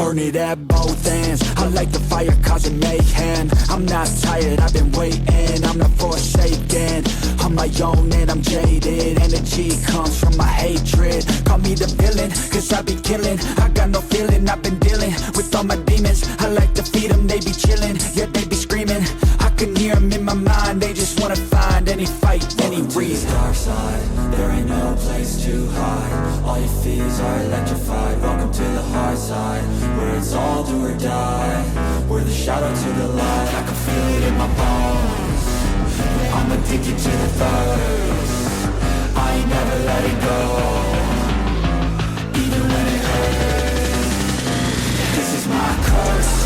burn it at both ends. I like the fire causing mayhem. I'm not tired, I've been waiting. I'm not forsaken, on my own and I'm jaded. Energy comes from my hatred. Call me the villain, cause I be killing. I got no feeling, I've been dealing with all my demons. I like to feed them, they be chilling, yeah they be screaming. I can hear them in my mind, they just wanna find any fight, any reason. Dark side, there ain't no place to hide. All your fears are electrified. Welcome to the hard side, where it's all do or die. We're the shadow to the light. I can feel it in my bones. I'm addicted to the thirst. I ain't never letting go, even when it hurts. This is my curse.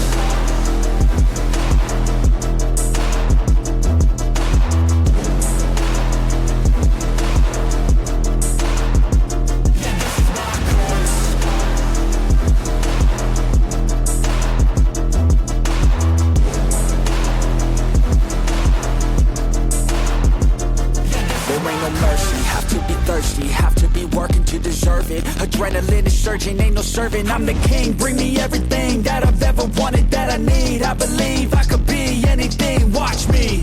Have to be working to deserve it. Adrenaline is surging, ain't no serving. I'm the king, bring me everything that I've ever wanted, that I need. I believe I could be anything, watch me.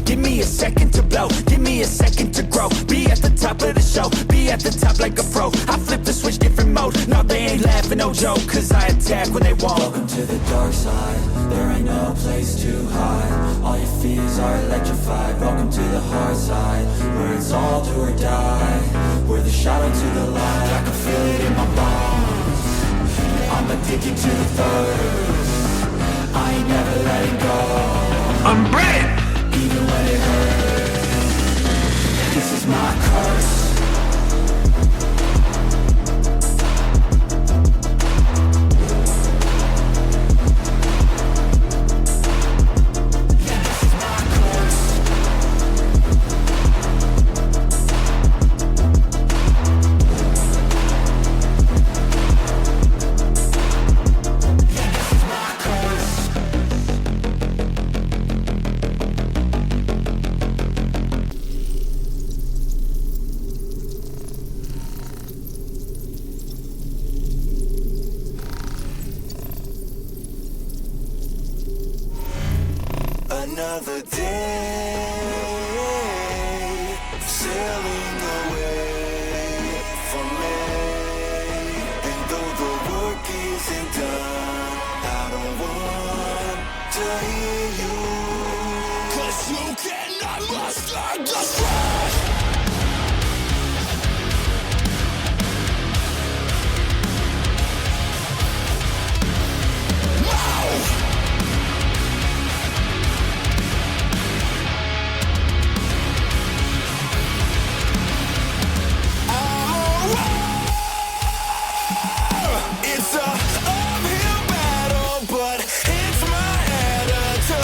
Give me a second to blow, give me a second to grow. Be at the top of the show, be at the top like a pro. I flip the switch, different mode. No, they ain't laughing, no joke, cause I attack when they won't. Welcome to the dark side, there ain't no place to hide. All your fears are electrified. Welcome to the hard side, where it's all do or die. We're the shadow to the light. I can feel it in my bones. I'm addicted to the thirst. I ain't never letting go. I'm ready! Even when it hurts. This is my curse. Another day, sailing away from me. And though the work isn't done, I don't want to hear you. 'Cause you cannot master the stress. It's a uphill battle, but it's my attitude.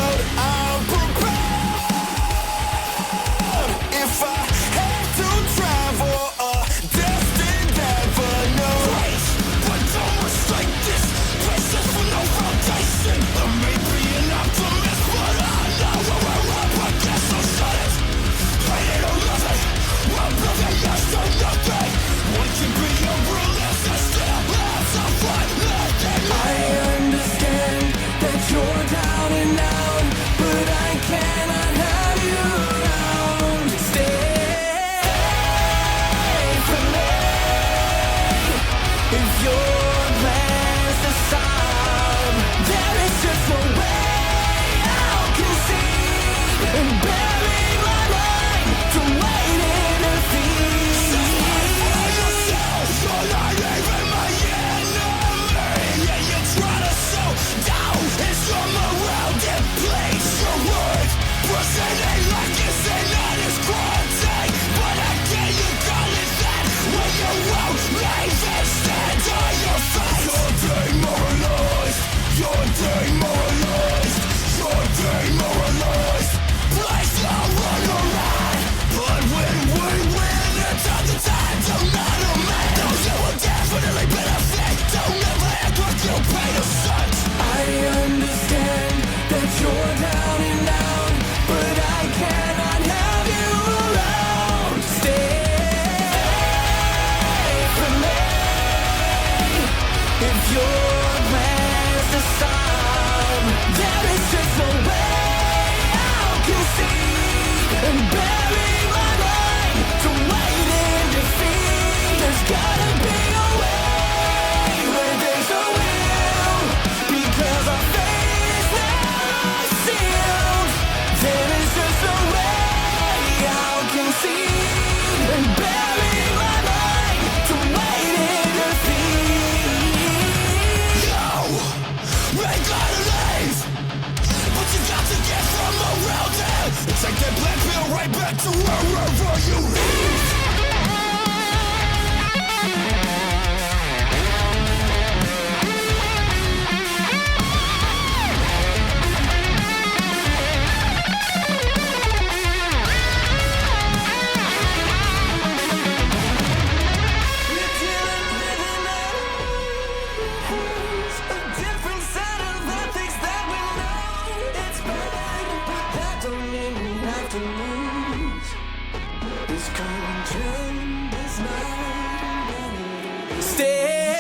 Stay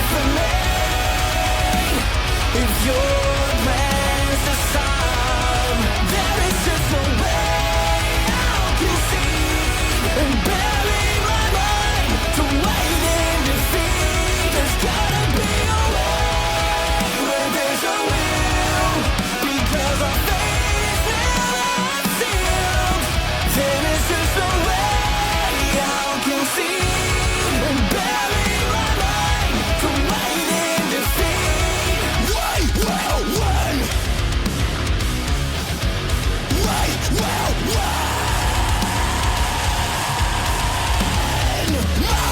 for me if your plans to stop. There is just no way I can see and bury my mind to wait in defeat. There's gotta be a way where there's a will, because our faith will unsealed. There is just no way I can see and bury my mind to wait in defeat. Wait, well, wait. Wait, well, wait. No.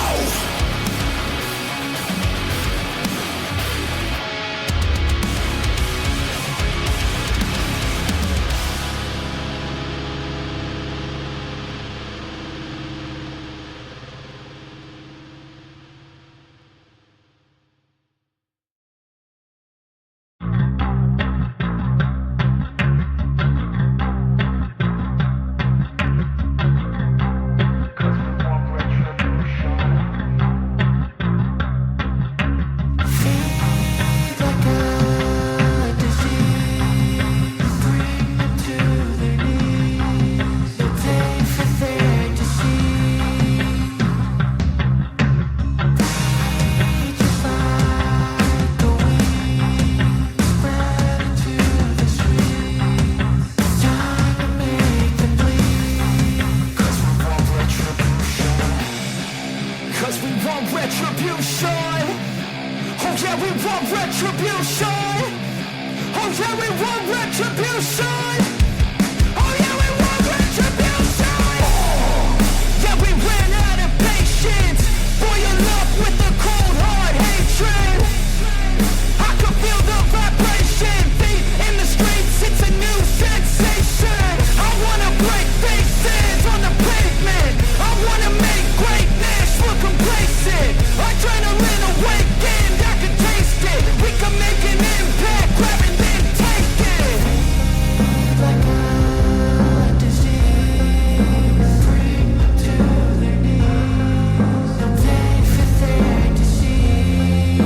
Cause we want retribution. Oh yeah, we want retribution. Oh yeah, we want retribution. Oh yeah, we want retribution. Yeah, we ran out of patience. Boil up with the cold hard hatred. I can feel the vibration. Feet in the streets, it's a new sensation. I wanna break faces on the pavement. I wanna make greatness look complacent. Adrenaline awakened, I can taste it. We can make an impact, grab and then take it. Like a disease, bring them to their knees. No pain for there to see.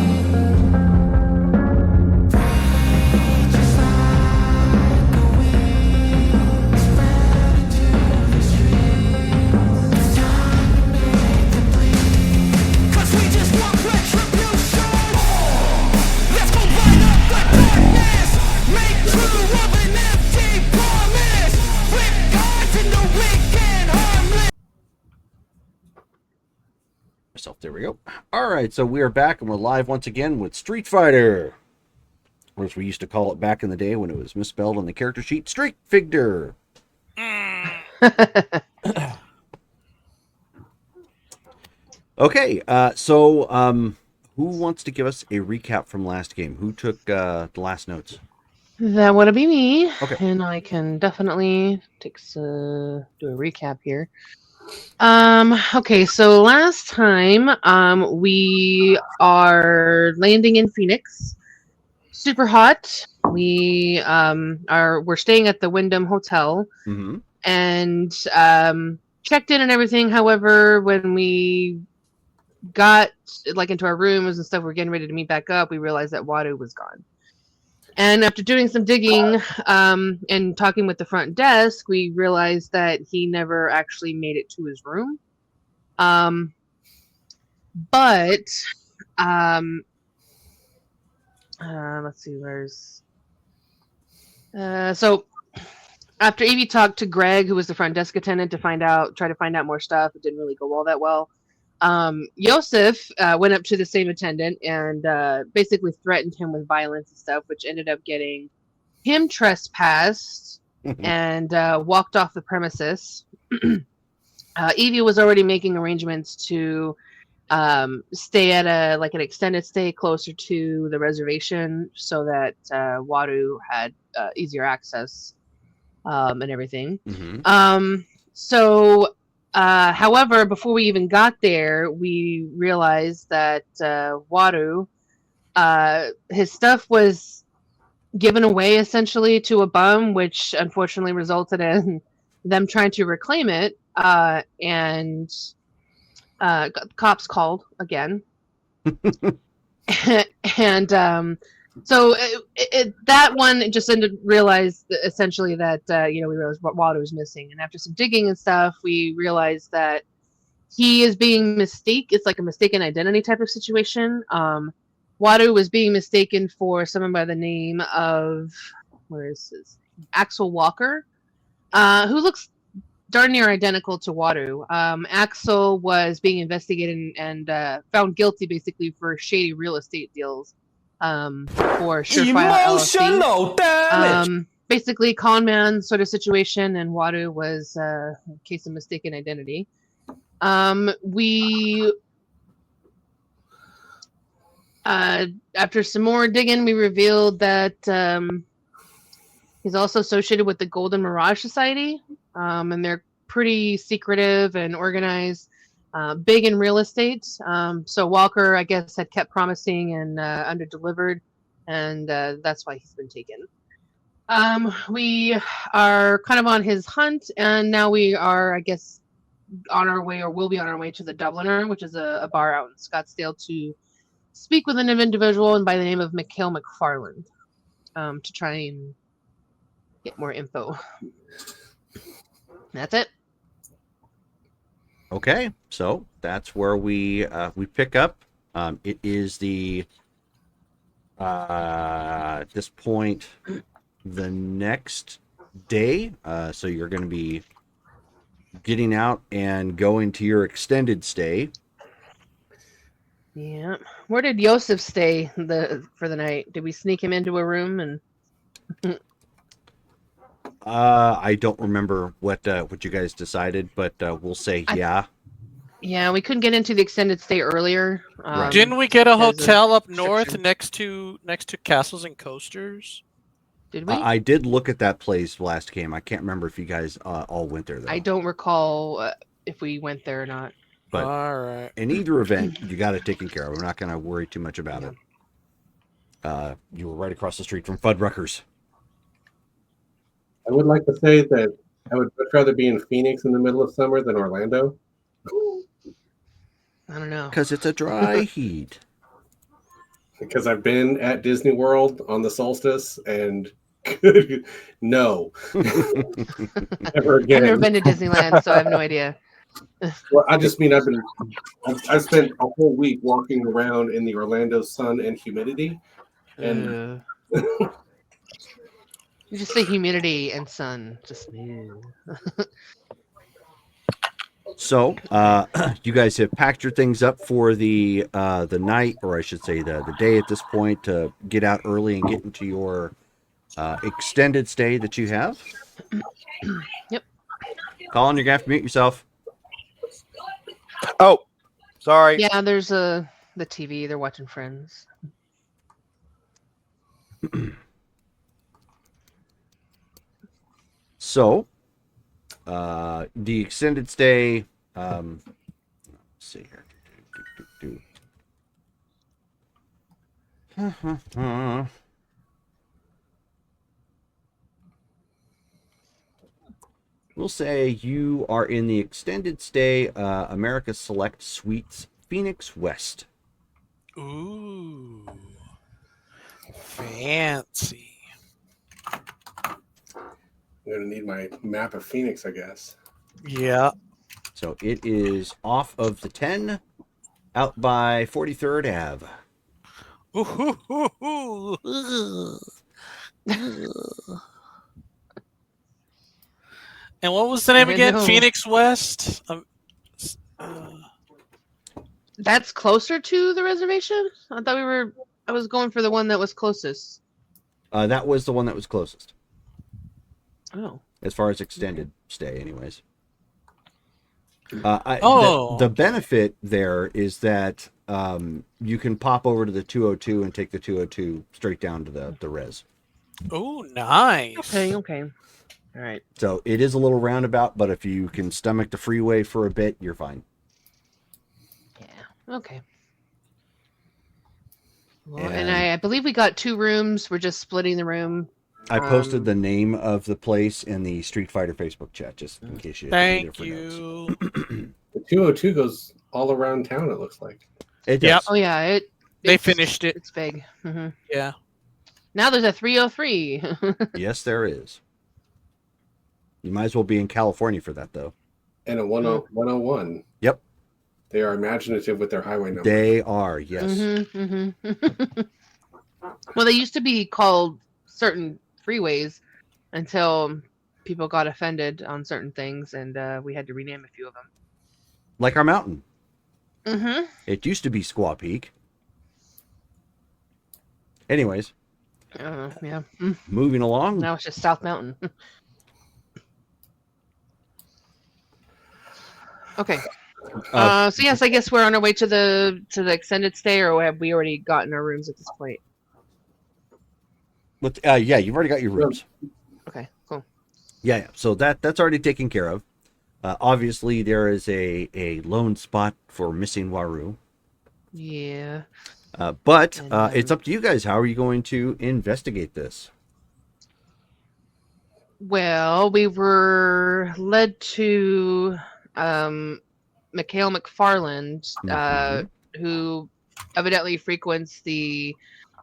Breathe just like a weed, spread into the streets. It's time to make them bleed. Cause we just want retribution. Let's go light up the darkness. Make true of an empty promise. Flip cards into weak and harmless. There we go. All right, so we are back and we're live once again with Street Fighter, or as we used to call it back in the day when it was misspelled on the character sheet, Street Fighter. Okay, so who wants to give us a recap from last game? Who took the last notes? That would be me. Okay. And I can definitely do a recap here. Okay, so last time we are landing in Phoenix. Super hot. We're staying at the Wyndham Hotel Mm-hmm. and checked in and everything. However, when we got into our rooms and stuff, we're getting ready to meet back up, we realized that Wadu was gone. And after doing some digging and talking with the front desk, we realized that he never actually made it to his room. But let's see, where's so after Evie talked to Greg, who was the front desk attendant, to try to find out more stuff, it didn't really go all that well. Yosef went up to the same attendant and basically threatened him with violence and stuff, which ended up getting him trespassed and walked off the premises. Evie was already making arrangements to stay at an extended stay closer to the reservation so that Wadu had easier access and everything. Mm-hmm. However, before we even got there, we realized that Wadu, his stuff was given away essentially to a bum, which unfortunately resulted in them trying to reclaim it, and cops called again. And so that one just realized essentially that we realized what Waldo was missing, and after some digging and stuff, we realized that he is being it's like a mistaken identity type of situation. Waldo was being mistaken for someone by the name of Axel Walker, who looks darn near identical to Wadu. Axel was being investigated and found guilty basically for shady real estate deals for Surefire LLC. Basically, con man sort of situation, and Wadu was a case of mistaken identity. After some more digging, we revealed that he's also associated with the Golden Mirage Society, and they're pretty secretive and organized, big in real estate. So Walker, I guess, had kept promising and under-delivered, and that's why he's been taken. We are kind of on his hunt, and now we are, I guess, on our way, or will be on our way to the Dubliner, which is a bar out in Scottsdale, to speak with an individual and by the name of Mikhail McFarland, to try and get more info. That's it. Okay, so that's where we pick up. It is at this point the next day. So you're going to be getting out and going to your extended stay. Yeah. Where did Yosef stay for the night? Did we sneak him into a room and? I don't remember what you guys decided, but we'll say yeah. Yeah, we couldn't get into the extended stay earlier. Right. Didn't we get a hotel up north next to Castles and Coasters? Did we? I did look at that place last game. I can't remember if you guys all went there, though. I don't recall if we went there or not. But all right. In either event, you got it taken care of. We're not going to worry too much about it. You were right across the street from Fuddruckers. I would like to say that I would much rather be in Phoenix in the middle of summer than Orlando. I don't know. Because it's a dry heat. Because I've been at Disney World on the solstice and no. Never again. I've never been to Disneyland, so I have no idea. Well, I just mean I've spent a whole week walking around in the Orlando sun and humidity. And you just say humidity and sun. Just So, you guys have packed your things up for the night, or I should say the day at this point, to get out early and get into your extended stay that you have. Yep. Colin, you're gonna have to mute yourself. Oh, sorry. Yeah, there's the TV. They're watching Friends. So, the extended stay. Let's see here. We'll say you are in the extended stay America Select Suites, Phoenix West. Ooh, fancy. I'm going to need my map of Phoenix, I guess. Yeah. So it is off of the 10, out by 43rd Ave. And what was the name again? Phoenix West? That's closer to the reservation? I thought I was going for the one that was closest. That was the one that was closest. Oh. As far as extended stay, anyways. The benefit there is that you can pop over to the 202 and take the 202 straight down to the res. Oh, nice. Okay. All right. So it is a little roundabout, but if you can stomach the freeway for a bit, you're fine. Yeah. Okay. Well, and I believe we got 2 rooms. We're just splitting the room I posted the name of the place in the Street Fighter Facebook chat, just in case you didn't need it Thank for notes. you. The 202 goes all around town, it looks like. It Yep. does. Oh yeah, They it's- finished it. It's big. Hmm. Yeah. Now there's a 303. Yes, there is. You might as well be in California for that, though. And a 101. Yep. They are imaginative with their highway number. They are, yes. Well, they used to be called certain freeways until people got offended on certain things, and we had to rename a few of them. Like our mountain. Mm-hmm. It used to be Squaw Peak. Anyways, Yeah. moving along. Now it's just South Mountain. Okay. So yes, I guess we're on our way to the extended stay, or have we already gotten our rooms at this point? Yeah, you've already got your rooms. Okay, cool. Yeah, so that's already taken care of. Obviously, there is a lone spot for missing Waru. Yeah. But And, it's up to you guys. How are you going to investigate this? Well, we were led to Mikhail McFarland, who evidently frequents the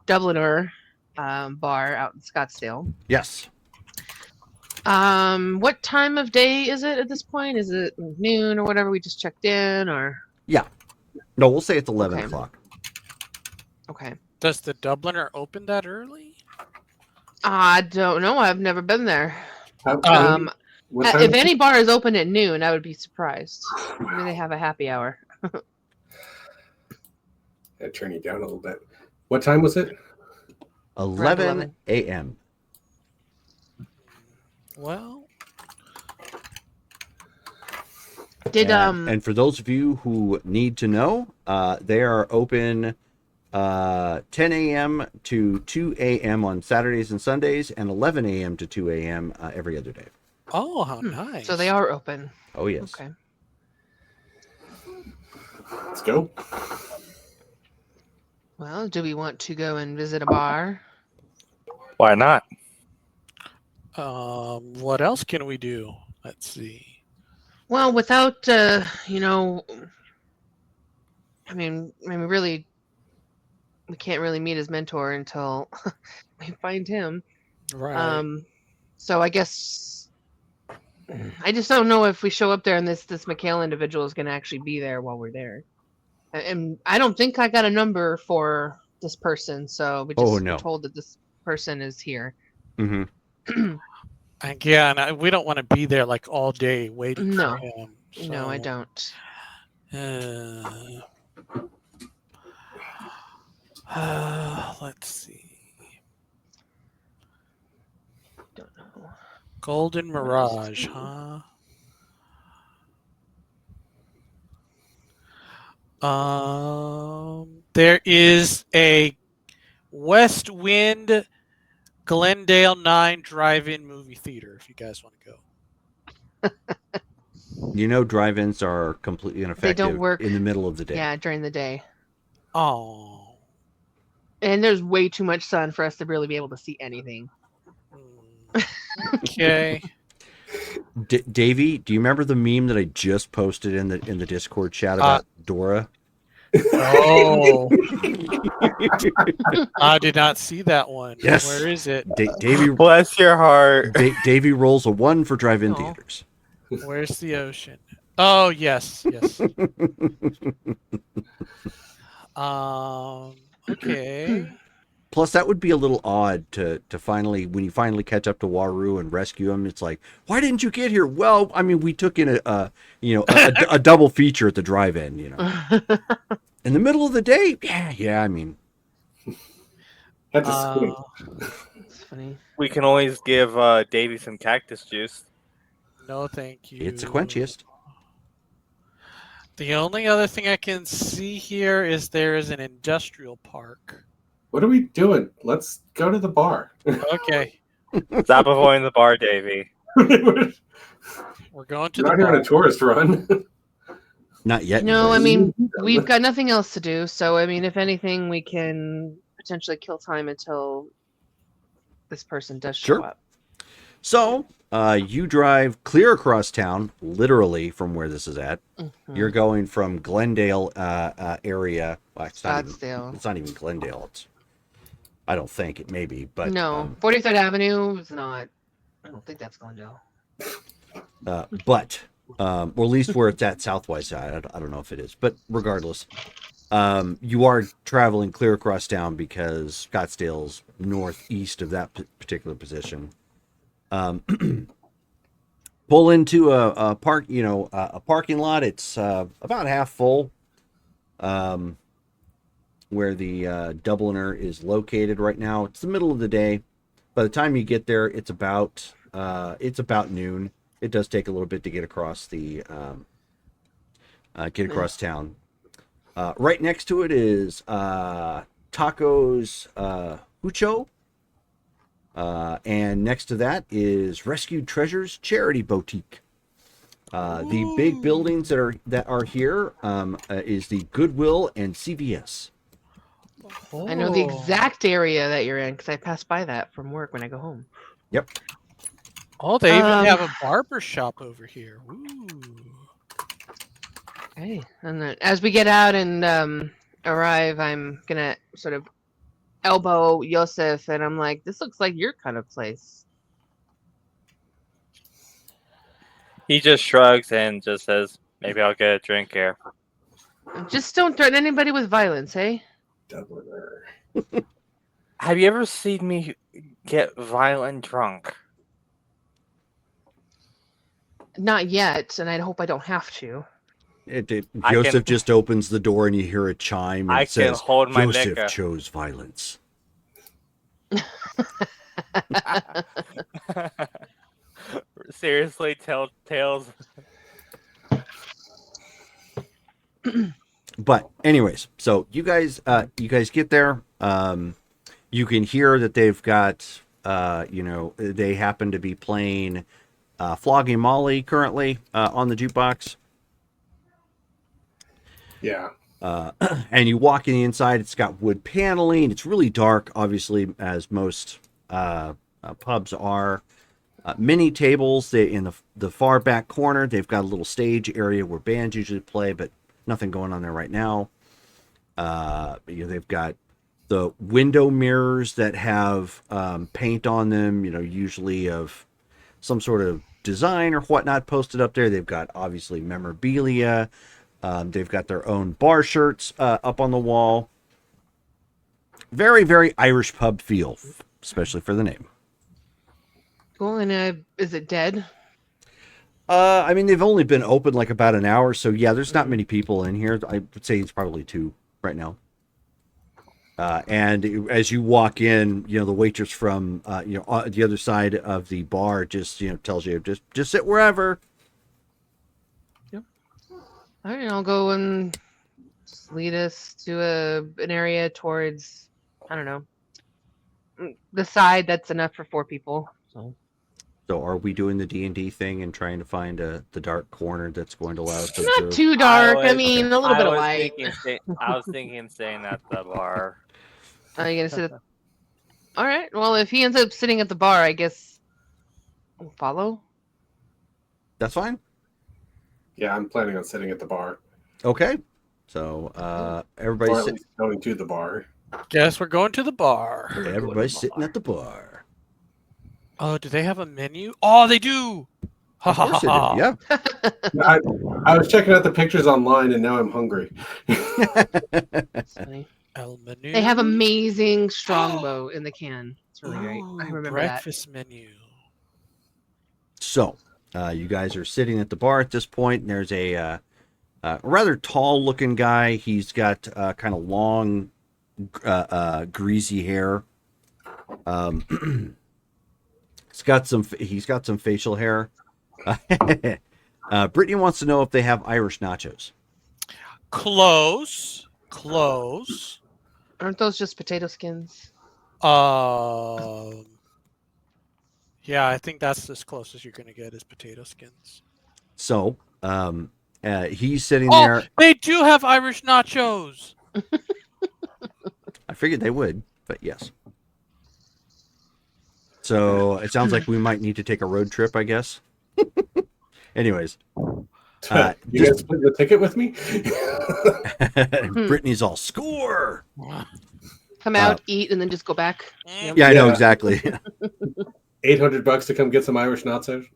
Dubliner bar out in Scottsdale. Yes. What time of day is it at this point? Is it noon or whatever? We just checked in, or Yeah. No, we'll say it's 11 Okay. o'clock. okay. Does the Dubliner open that early? I don't know. I've never been there. What time If any bar is open at noon, I would be surprised. Maybe they have a happy hour. I'd turn you down a little bit. What time was it? 11 11. a.m. Well, Did And for those of you who need to know, they are open 10 a.m. to 2 a.m. on Saturdays and Sundays, and 11 a.m. to 2 a.m. Every other day. oh, how nice. so they are open? Oh, yes. Okay. Let's go. Well, do we want to go and visit a bar? Why not? What else can we do? Let's see. Well, without really, we can't really meet his mentor until we find him. Right. So I guess I just don't know if we show up there and this Mikhail individual is going to actually be there while we're there. And I don't think I got a number for this person, so we just no. were told that this person is here. Mm-hmm. Again, we don't want to be there like all day waiting No. for him. No, I so, don't. Let's see. Don't know. Golden Mirage, huh? There is a West Wind Glendale 9 drive-in movie theater if you guys want to go. You know, drive-ins are completely ineffective work. in the middle of the day. Yeah, during the day. Oh. And there's way too much sun for us to really be able to see anything. Okay. Davey, do you remember the meme that I just posted in the Discord chat about Dora? Oh. I did not see that one. Yes. Where is it? Davey Bless your heart. Davey rolls a 1 for drive-in Aw. theaters. Where's the ocean? Oh, yes. Yes. Okay. Plus, that would be a little odd to finally, when you finally catch up to Waru and rescue him, it's like, why didn't you get here? Well, I mean, we took in a double feature at the drive-in, in the middle of the day. Yeah. I mean, That's a squint. It's funny. We can always give Davey some cactus juice. No, thank you. it's a quenchiest. The only other thing I can see here is there is an industrial park. What are we doing? Let's go to the bar. Okay. Stop avoiding the bar, Davey. We're We're going to not the here on bar. a tourist run. Not yet. No, I anyways. mean, we've got nothing else to do. So, I mean, if anything, we can potentially kill time until this person does show Sure. up. So you drive clear across town, literally from where this is at. Mhm. You're going from Glendale area. Well, Scottsdale. It's not even Glendale. I don't think it may be, but No, 43rd Avenue is not. I don't think that's Glendale. or at least where it's at southwest side. I don't know if it is, but regardless, you are traveling clear across town because Scottsdale's northeast of that particular position. Pull into a park, a parking lot. It's about half full, where the Dubliner is located right now. It's the middle of the day. By the time you get there, it's about noon. It does take a little bit to get across town. Right next to it is Tacos Hucho. And next to that is Rescued Treasures Charity Boutique. The big buildings that are here is the Goodwill and CVS. I know the exact area that you're in because I pass by that from work when I go home. Yep. Oh, they even have a barber shop over here. Ooh. Okay, and then as we get out and arrive, I'm gonna sort of elbow Yosef, and I'm like, "This looks like your kind of place." He just shrugs and just says, "Maybe I'll get a drink here." Just don't threaten anybody with violence, hey? Dubliner. Have you ever seen me get violent drunk? Not yet, and I hope I don't have to. Joseph just opens the door and you hear a chime and I it says, can hold my Joseph liquor. chose violence. Seriously, Telltales. But anyways, so you guys get there. You can hear that they've got, they happen to be playing Flogging Molly currently on the jukebox. Yeah. And you walk in the inside, it's got wood paneling. It's really dark, obviously, as most pubs are. Many tables. In the far back corner, they've got a little stage area where bands usually play, but nothing going on there right now. They've got the window mirrors that have paint on them, usually of some sort of design or whatnot posted up there. They've got, obviously, memorabilia. They've got their own bar shirts up on the wall. Very, very Irish pub feel, especially for the name. Cool, and is it dead? I mean, they've only been open like about an hour, so yeah, there's not many people in here. I would say it's probably 2 right now. And as you walk in, the waitress from the other side of the bar just tells you just sit wherever. All right, I'll go and just lead us to an area towards, I don't know, the side that's enough for 4 people. So are we doing the D&D thing and trying to find the dark corner that's going to allow us to Not observe? too dark. I was- mean, a little bit of light. I was thinking staying at the bar. Are you gonna sit? All right. Well, if he ends up sitting at the bar, I guess we'll follow. That's fine. Yeah, I'm planning on sitting at the bar. Okay. So Or everybody's at least going to the bar. Guess we're going to the bar. everybody's sitting at the bar. Oh, do they have a menu? Oh, they do. Ha Of ha course ha. they do. ha. Yeah. I was checking out the pictures online and now I'm hungry. That's funny. El menu. They have amazing strongbow in the can. It's really great. Ooh, I remember breakfast menu. So, you guys are sitting at the bar at this point, and there's a rather tall-looking guy. He's got kind of long, greasy hair. He's got some facial hair. Brittany wants to know if they have Irish nachos. Close. that. Aren't those just potato skins? Yeah, I think that's as close as you're gonna get is potato skins. So, he's sitting Oh, there. they do have Irish nachos. I figured they would, but yes. So it sounds like we might need to take a road trip, I guess. Anyways, You guys split the ticket with me? Brittany's all score. Come out, eat, and then just go back. Yep. Yeah, I know Yeah. exactly. $800 to come get some Irish nachos.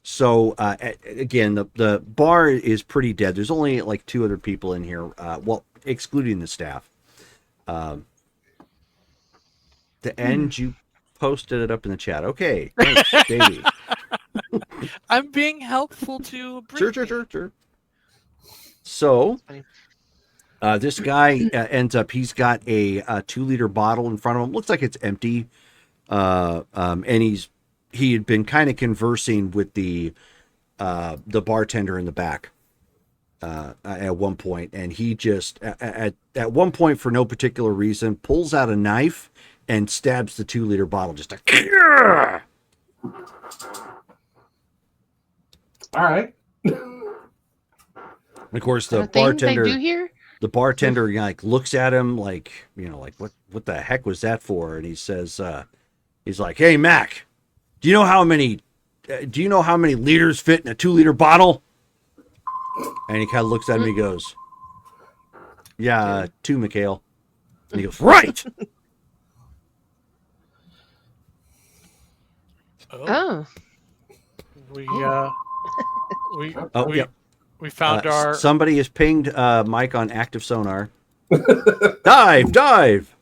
So again, the bar is pretty dead. There's only like 2 other people in here. Well, excluding the staff. The end, you posted it up in the chat. Okay, thanks, Davey. I'm being helpful to Brittany. Sure. So, Funny. this guy ends up. He's got a 2-liter bottle in front of him. Looks like it's empty. And he had been kind of conversing with the bartender in the back at one point, and he just at one point, for no particular reason, pulls out a knife and stabs the 2-liter bottle. Just a. All right. Of course, the The thing bartender. they do here? The bartender like looks at him like, like what the heck was that for? And he says, he's like, "Hey Mac, do you know how many liters fit in a 2-liter bottle?" And he kind of looks at him and he goes, "Yeah, 2, Mikhail." And he goes, "Right." Oh. We Oh, we, yeah. we found our Somebody has pinged Mike on active sonar. Dive.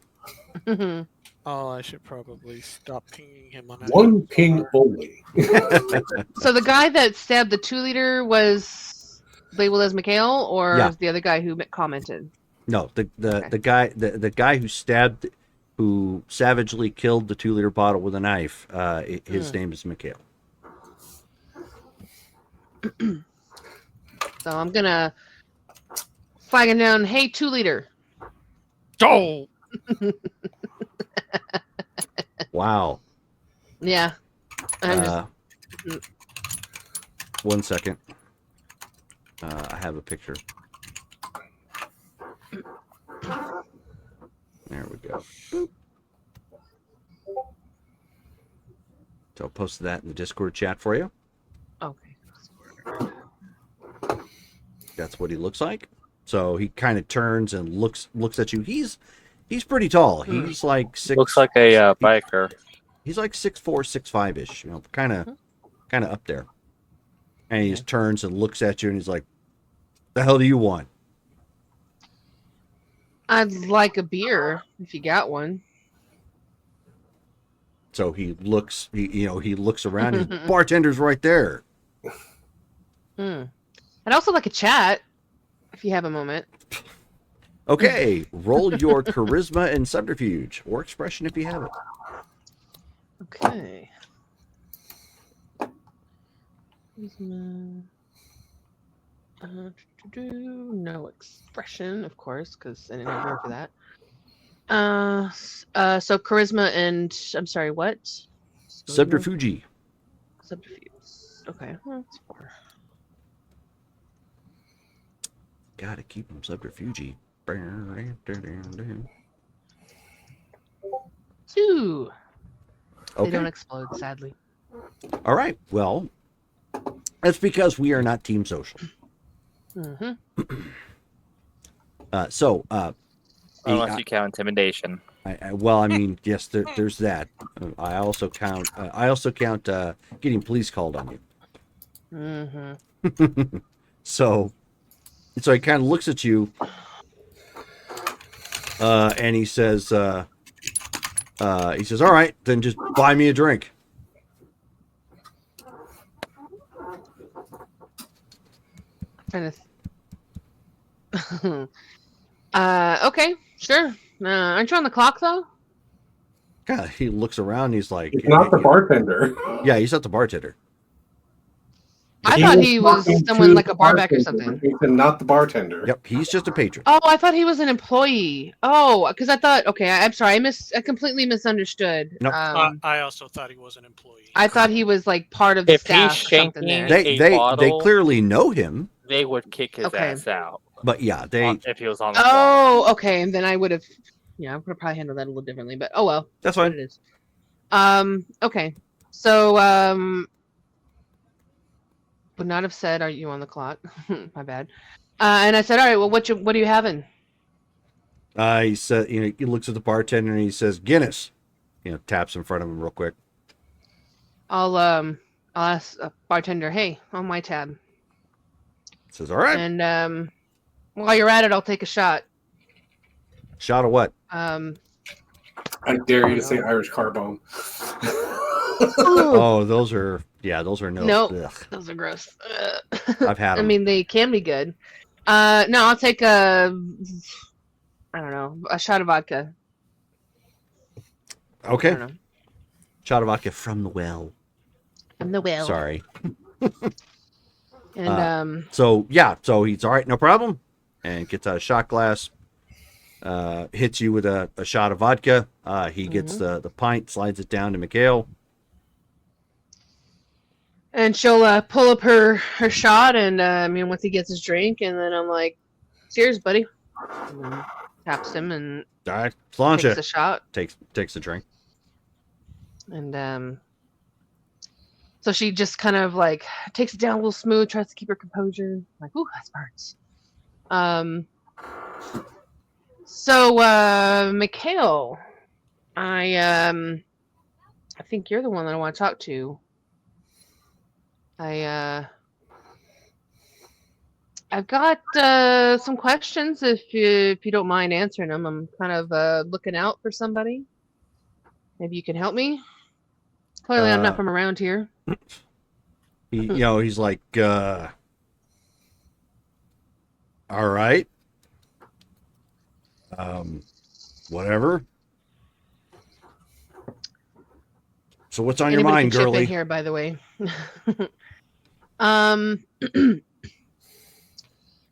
Oh, I should probably stop pinging him on One ping only. So the guy that stabbed the 2-liter was labeled as Mikhail, or Yeah. is the other guy who commented? No, the Okay. the guy who savagely killed the 2-liter bottle with a knife. His name is Mikhail. So I'm gonna flag him down. Hey, 2-liter. Oh, Wow. Yeah. I'm just, 1 second. I have a picture. There we go. Boop. So I'll post that in the Discord chat for you. okay. That's what he looks like. So he kind of turns and looks at you. He's pretty tall. He's like 6. Looks like a biker. He's like 6'4", 6'5" ish. Kind of up there. And he just turns and looks at you, and he's like, "The hell do you want?" I'd like a beer if you got one. So he looks. He looks around. His bartender's right there. I'd also like a chat if you have a moment. Okay, roll your charisma and subterfuge or expression if you have it. Okay. Charisma. No expression, of course, because I didn't have room for that. So charisma and I'm sorry, what? Subterfuge. Subterfuge. Okay, well, that's 4. Gotta keep him subterfuge. 2. They don't Okay. explode, sadly. All right. Well, that's because we are not team social. Mm-hmm. Unless you count intimidation. Well, I mean, yes, there's that. I also count. Getting police called on you. Mm-hmm. So he kind of looks at you, and he says, "All right, then just buy me a drink." Trying to. Okay, sure. Aren't you on the clock though? God, he looks around. And he's like, He's not the bartender. Yeah, he's not the bartender. I thought he was talking someone to like the a bar back or bartender. something. He said not the bartender. Yep, he's just a patron. Oh, I thought he was an employee. Oh, because I thought. Okay, I'm sorry. I completely misunderstood. Nope. I also thought he was an employee. I thought he was like part of the If staff. he's or something shanking- there. They a they bottle. clearly know him, They would kick his Okay. ass out but yeah, they if he was on the clock. Oh, okay. And then I would have. Yeah, I would probably handle that a little differently, but oh well. That's What fine. it is. Okay. So would not have said, "Are you on the clock?" My bad. And I said, "All right. Well, what are you having?" He said, he looks at the bartender and he says, "Guinness." Taps in front of him real quick. I'll ask a bartender, "Hey, on my tab." Says, "All right." And while you're at it, I'll take a shot. Shot of what? Um, I dare you to say Irish Carbone. Oh, those are no. Nope. Ugh. Those are gross. I've had I them. mean, they can be good. No, I'll take I don't know, a shot of vodka. I Okay. don't know. Shot of vodka from the well. From the well. Sorry. And So he's all right, no problem, and gets out a shot glass. Hits you with a shot of vodka. He gets the pint, slides it down to Mikhail. and she'll pull up her shot, and once he gets his drink, and then I'm like, "Cheers, buddy." And then taps him and All right, takes Sláinte. a shot, Takes a drink. and so she just kind of like takes it down a little smooth, tries to keep her composure. Like, ooh, that burns. So Mikhail, I think you're the one that I want to talk to. I've got some questions if you don't mind answering them. I'm kind of looking out for somebody. Maybe you can help me. Clearly, I'm not from around here. He's like, all right. Whatever. So what's on your Anybody mind, can chip girly? in here, by the way.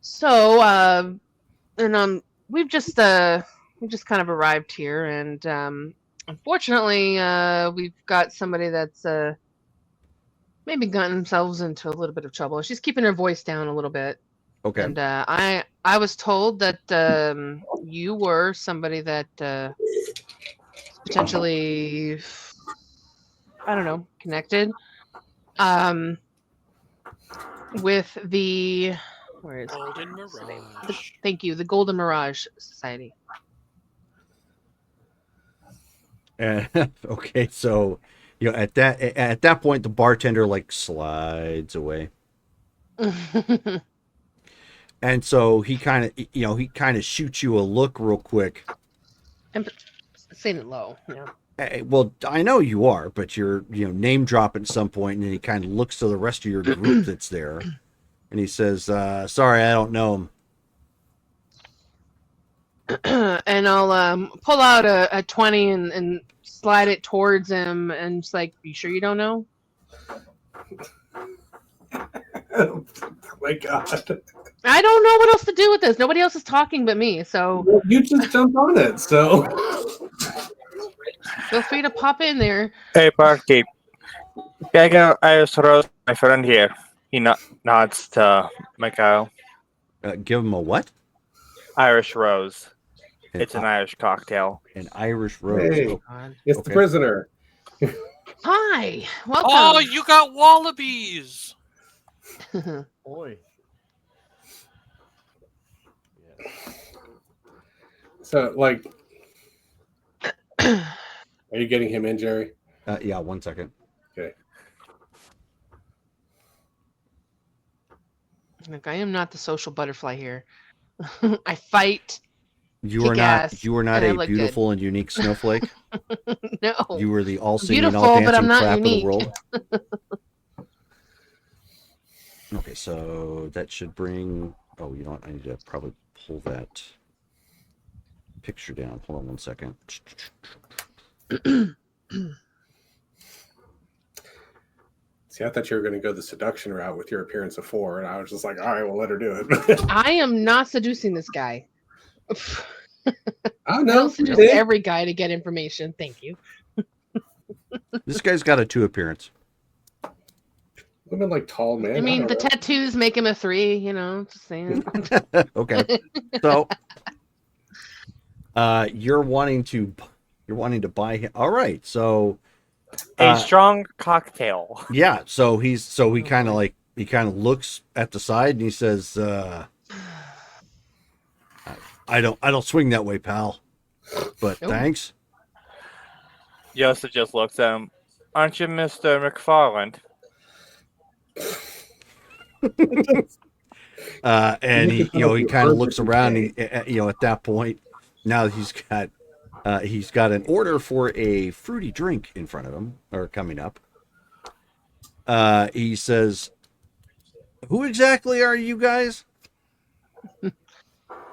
So we've just kind of arrived here, and unfortunately, we've got somebody that's maybe gotten themselves into a little bit of trouble. She's keeping her voice down a little bit. Okay. And I was told that you were somebody that potentially, I don't know, connected with the Golden Mirage. Thank you, the Golden Mirage Society. Okay, so at that point the bartender like slides away. And so he kind of shoots you a look real quick. I'm saying it low, yeah. Well, I know you are, but you're name dropping at some point, and he kind of looks to the rest of your group that's there, and he says, "Sorry, I don't know him." And I'll pull out a 20 and slide it towards him, and just like, "You sure you don't know?" Oh my god. I don't know what else to do with this. Nobody else is talking but me, so Well, you just jumped on it, so feel free to pop in there. Hey, Barkeep. I Rose, my friend here. He nods to Mikhail. Give him a what? Irish Rose. It's an Irish cocktail. An Irish rose. Hey. Oh, it's Okay. the prisoner. Hi, welcome. Oh, you got wallabies. Boy. So, like, are you getting him in, Jerry? Yeah, 1 second. Okay. Look, I am not the social butterfly here. I fight. You are Kick not. ass, You are not and I a look beautiful and unique snowflake. No. You were the all singing, Beautiful, all but I'm dancing not crap unique. of the world. Okay, so that should bring. Oh, you know what? I need to probably pull that picture down. Hold on 1 second. See, I thought you were going to go the seduction route with your appearance of 4, and I was just like, all right, well, let her do it. I am not seducing this guy. Oh, I no. don't seduce every guy to get information. Thank you. This guy's got a 2 appearance. Women like tall men. I mean, don't the know. tattoos make him a 3, just saying. Okay, so You're wanting to buy him. All right, so A strong cocktail. yeah, so he kind of looks at the side and he says, I don't swing that way, pal. But thanks. Joseph just looks at him. Aren't you Mr. McFarland? And he kind of looks around. At that point, now he's got an order for a fruity drink in front of him, or coming up. He says, "Who exactly are you guys?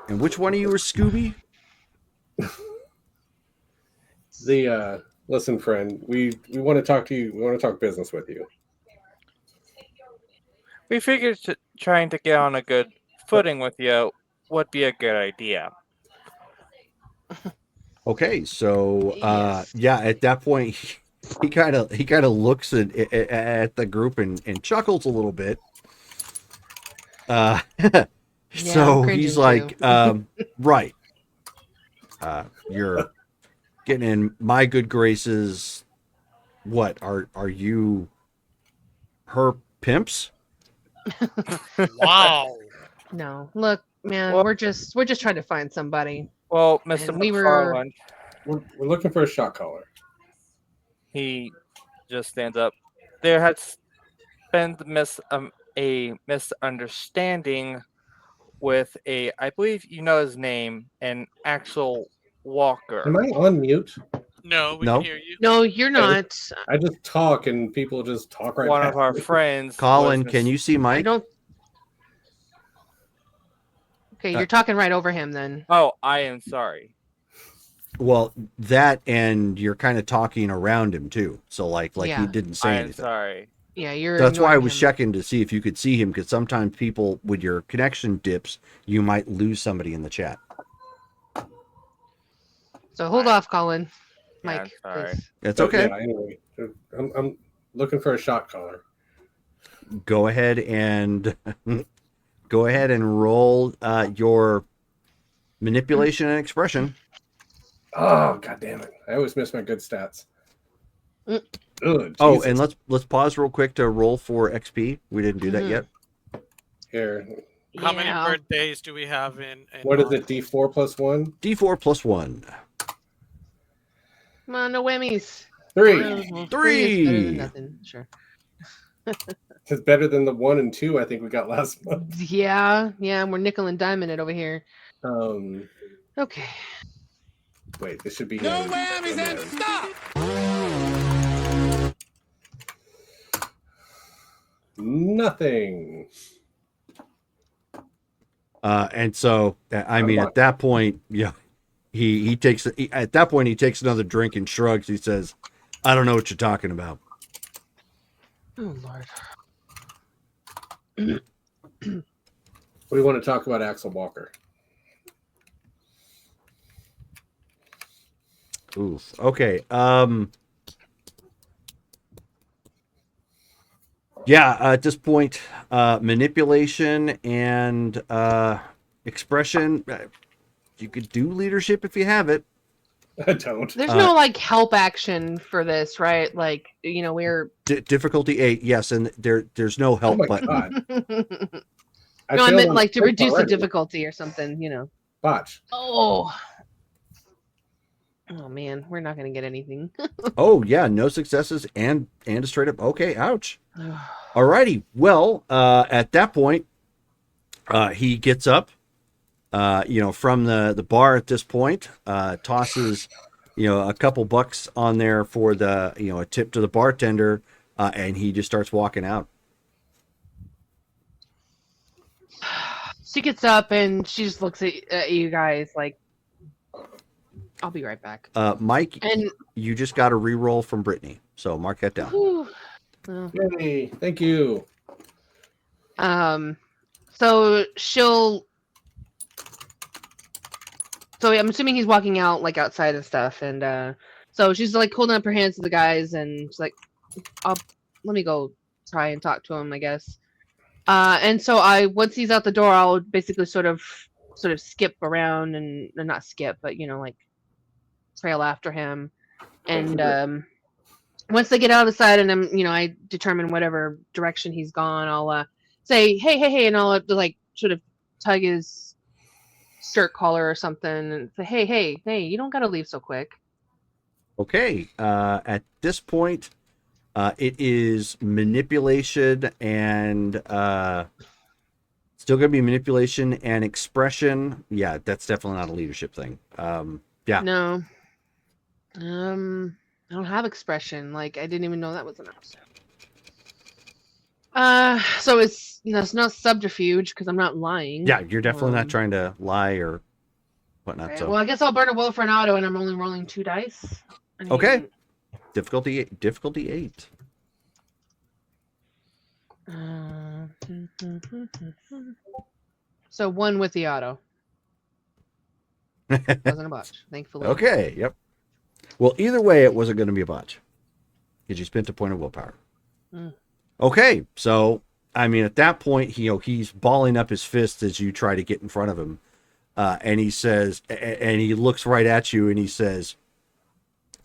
And which one of you are Scooby?" Listen, friend, we want to talk to you. We want to talk business with you. We figured trying to get on a good footing with you would be a good idea. Okay, so at that point, he kind of looks at the group and chuckles a little bit. So he's like, right. You're getting in my good graces. What are you her pimps? Wow. No, look, man, Well- we're just trying to find somebody. Well, Mr. And we were- McFarland, We're looking for a shot caller. he just stands up. There has been a misunderstanding with I believe you know his name, an Axel Walker. Am I on mute? No, we No. can hear you. No, you're not. I just talk and people just talk right One past of our me. friends. Colin, was can you see I Mike? don't. Okay, you're talking right over him then. Oh, I am sorry. Well, that and you're kind of talking around him too. So like Yeah. he didn't say I am anything. sorry. Yeah, you're. That's why I ignoring was him. checking to see if you could see him, because sometimes people, with your connection dips, you might lose somebody in the chat. So hold off, Colin. Yeah, Mike, sorry. please. It's But okay. yeah, anyway, I'm looking for a shot caller. Go ahead and roll your manipulation and expression. Oh, god damn it. I always miss my good stats. Mm. Ugh, Oh, Jesus. and let's pause real quick to roll for XP. We didn't do that Mhm. yet. Here. How many Yeah. birthdays do we have in What is it? D4 plus 1? D4 plus 1. Come on, no whammies. 3. Well, Three. is better than nothing. Sure. It's better than the 1 and 2 I think we got last month. Yeah, we're nickel and diamond it over here. Okay. Wait, this should be. No whammies and stop! Nothing. And so, I mean, at that point, yeah, he takes another drink and shrugs. He says, "I don't know what you're talking about." Oh Lord. We want to talk about Axel Walker. Oof. Okay. Yeah. At this point, manipulation and expression. You could do leadership if you have it. I don't. There's no like help action for this, right? Like, we're Difficulty 8. Yes, and there's no Oh help my button. god. I failed meant on like to six reduce the already. difficulty or something. Botch. Oh man, we're not gonna get anything. Oh yeah, no successes and a straight up. Okay, ouch. Alrighty. Well, at that point, he gets up, from the bar at this point, tosses, a couple bucks on there for the, a tip to the bartender, and he just starts walking out. She gets up and she just looks at you guys like, I'll be right back. Mike, And you just got a reroll from Brittany, so mark that down. whew, oh. Yay. Thank you. So so I'm assuming he's walking out like outside and stuff, and so she's like holding up her hands to the guys, and she's like, let me go try and talk to him, I guess. And so once he's out the door, I'll basically sort of sort of skip around and or not skip, but like trail after him. And once they get out of the side, and I determine whatever direction he's gone, I'll say, hey, and I'll like sort of tug his shirt collar or something and say, hey, you don't got to leave so quick. Okay. At this point, it is manipulation and still going to be manipulation and expression. Yeah, that's definitely not a leadership thing. Yeah. No. I don't have expression. Like, I didn't even know that was an option. So it's not subterfuge because I'm not lying. Yeah, you're definitely not trying to lie or whatnot. Right, So well, I guess I'll burn a will for an auto, and I'm only rolling 2 dice. okay, difficulty 8. So 1 with the auto. Wasn't a botch, thankfully. Okay, yep. Well, either way, it wasn't going to be a botch because you spent a point of willpower. Okay, so I mean, at that point, he's balling up his fist as you try to get in front of him, and he says, and he looks right at you, and he says,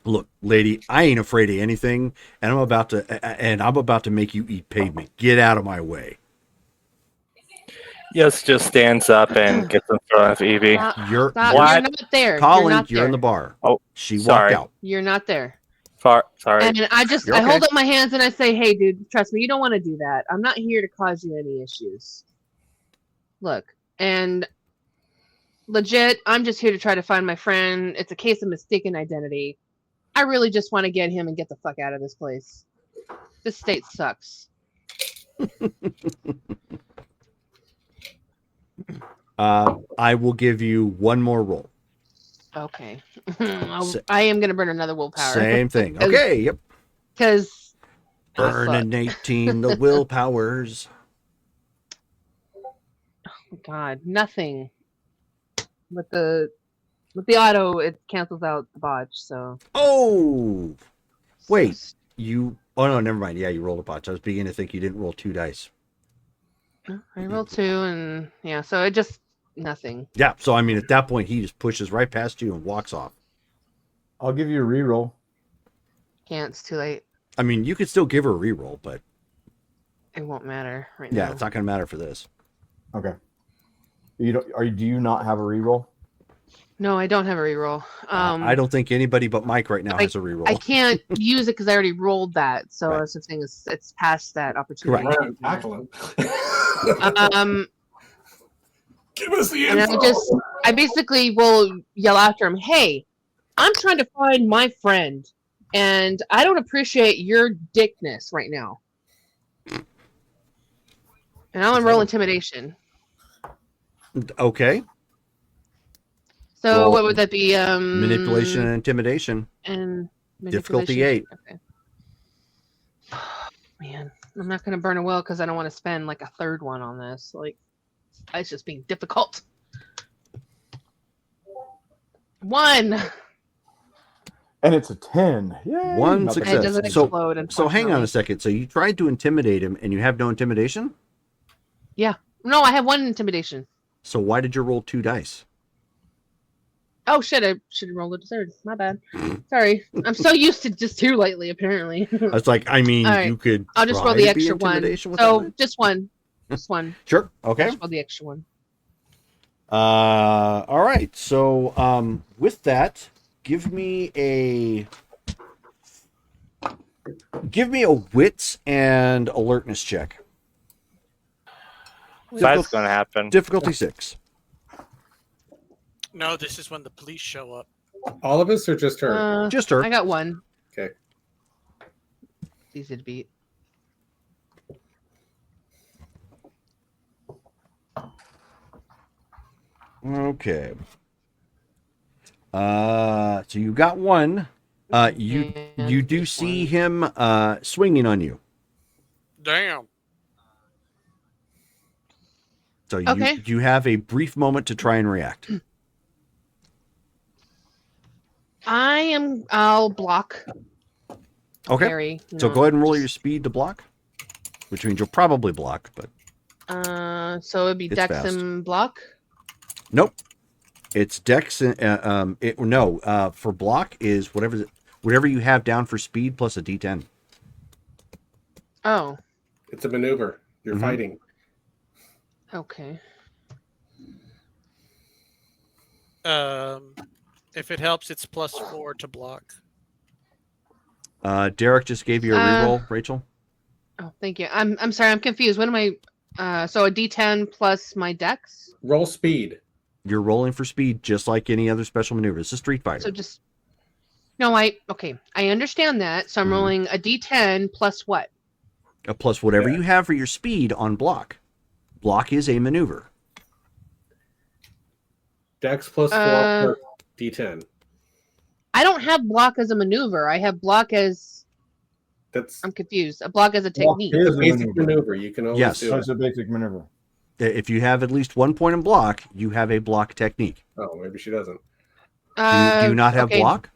"Look, lady, I ain't afraid of anything, and I'm about to make you eat pavement. Get out of my way." Yes, just stands up and gets in front of Evie. You're not there. Colin, you're in the bar. Oh, she sorry. walked out. You're not there. Sorry. And I You're okay. hold up my hands and I say, hey, dude, trust me, you don't want to do that. I'm not here to cause you any issues. Look, and legit, I'm just here to try to find my friend. It's a case of mistaken identity. I really just want to get him and get the fuck out of this place. This state sucks. I will give you one more roll. Okay. I am going to burn another willpower. Same thing. Okay, yep. Because burning 18, the willpowers. Oh, God, nothing. With the auto, it cancels out the botch, so. Oh! Wait, you... Oh, no, never mind. Yeah, you rolled a botch. I was beginning to think you didn't roll 2 dice. I rolled 2, and yeah, so it just... Nothing. Yeah, so I mean, at that point, he just pushes right past you and walks off. I'll give you a reroll. Can't, it's too late. I mean, you could still give her a reroll, but... It won't matter right now. Yeah, it's not going to matter for this. Okay. Do you not have a reroll? No, I don't have a reroll. I don't think anybody but Mike right now has a reroll. I can't use it because I already rolled that, so that's the thing, it's past that opportunity. Correct. Give us the and info. I basically will yell after him, hey, I'm trying to find my friend, and I don't appreciate your dickness right now. And I'll roll intimidation. Okay. So Well, what would that be? Manipulation and intimidation. And Difficulty 8. Okay. Man, I'm not going to burn a will because I don't want to spend like a third one on this. Like, it's just being difficult. 1. And it's a 10. Yay! One Nothing. success. It doesn't So explode. hang on unfortunately. a second. So you tried to intimidate him and you have no intimidation? Yeah. No, I have 1 intimidation. So why did you roll 2 dice? Oh shit! I should have rolled a 3rd. My bad. Sorry. I'm so used to just 2 lately. Apparently. I was like, I mean, All right. you could. I'll just roll try the to be extra 1. intimidation with So that. just 1. Just 1. Sure. Okay. Just roll the extra 1. All right. So with that, give me a wits and alertness check. That's going to happen. Difficulty 6. No, this is when the police show up. All of us or just her? Just her. I got 1. Okay. It's easy to beat. Okay. So you got 1. You do see him swinging on you. Damn. So Okay. you have a brief moment to try and react. I'll block. Okay. Parry, So go ahead and roll your speed to block, which means you'll probably block, but So it'd be It's Dex fast. and block. Nope. It's Dex. For block is whatever you have down for speed plus a D10. Oh, It's a maneuver. You're Mhm. fighting. okay. If it helps, it's +4 to block. Derek just gave you a reroll, Rachel. Oh, thank you. I'm sorry. I'm confused. What am I? So a D10 plus my Dex. Roll speed. You're rolling for speed just like any other special maneuver. It's a Street Fighter. So just no. I understand that. So I'm Mhm. rolling a D10 plus what? Plus whatever Yeah. you have for your speed on block. Block is a maneuver. Dex plus 4 plus D10. I don't have block as a maneuver. I have block as That's I'm confused. A block as a Block technique. is a a basic maneuver. maneuver. You can always Yes. do That's it. a basic maneuver. If you have at least 1 point in block, you have a block technique. Oh, maybe she doesn't. Do you not have okay. block?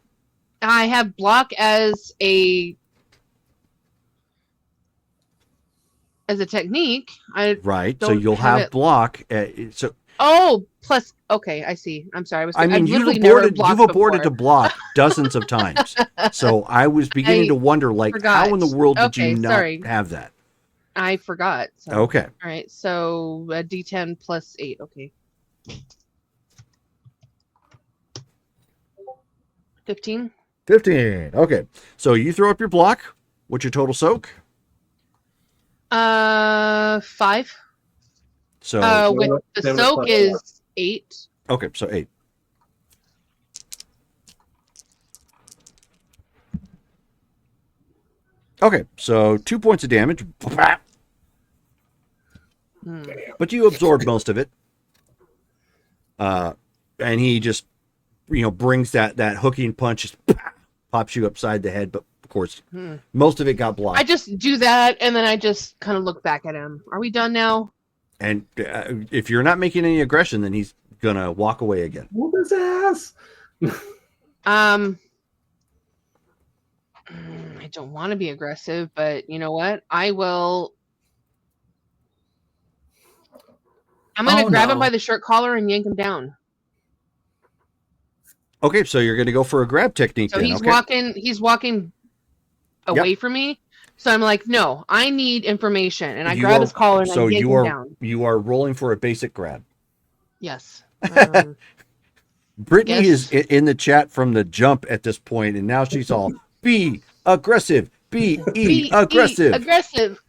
I have block as a technique. Right. So don't you'll have have it- block. Plus. Okay, I see. I'm sorry. I mean, I've you've literally never aborted blocked to block dozens of times. So I was beginning I to wonder, like, forgot. how in the world did Okay, you not sorry. have that? I forgot. So. Okay. All right. So a D10 plus 8. Okay. 15. 15. Okay. So you throw up your block. What's your total soak? 5. So With the Seven soak plus is 8. okay, so 8. Okay, so 2 points of damage. Hmm. But you absorb most of it. And he just, brings that hooking punch, just pops you upside the head. But of course, most of it got blocked. I just do that, and then I just kind of look back at him. Are we done now? And if you're not making any aggression, then he's gonna walk away again. Whoop his ass. I don't want to be aggressive, but you know what? I will. I'm gonna Oh, grab him no. by the shirt collar and yank him down. Okay, so you're gonna go for a grab technique So then. he's Okay. walking away from me. So I'm like, no, I need information, and I You grab are- his collar and I yank you him are down. you are rolling for a basic grab. Yes. Brittany Yes. is in the chat from the jump at this point, and now she's all be aggressive, be aggressive. Aggressive.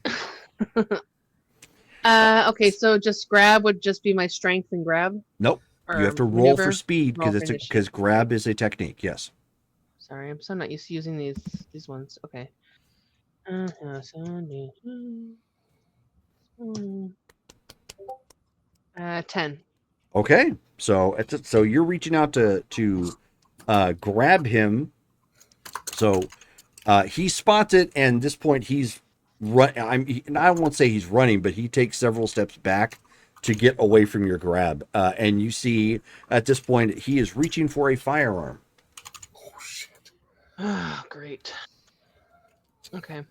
Okay, so just grab would just be my strength and grab. Nope, Or you have to roll maneuver? for speed Roll because for initiative. because grab is a technique. Yes. Sorry, I'm so not used to using these ones. Okay. So, 10. Okay, so so you're reaching out to grab him. So he spots it, and at this point he's I won't say he's running, but he takes several steps back to get away from your grab. And you see at this point he is reaching for a firearm. Oh shit. Oh, great. Okay.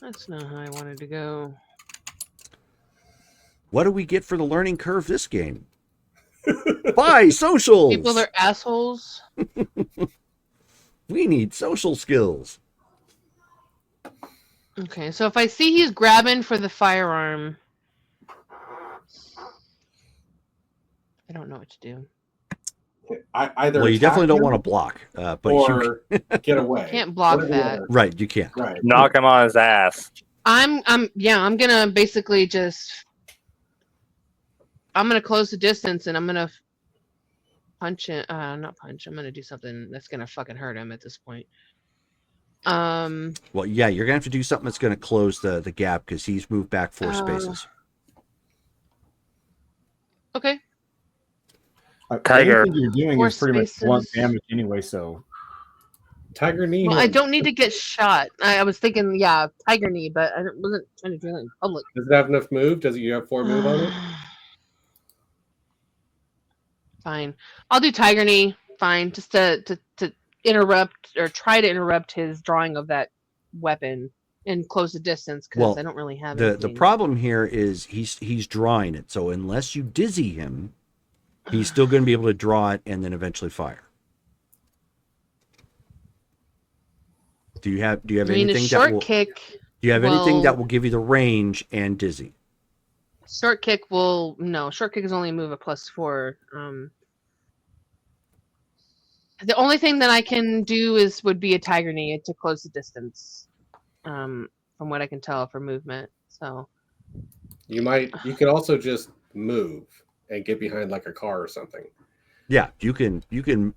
That's not how I wanted to go. What do we get for the learning curve this game? Buy socials. People are assholes. We need social skills. Okay, so if I see he's grabbing for the firearm, I don't know what to do. Either Well, you definitely attack don't him want to block, but or get away. Can't block One or the that. other. right, you can't. Right. Knock him on his ass. I'm gonna basically just I'm gonna close the distance and I'm gonna punch it. Not punch. I'm gonna do something that's gonna fucking hurt him at this point. Well, yeah, you're gonna have to do something that's gonna close the gap because he's moved back 4 spaces. Okay. Tiger. Everything you're doing 4 is pretty much blunt spaces. damage anyway, so Tiger knee. Well, I him. don't need to get shot. I was thinking, yeah, tiger knee, but I wasn't trying to do that in public. Does it have enough move? Does you have 4 move on it? Fine. I'll do tiger knee. Fine. Just to interrupt or try to interrupt his drawing of that weapon. and close the distance because Well, I don't really have the anything. problem here is he's drawing it. So unless you dizzy him, he's still going to be able to draw it and then eventually fire. Do you have I mean, a anything short that will kick. do you have anything that will- will give you the range and dizzy? Short kick will no. Short kick is only a move of +4. The only thing that I can do would be a tiger knee to close the distance. From what I can tell for movement. So You could also just move and get behind like a car or something. Yeah, you can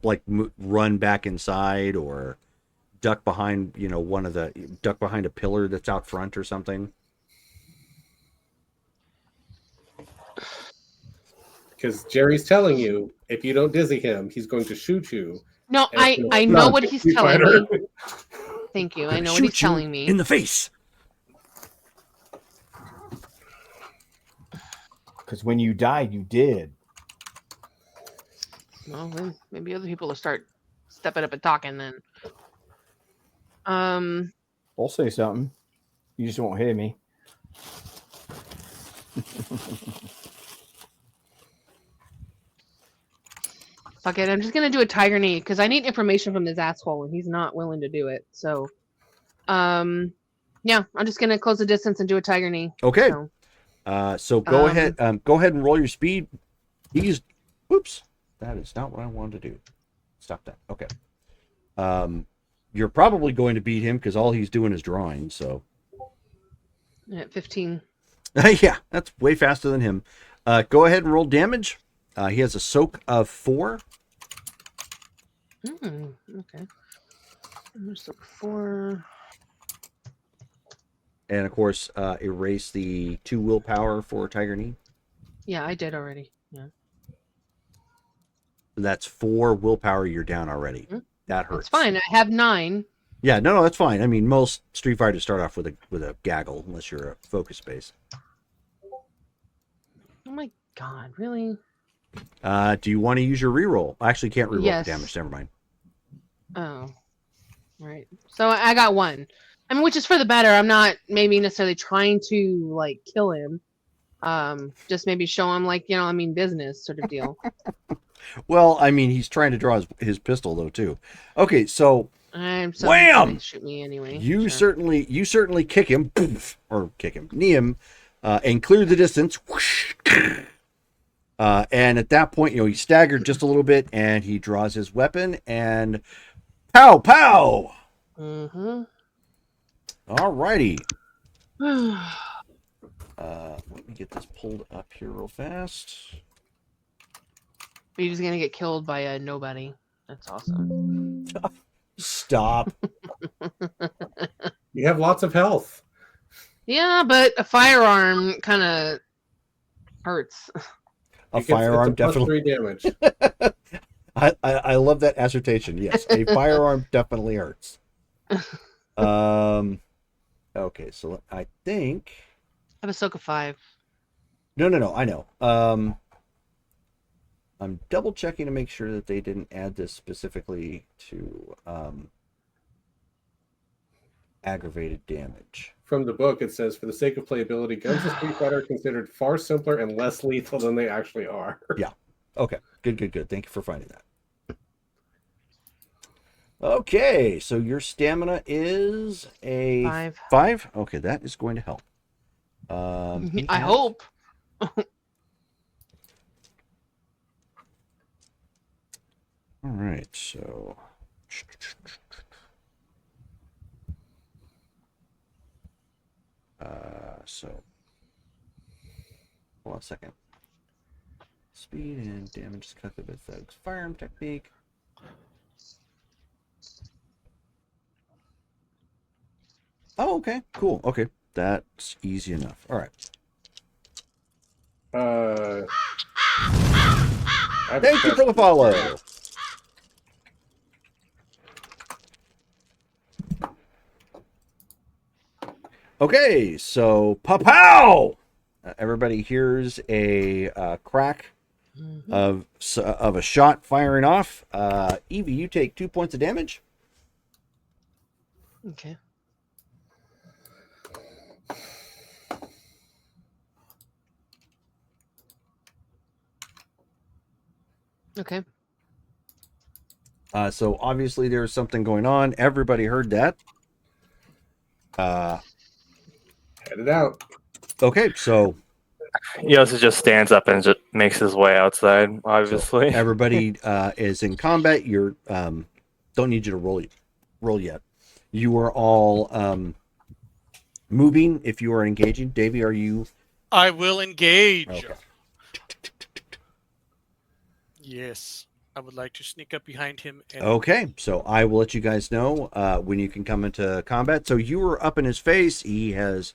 like run back inside or duck behind, duck behind a pillar that's out front or something. Because Jerry's telling you, if you don't dizzy him, he's going to shoot you. no, And it's I gonna know stun what the he's Street telling Fighter. me. Thank you. I know what Shoot he's you telling me. in the face. Because when you died, you did. Well, then maybe other people will start stepping up and talking then. I'll say something. You just won't hear me. Fuck it. I'm just gonna do a tiger knee because I need information from this asshole and he's not willing to do it. So, yeah, I'm just gonna close the distance and do a tiger knee. Okay. So, So go ahead and roll your speed. Whoops, that is not what I wanted to do. Stop that. Okay. You're probably going to beat him because all he's doing is drawing. So at 15. yeah, that's way faster than him. Go ahead and roll damage. He has a soak of 4. Okay. Soak 4. And of course, erase the 2 willpower for Tiger Knee. Yeah, I did already. Yeah. That's 4 willpower. You're down already. That hurts. It's fine. I have 9. Yeah, no, that's fine. I mean, most Street Fighters start off with a gaggle, unless you're a focus base. Oh my god, really? Do you want to use your reroll? I actually can't reroll Yes. the damage. Never mind. Oh, right. So I got 1. I mean, which is for the better. I'm not maybe necessarily trying to like kill him. Just maybe show him like I mean business sort of deal. Well, I mean, he's trying to draw his pistol though too. Okay, so I'm so wham! Shoot me anyway. You Sure. certainly kick him, or kick him, knee him, and clear the distance. Whoosh. And at that point, he staggered just a little bit, and he draws his weapon, and pow, pow. Mm-hmm. All righty. Let me get this pulled up here real fast. He's gonna get killed by a nobody. That's awesome. Stop. You have lots of health. Yeah, but a firearm kind of hurts. A firearm it's a definitely. +3 damage. I love that assertion. Yes, a firearm definitely hurts. Okay, so I think. I have a soak of 5. No. I know. I'm double checking to make sure that they didn't add this specifically to aggravated damage. From the book, it says, for the sake of playability, guns in Street Fighter are considered far simpler and less lethal than they actually are. Yeah. Okay. Good. Thank you for finding that. Okay, so your stamina is a 5. 5. Okay, that is going to help. I hope. All right, so hold on a second. Speed and damage is calculated with Thugs firearm technique. Oh, okay, cool. Okay, that's easy enough. All right. Thank you for the follow. Okay, so pow! Everybody hears a crack of a shot firing off. Evie, you take 2 points of damage. Okay. Okay. So obviously there's something going on. Everybody heard that. Headed out. Okay, so Yosa just stands up and just makes his way outside. Obviously, everybody is in combat. You're don't need you to roll yet. You are all moving. If you are engaging, Davey, are you? I will engage. Okay. Yes. I would like to sneak up behind him. And Okay, so I will let you guys know when you can come into combat. So you were up in his face. He has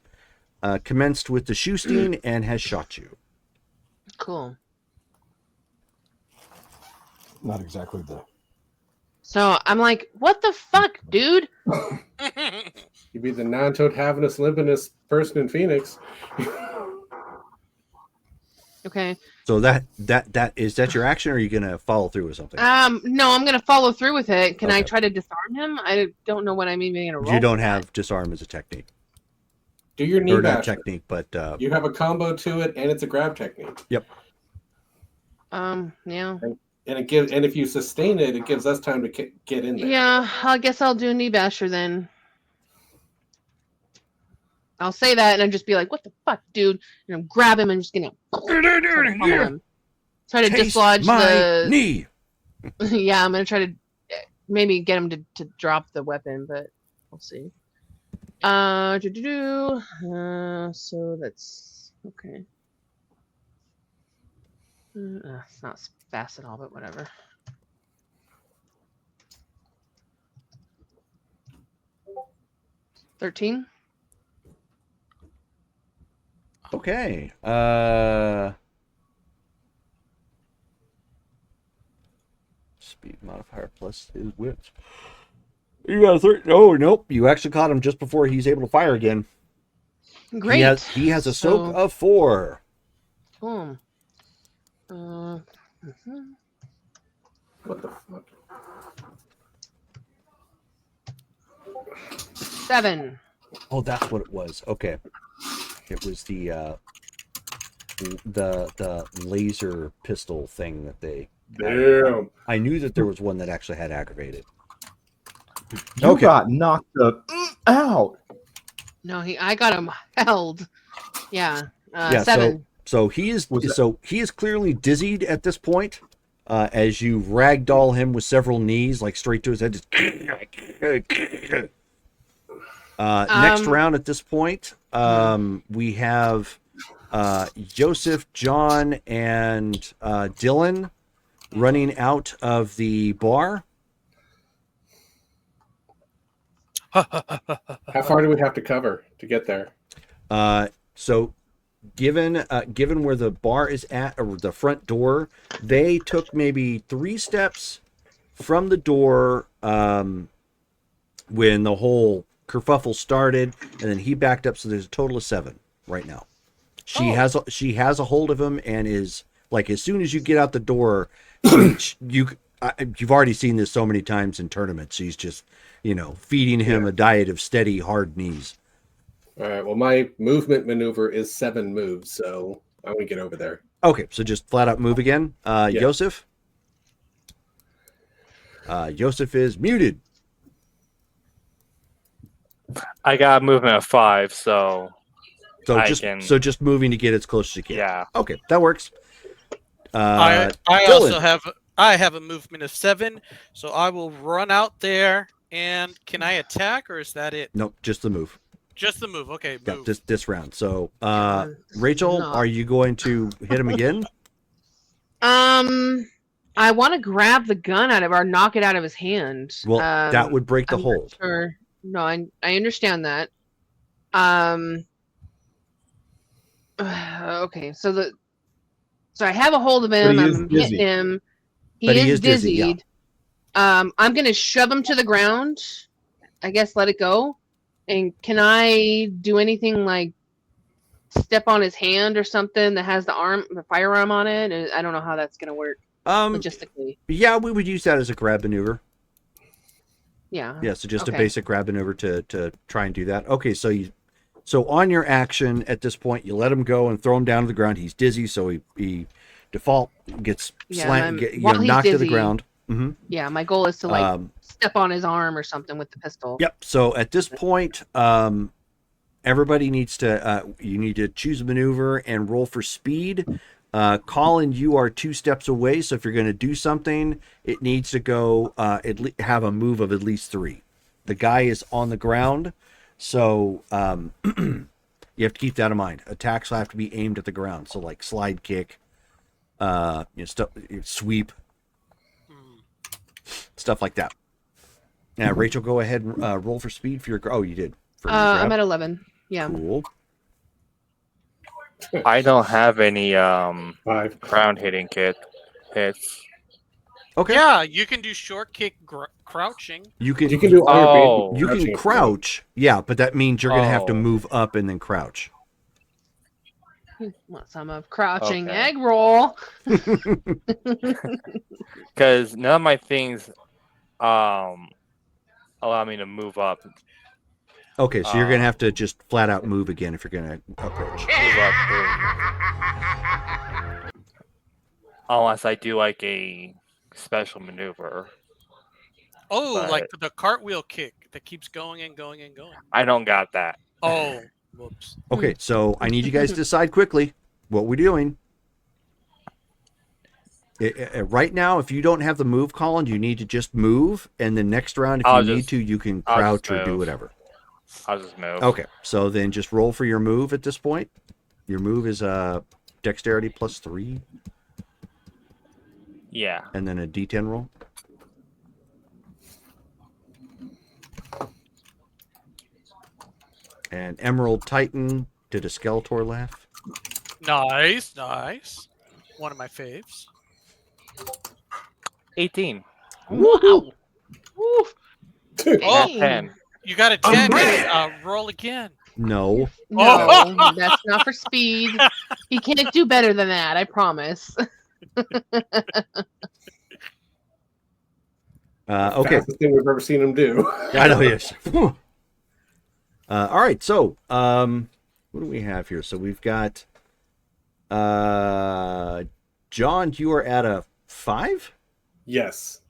commenced with the Shoestein and has shot you. Cool. Not exactly the. So I'm like, what the fuck, dude? You'd be the non-toad havinous limbinous person in Phoenix. Okay. So that is that your action, or are you gonna follow through with something? No, I'm gonna follow through with it. Can I Okay. try to disarm him? I don't know what I'm even gonna roll. You don't for have disarm as a technique, Do your knee or not basher. technique, but You have a combo to it, and it's a grab technique. that. Yeah. And it gives, and if you sustain it, it gives us time to get in there. Yeah, I guess I'll do a knee basher then. I'll say that and I'll just be like, what the fuck, dude? And I'll grab him and just gonna try to pummel him. Try to taste dislodge my the knee. yeah, I'm gonna try to maybe get him to drop the weapon, but we'll see. So that's okay. It's not fast at all, but whatever. $13. Okay. Speed modifier plus his wits. You got a 30. Oh nope! You actually caught him just before he's able to fire again. Great. He has a soak So- of 4. Boom. What the fuck? 7. Oh, that's what it was. Okay. It was the laser pistol thing that they. Damn. I knew that there was one that actually had aggravated. You Okay. got knocked out. No, I got him held. Yeah. Yeah. 7. So he is Was that- so he is clearly dizzied at this point. As you ragdoll him with several knees, like straight to his head. Just... next round at this point, we have Joseph, John, and Dylan running out of the bar. How far do we have to cover to get there? So given where the bar is at, or the front door, they took maybe 3 steps from the door when the whole kerfuffle started, and then he backed up. So there's a total of 7 right now. She has a hold of him, and is like, as soon as you get out the door, you've already seen this so many times in tournaments. She's just feeding him a diet of steady hard knees. All right. Well, my movement maneuver is 7 moves, so I'm gonna get over there. Okay, so just flat out move again. Joseph. Joseph is muted. I got a movement of 5, so So I just can- just moving to get as close as you can. yeah. Okay, that works. I Dylan. also have a movement of 7, so I will run out there. And can I attack, or is that it? Nope, just the move. Just the move. Okay, Yeah, move. this round. So Rachel, No. are you going to hit him again? I want to grab the gun out of, or knock it out of his hand. Well, that would break the I'm not hold. Sure. No, I understand that. Okay, so I have a hold of him. But he is I'm dizzy. hitting him. But he He is is dizzy, yeah. dizzied. I'm gonna shove him to the ground. I guess let it go. And can I do anything like step on his hand or something that has the firearm on it? I don't know how that's gonna work logistically. Yeah, we would use that as a grab maneuver. Yeah. Yeah, so just a Okay. basic grab maneuver to try and do that. Okay, so on your action at this point, you let him go and throw him down to the ground. He's dizzy, so he default gets Yeah, knocked to the dizzy. ground. Hmm. Yeah, my goal is to step on his arm or something with the pistol. Yep. So at this point, everybody needs to you need to choose a maneuver and roll for speed. Colin, you are 2 steps away, so if you're going to do something, it needs to go have a move of at least 3. The guy is on the ground, so you have to keep that in mind. Attacks will have to be aimed at the ground, so like slide kick, sweep, stuff like that. Now, Rachel, go ahead and roll for speed for your. Oh, you did. For your grab. I'm at 11. Yeah. Cool. I don't have any 5. ground hitting hits. Okay. Yeah, you can do short kick crouching. You can do all your You basic can crouching. crouch, yeah, but that means you're going to have to Oh. move up and then crouch. Want some of crouching Okay. egg roll? Because none of my things allow me to move up. Okay, so you're going to have to just flat out move again if you're going to approach. Move up unless I do like a special maneuver. Oh, But- like the cartwheel kick that keeps going and going and going. I don't got that. Oh, whoops. Okay, so I need you guys to decide quickly what we're doing. Right now, if you don't have the move, Colin, you need to just move, and then next round, if I'll you need just- to, you can I'll crouch just or do move. whatever. I'll just move. Okay, so then just roll for your move at this point. Your move is dexterity plus 3, Yeah. and then a D10 roll. And Emerald Titan did a Skeletor laugh. Nice, nice. One of my faves. 18. Wow. Woo. Oh, Dang. 10. you got a 10. Roll again. No. No, that's not for speed. He can't do better than that, I promise. Okay. Fastest thing we've ever seen him do. I know, yes. All right, so what do we have here? So we've got John, you are at a 5? Yes.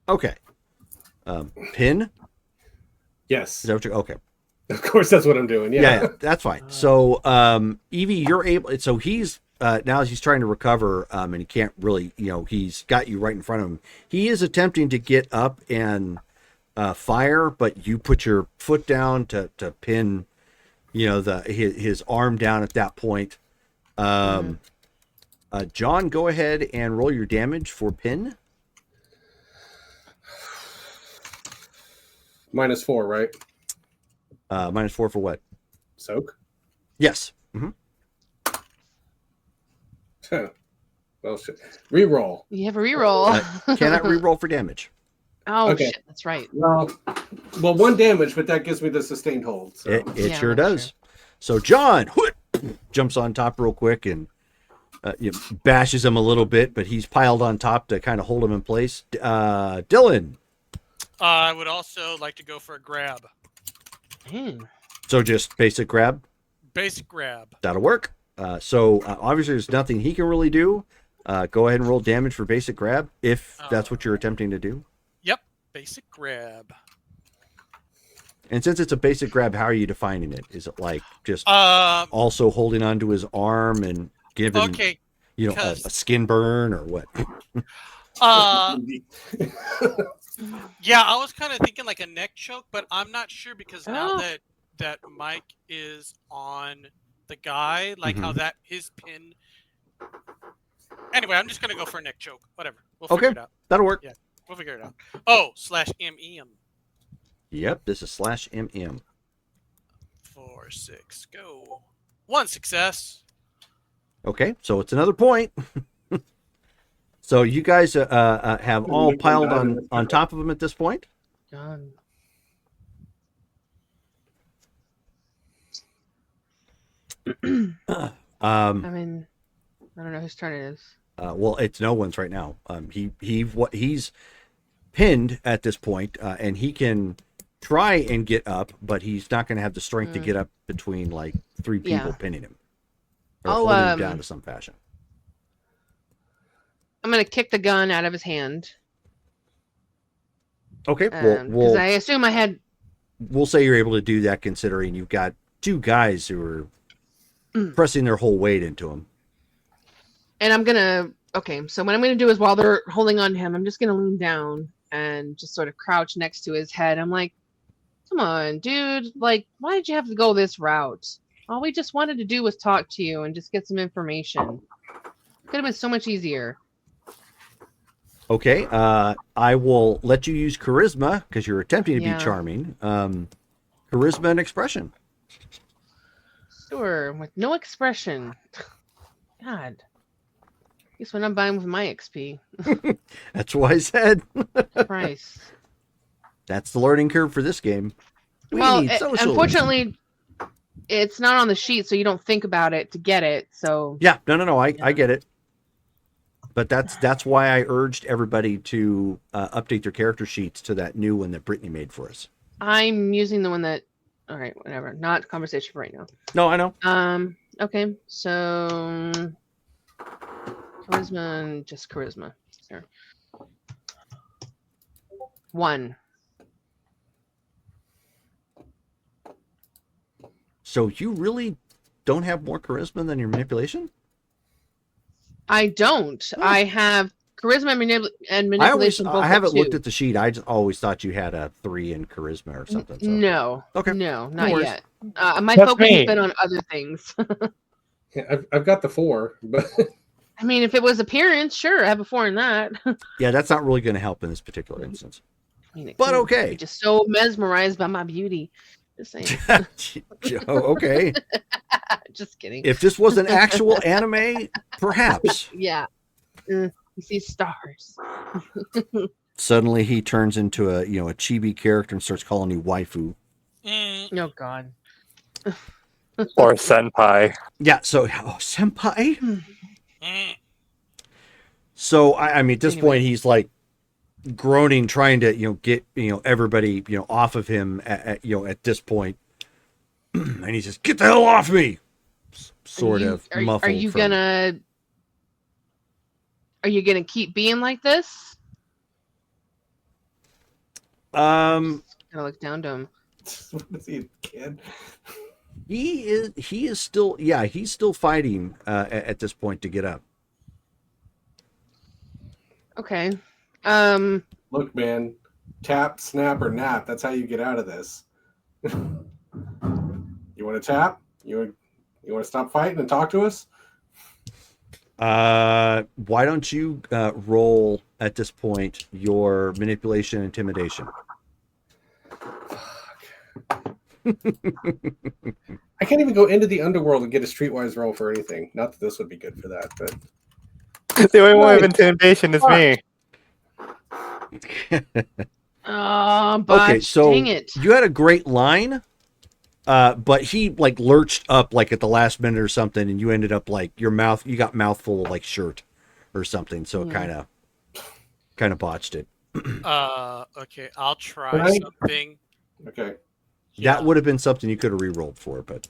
Okay. Pin? Yes. Is that what you're okay? Of course, that's what I'm doing. Yeah. Yeah, that's fine. So Evie, you're able, so he's now as he's trying to recover, and he can't really, he's got you right in front of him. He is attempting to get up and fire, but you put your foot down to pin, his arm down at that point. John, go ahead and roll your damage for pin. -4, right? -4 for what? Soak. Yes. Mm-hmm. Well, shit. Reroll. You have a reroll. Cannot reroll for damage. Oh, Okay. shit, that's right. Well, 1 damage, but that gives me the sustained hold. So. It Yeah, sure that's does. So John jumps on top real quick and bashes him a little bit, but he's piled on top to kind of hold him in place. Dylan. I would also like to go for a grab. So just basic grab. Basic grab. That'll work. So obviously there's nothing he can really do. Go ahead and roll damage for basic grab if that's what you're attempting to do. Yep, basic grab. And since it's a basic grab, how are you defining it? Is it like just Um, also holding onto his arm and giving okay. a skin burn or what? Yeah, I was kind of thinking like a neck choke, but I'm not sure because now Oh. that Mike is on the guy, like how that his pin. Anyway, I'm just gonna go for a neck choke. Whatever, we'll figure it out. That'll work. Yeah, we'll figure it out. Oh, /MEM. Yep, this is /MM. 4, 6, go. 1 success. Okay, so it's another point. So you guys have all piled on top of him at this point. Done. I mean, I don't know whose turn it is. Well, it's no one's right now. He's pinned at this point, and he can try and get up, but he's not going to have the strength to get up between like 3 people Yeah. pinning him or Oh, holding him down to some fashion. I'm gonna kick the gun out of his hand. Okay, Because I assume I had. we'll say you're able to do that considering you've got two guys who are pressing their whole weight into him. And I'm gonna. Okay, so what I'm gonna do is while they're holding on to him, I'm just gonna lean down and just sort of crouch next to his head. I'm like, come on, dude. Like, why did you have to go this route? All we just wanted to do was talk to you and just get some information. Could have been so much easier. Okay, I will let you use charisma because you're attempting to Yeah. be charming. Charisma and expression. Sure, with no expression. God. Guess when I'm buying with my XP. That's why I said. Christ. That's the learning curve for this game. We Well, need social. unfortunately, it's not on the sheet, so you don't think about it to get it. So Yeah, no. I get it. But that's why I urged everybody to update their character sheets to that new one that Brittany made for us. I'm using the one that. All right, whatever. Not conversation for right now. No, I know. Okay, so charisma and just charisma. There. 1. So you really don't have more charisma than your manipulation? I don't. Oh. I have charisma and manipulation. both I haven't at 2. looked at the sheet. I just always thought you had a 3 in charisma or something. So. No. Okay. No, No not worries. yet. My That's focus me. has been on other things. Yeah, I've got the 4, but I mean, if it was appearance, sure, I have a 4 in that. Yeah, that's not really going to help in this particular instance. I mean, it But could. okay. I'm just so mesmerized by my beauty. Just saying. Okay. Just kidding. If this was an actual anime, perhaps. Yeah. You see stars. Suddenly he turns into a chibi character and starts calling you waifu. Oh God. Or senpai. Yeah, so senpai. So I mean, at this Anyway. point, he's like groaning, trying to get everybody off of him at this point, and he says, "Get the hell off me!" Sort of muffled. Are you gonna keep being like this? Gonna look down to him. what is he, a kid? He is still he's still fighting at this point to get up. Okay. Look, man, tap, snap, or nap. That's how you get out of this. You want to tap? You want to stop fighting and talk to us? Why don't you roll at this point your manipulation and intimidation? I can't even go into the underworld and get a streetwise roll for anything. Not that this would be good for that, but The only one with intimidation is me. Oh, but Okay, so dang it. you had a great line, but he like lurched up like at the last minute or something, and you ended up like you got mouthful of like shirt or something, so it kind of botched it. Okay, I'll try Right. something. okay. That would have been something you could have re-rolled for, but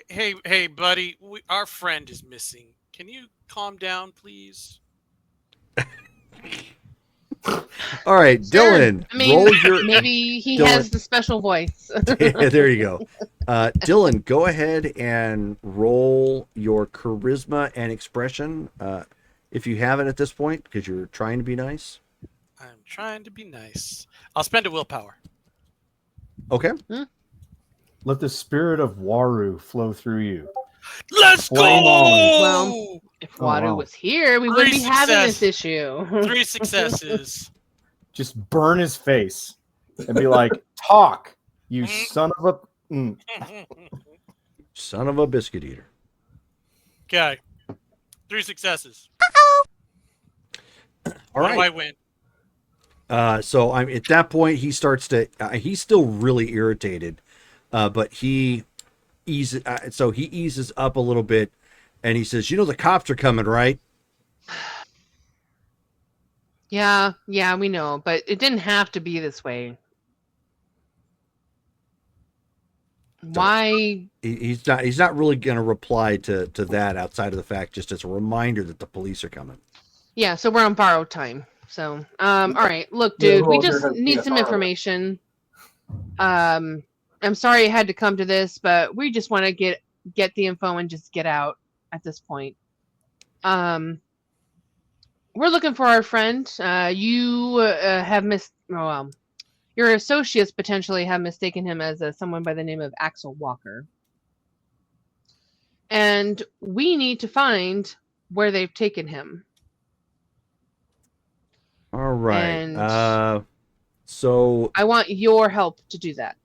Hey, buddy, our friend is missing. Can you calm down, please? all right, Sure. Dylan, I mean, roll your. maybe he Dylan. has the special voice. There you go. Dylan, go ahead and roll your charisma and expression if you have it at this point, because you're trying to be nice. I'm trying to be nice. I'll spend a willpower. Okay. Let the spirit of Waru flow through you. Let's go! Flame on. Well, if Wadu wow. was here, we wouldn't be Three having success. this issue. 3 successes. Just burn his face and be like, "Talk, you son of a." Mm. Son of a biscuit eater. Okay. 3 successes. All What do right. I win? So I'm at that point. He starts to. He's still really irritated, but he eases. So he eases up a little bit, and he says, "You know the cops are coming, right?" Yeah, we know, but it didn't have to be this way. Why? He's not really going to reply to that outside of the fact, just as a reminder that the police are coming. Yeah, so we're on borrowed time. So, all right. Look, dude, we just need some information. I'm sorry I had to come to this, but we just want to get the info and just get out at this point. We're looking for our friend. You have your associates potentially have mistaken him as someone by the name of Axel Walker. And we need to find where they've taken him. All right. And so I want your help to do that.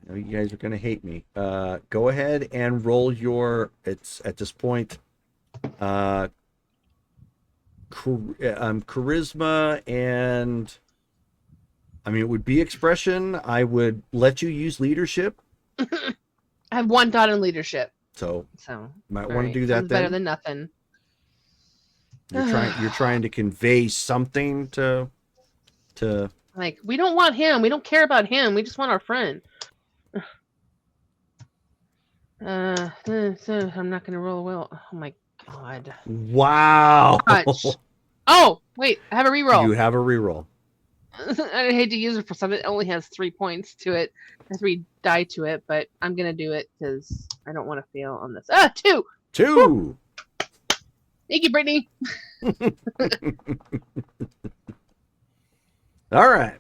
I know you guys are going to hate me. Go ahead and roll your. It's at this point. Charisma and. I mean, it would be expression. I would let you use leadership. I have 1 dot in leadership. So you might want to do that. Sounds better than nothing. You're trying to convey something to. Like, we don't want him. We don't care about him. We just want our friend. I'm not gonna roll well. Oh my god. Wow. Touch. Oh wait, I have a reroll. You have a reroll. I hate to use it for something. It only has 3 points to it, 3 die to it, but I'm gonna do it because I don't want to fail on this. 2. 2. Woo! Thank you, Brittany. All right.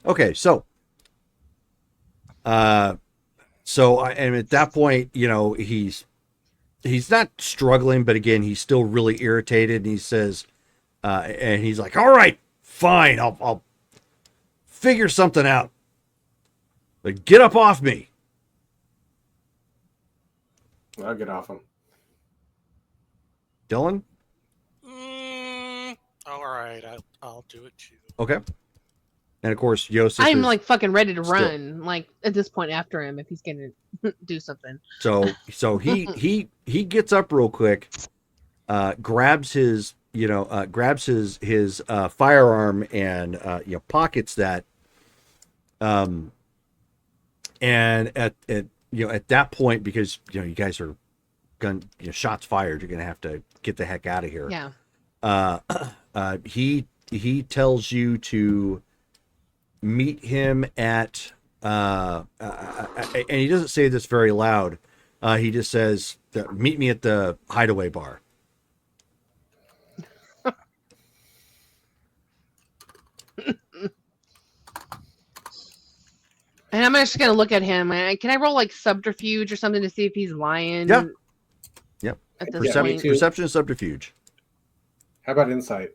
Okay, so and at that point, you know, he's not struggling, but again, he's still really irritated, and he says, and he's like, "All right, fine, I'll figure something out, but get up off me." I'll get off him. Dylan? All right, I'll do it too. Okay. And of course, Yosef. I'm like fucking ready to run. Like at this point, after him, if he's gonna do something. So he gets up real quick, grabs his firearm and pockets that. And at that point, because you guys are shots fired, you're gonna have to get the heck out of here. Yeah. He tells you to meet him at and he doesn't say this very loud. He just says, "Meet me at the Hideaway bar." And I'm just gonna look at him. Can I roll like subterfuge or something to see if he's lying? Yeah. Yep. At this point? Perception and subterfuge. How about insight?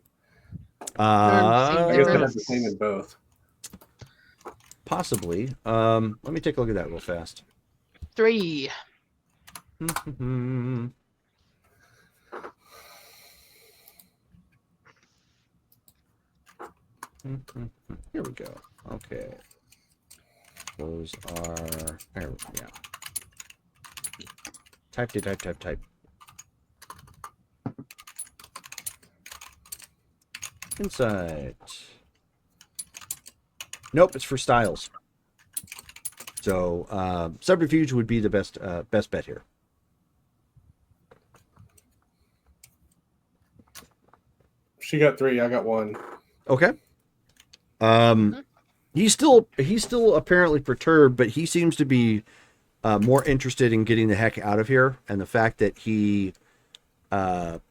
I I guess I have the same in both. Possibly. Let me take a look at that real fast. 3. Here we go. Okay. Those are Type. Insight. Nope, it's for styles. So subterfuge would be the best bet here. She got 3. I got 1. Okay. He's still apparently perturbed, but he seems to be more interested in getting the heck out of here. And the fact that he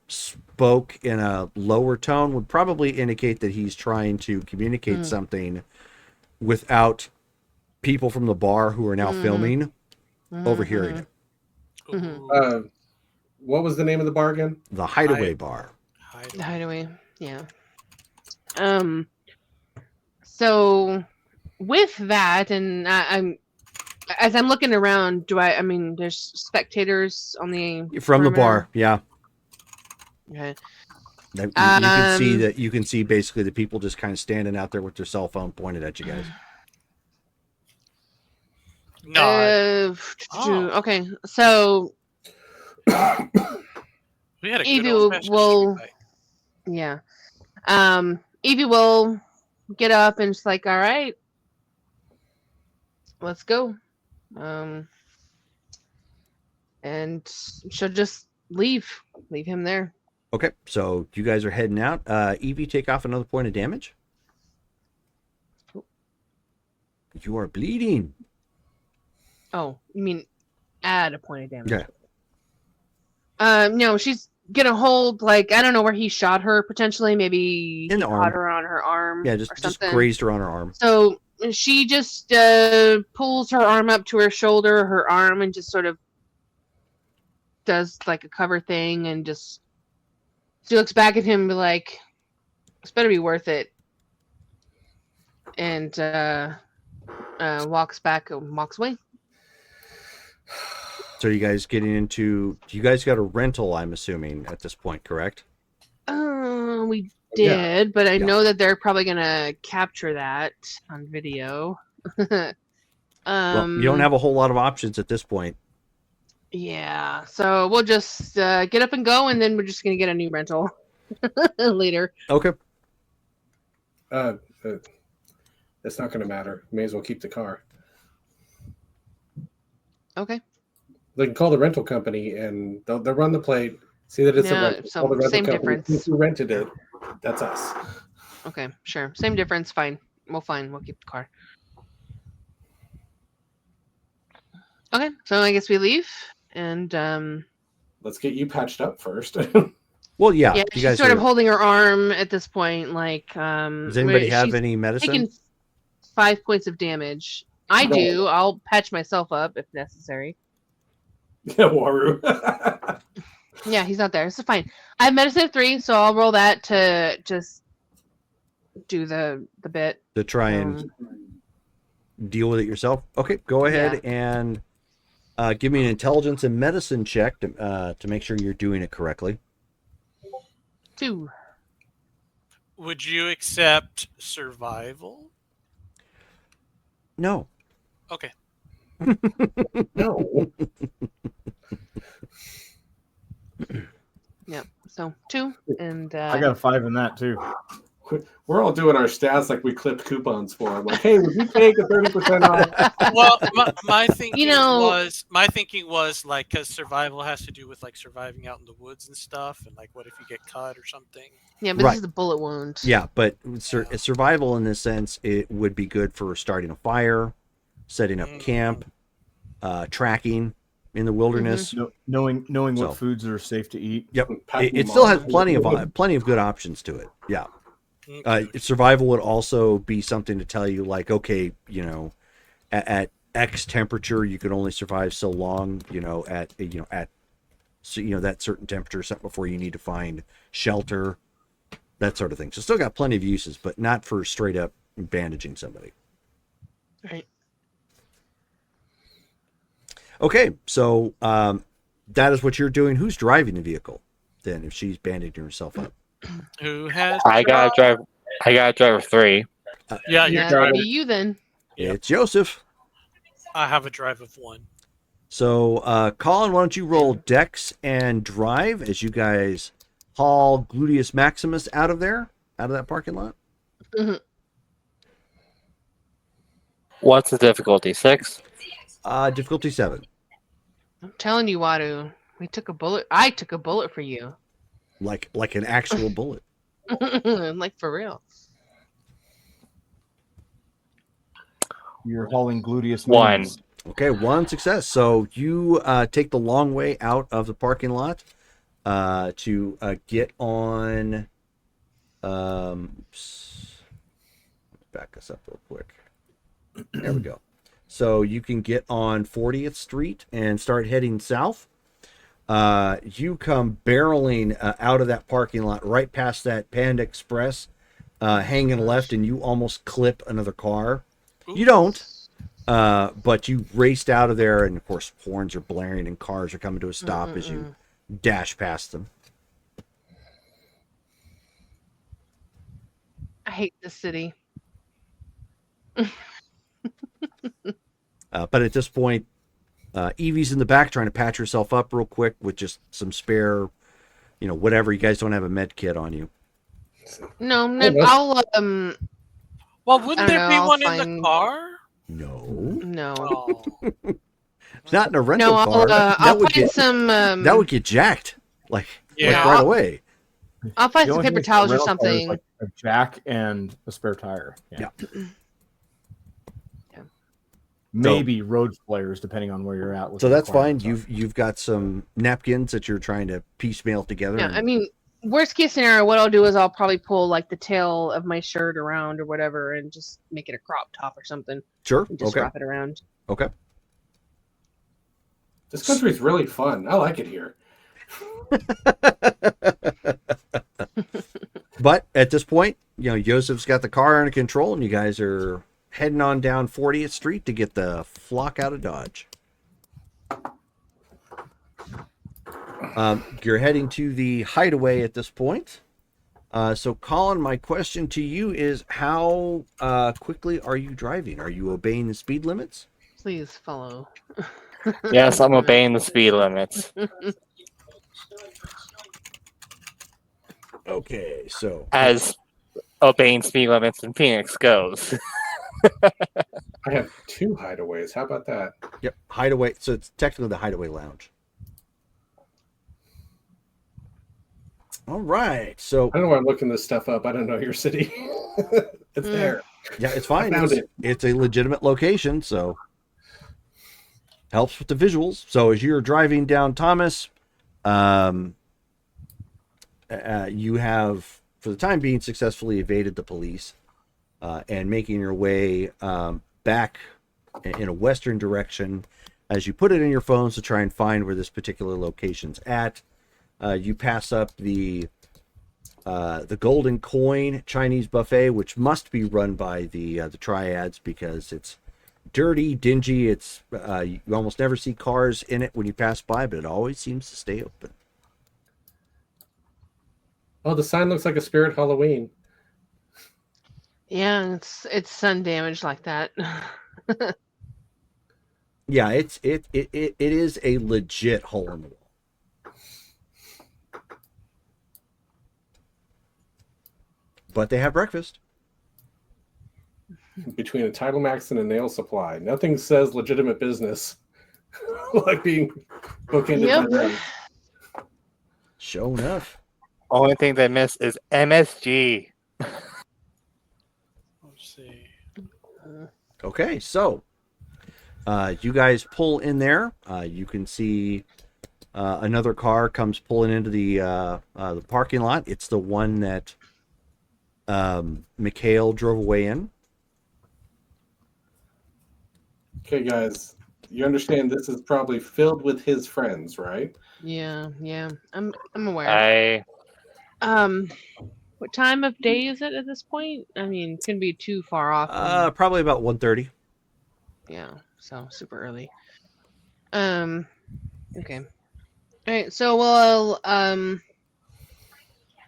spoke in a lower tone would probably indicate that he's trying to communicate something without people from the bar who are now filming overhearing it. What was the name of the bar again? The Hideaway bar. The Hideaway, yeah. So with that, and as I'm looking around, there's spectators on the from the bar, yeah. Okay. You can see basically the people just kind of standing out there with their cell phone pointed at you guys. No. Okay, so We had a Evie good old-fashioned will- street fight. Yeah. Evie will get up and she's like, all right, let's go. And she'll just leave him there. Okay, so you guys are heading out. Evie, take off another point of damage. You are bleeding. Oh, you mean add a point of damage? Okay. No, she's gonna hold, like, I don't know where he shot her, potentially. Maybe In he the caught arm. her on her arm. Yeah, or just something. grazed her on her arm. So she just pulls her arm up to her shoulder, her arm, and just sort of does like a cover thing, and just she looks back at him and be like, "It's better be worth it." And walks away. So you guys getting into? You guys got a rental, I'm assuming, at this point, correct? We did, but I Yeah. know that they're probably gonna capture that on video. Well, you don't have a whole lot of options at this point. Yeah, so we'll just get up and go, and then we're just gonna get a new rental later. Okay. It's not going to matter. May as well keep the car. Okay. They can call the rental company and they'll run the plate, see that it's a Yeah, rental. so Call the rental same company. difference. Who rented it? That's us. Okay, sure. Same difference. Fine. We'll keep the car. Okay, so I guess we leave, and Let's get you patched up first. Well, yeah. yeah, you she's guys sort are, of holding her arm at this point. Like, does anybody have she's any medicine? taken 5 points of damage. I No. do. I'll patch myself up if necessary. Yeah, Waru. Yeah, he's not there. It's fine. I have medicine of 3, so I'll roll that to just do the bit. To try and deal with it yourself. Okay, go ahead and give me an intelligence and medicine check to make sure you're doing it correctly. 2. Would you accept survival? No. Okay. No. Yep. So 2, and I got a 5 in that too. We're all doing our stats like we clipped coupons for them. Like, hey, would you take a 30% off? Well, my thinking know- was like, because survival has to do with like surviving out in the woods and stuff, and like what if you get cut or something? yeah, but Right. this is a bullet wound. Yeah, but survival in this sense, it would be good for starting a fire, setting up camp, tracking in the wilderness. Knowing So- what foods are safe to eat. Yep, Packing it them still all. has plenty of good options to it. Yeah, Okay. survival would also be something to tell you, like, okay, you know, at X temperature, you can only survive so long. You know, at that certain temperature, something before you need to find shelter, that sort of thing. So still got plenty of uses, but not for straight up bandaging somebody. Right. Okay, so that is what you're doing. Who's driving the vehicle then? If she's bandaging herself up, Who has? I got driver 3. Yeah, you're Yeah, driving. be you then. Yep. It's Joseph. I have a drive of 1. So, Colin, why don't you roll Dex and Drive as you guys haul Gluteus Maximus out of that parking lot? What's the difficulty? 6? Difficulty 7. I'm telling you, Wadu. We took a bullet. I took a bullet for you. Like an actual bullet. Like for real. You're hauling gluteus 1. maximus. Okay, 1 success. So you take the long way out of the parking lot to get on. Back us up real quick. There we go. So you can get on 40th Street and start heading south. You come barreling out of that parking lot right past that Panda Express, hanging left, and you almost clip another car. You don't. But you raced out of there, and of course horns are blaring and cars are coming to a stop as you dash past them. I hate this city. But at this point, Evie's in the back trying to patch herself up real quick with just some spare, whatever. You guys don't have a med kit on you. No, no. I'll Well, I wouldn't don't there know, be I'll one in the find- car? No, no. Oh. not in a rental No, car. I'll find some. That would get jacked, like Yeah. right away. I'll find The some only paper thing towels or rental car is something. like a jack and a spare tire. Yeah. Maybe road flares, depending on where you're at. with So the that's fine. requirements. You've got some napkins that you're trying to piecemeal together. Yeah, and- I mean, worst case scenario, what I'll do is I'll probably pull like the tail of my shirt around or whatever, and just make it a crop top or something, sure. and just Okay. wrap it around. Okay. This country's really fun. I like it here. But at this point, Joseph's got the car under control, and you guys are heading on down 40th Street to get the flock out of Dodge. You're heading to the hideaway at this point. So, Colin, my question to you is, how quickly are you driving? Are you obeying the speed limits? Please follow. Yes, I'm obeying the speed limits. Okay, so As obeying speed limits in Phoenix goes. I have 2 hideaways. How about that? yep, hideaway. So it's technically the hideaway lounge. All right, so I don't know why I'm looking this stuff up. I don't know your city. It's there. yeah, it's fine. I found it. It's a legitimate location, so helps with the visuals. So as you're driving down Thomas, you have, for the time being, successfully evaded the police and making your way back in a western direction. As you put it in your phones to try and find where this particular location's at, you pass up the Golden Coin Chinese buffet, which must be run by the Triads because it's dirty, dingy. It's you almost never see cars in it when you pass by, but it always seems to stay open. Oh, the sign looks like a Spirit Halloween. Yeah, it's sun damaged like that. Yeah, it is a legit hole in the wall. But they have breakfast. Between a Title Max and a nail supply. Nothing says legitimate business like being bookended Yep. by them. Show enough. Only thing they miss is MSG. Let's see. Okay, so you guys pull in there. You can see another car comes pulling into the parking lot. It's the one that Mikhail drove away in. Okay, guys, you understand this is probably filled with his friends, right? Yeah, I'm aware. What time of day is it at this point? I mean, it can be too far off. Probably about 1:30. Yeah, so super early. Okay. All right, so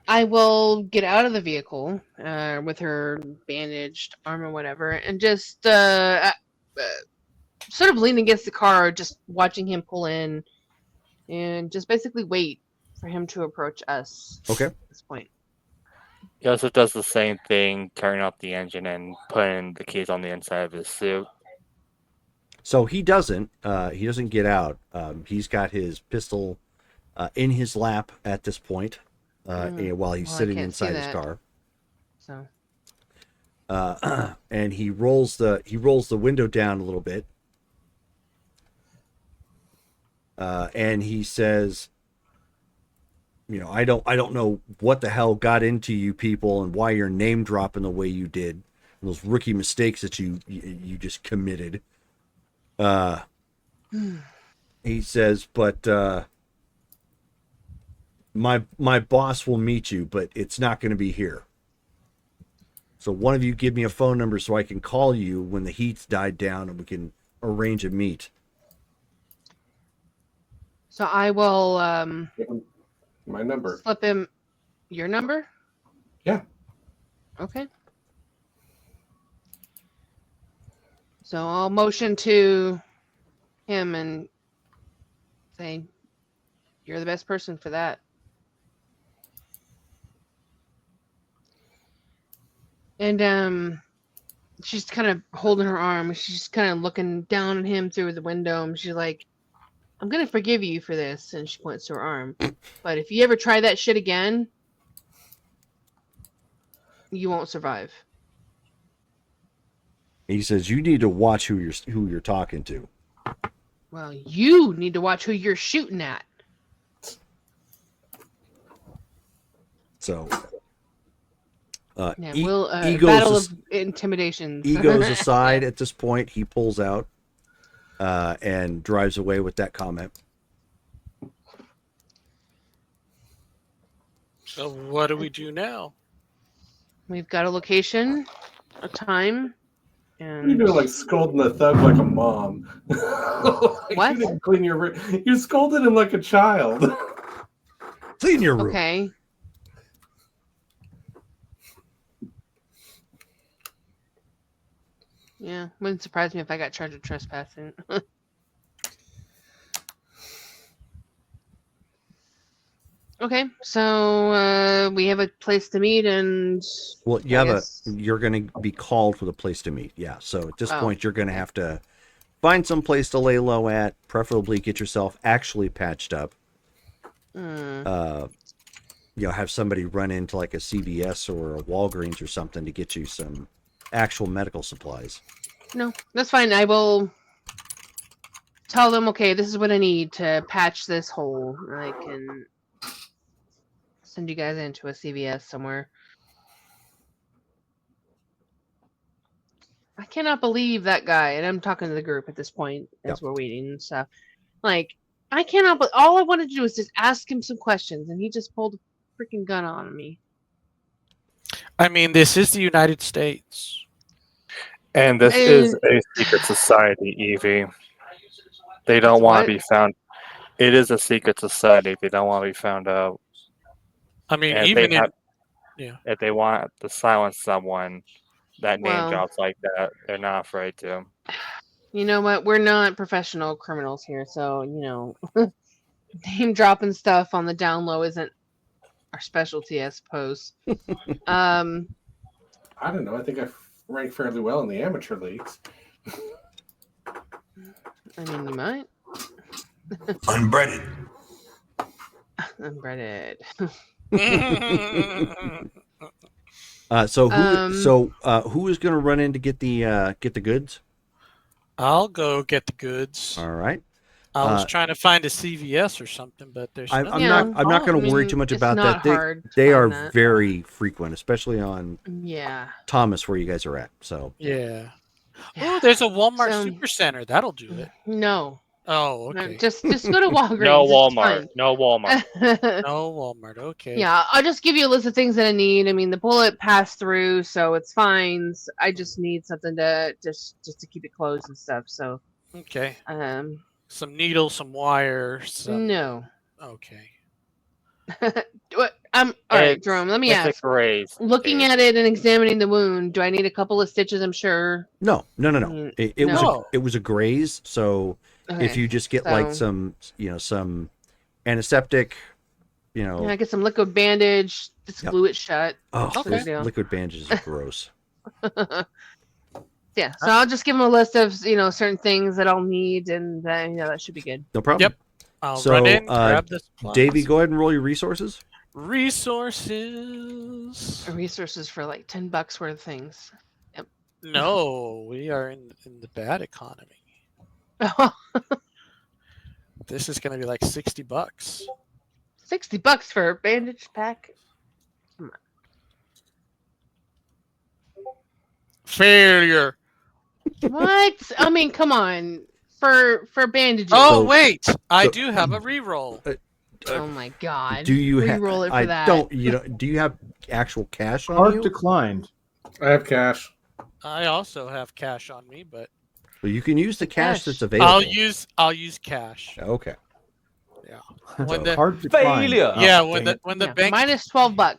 I will get out of the vehicle with her bandaged arm or whatever, and just sort of lean against the car, just watching him pull in, and just basically wait for him to approach us. Okay. At this point. Joseph does the same thing, turning off the engine and putting the keys on the inside of his suit. So he doesn't get out. He's got his pistol in his lap at this point while he's Well, I sitting can't see inside his that. car. So And he rolls the window down a little bit. And he says, I don't know what the hell got into you people and why you're name dropping the way you did. And those rookie mistakes that you just committed. He says, but my boss will meet you, but it's not going to be here. So one of you give me a phone number so I can call you when the heat's died down and we can arrange a meet. So I will Give him my number. slip him your number. Yeah. Okay. So I'll motion to him and say, "You're the best person for that." And she's kind of holding her arm. She's kind of looking down at him through the window. And she's like, I'm going to forgive you for this. And she points to her arm. But if you ever try that shit again, you won't survive. He says you need to watch who you're talking to. Well, you need to watch who you're shooting at. So, Yeah, egos battle of intimidations. egos aside, at this point, he pulls out and drives away with that comment. So what do we do now? We've got a location, a time, and You're like scolding the thug like a mom. Like, What? You didn't clean your room. You scolded him like a child. Clean your room. okay. Yeah, wouldn't surprise me if I got charged with trespassing. Okay, so we have a place to meet, and Well, you I have guess- you're going to be called for the place to meet. Yeah. So at this Oh. point, you're going to have to find some place to lay low at. Preferably get yourself actually patched up. Mm, Have somebody run into like a CVS or a Walgreens or something to get you some actual medical supplies. no, that's fine. I will tell them, okay, this is what I need to patch this hole. I can send you guys into a CVS somewhere. I cannot believe that guy, and I'm talking to the group at this point as we're waiting and stuff. Like, I cannot, but all I wanted to do was just ask him some questions, and he just pulled a freaking gun on me. I mean, this is the United States. And this is a secret society, Evie. They don't want What? to be found. It is a secret society. They don't want to be found out. I mean, And even they in have, yeah. if they want to silence someone that name Well- drops like that, they're not afraid to. You know what? We're not professional criminals here, so, name dropping stuff on the down low isn't our specialty, I suppose. I don't know. I think I rank fairly well in the amateur leagues. I mean, you might. Unbreaded. I'm breaded. Who is going to run in to get the goods? I'll go get the goods. All right. I was trying to find a CVS or something, but there's I'm nothing. Yeah, not going I to worry mean, too much it's about not that. hard to They find are that. very frequent, especially on Yeah. Thomas, where you guys are at. So Yeah. Yeah. Oh, there's a Walmart So- Supercenter. That'll do it. No. Oh, No, okay. Just go to Walgreens. No it's Walmart. No Walmart. fine. No Walmart. Okay. Yeah, I'll just give you a list of things that I need. I mean, the bullet passed through, so it's fine. I just need something to just to keep it closed and stuff. So, Okay. um, Some needles, some wires. Some... no. Okay. What? All right, It's- Jerome. Let me it's ask. a graze. Looking at it and examining the wound, do I need a couple of stitches? I'm sure. no. Mm, It was a graze. So if Okay. you just get like so- some antiseptic, Yeah, I get some liquid bandage, just Yep. glue it shut. oh, Okay. those deal. liquid bandages are gross. Yeah, so I'll just give them a list of certain things that I'll need, and then that should be good. No problem. Yep. I'll So, run in, grab the supplies. Davey, go ahead and roll your resources. Resources. Resources for like $10 worth of things. No, we are in the bad economy. This is going to be like $60. $60 for a bandage pack. Failure. What? I mean, come on. For bandages. Oh, So- wait. I so- do have a reroll. Oh my god. Do you have? Re-roll it for I that. don't. Do you have actual cash on Art you? declined. I have cash. I also have cash on me, but Well, you can use the cash Cash. that's available. I'll use cash. Okay. When the Art declined. Failure. Oh, yeah, dang it. when the Yeah, bank minus $12.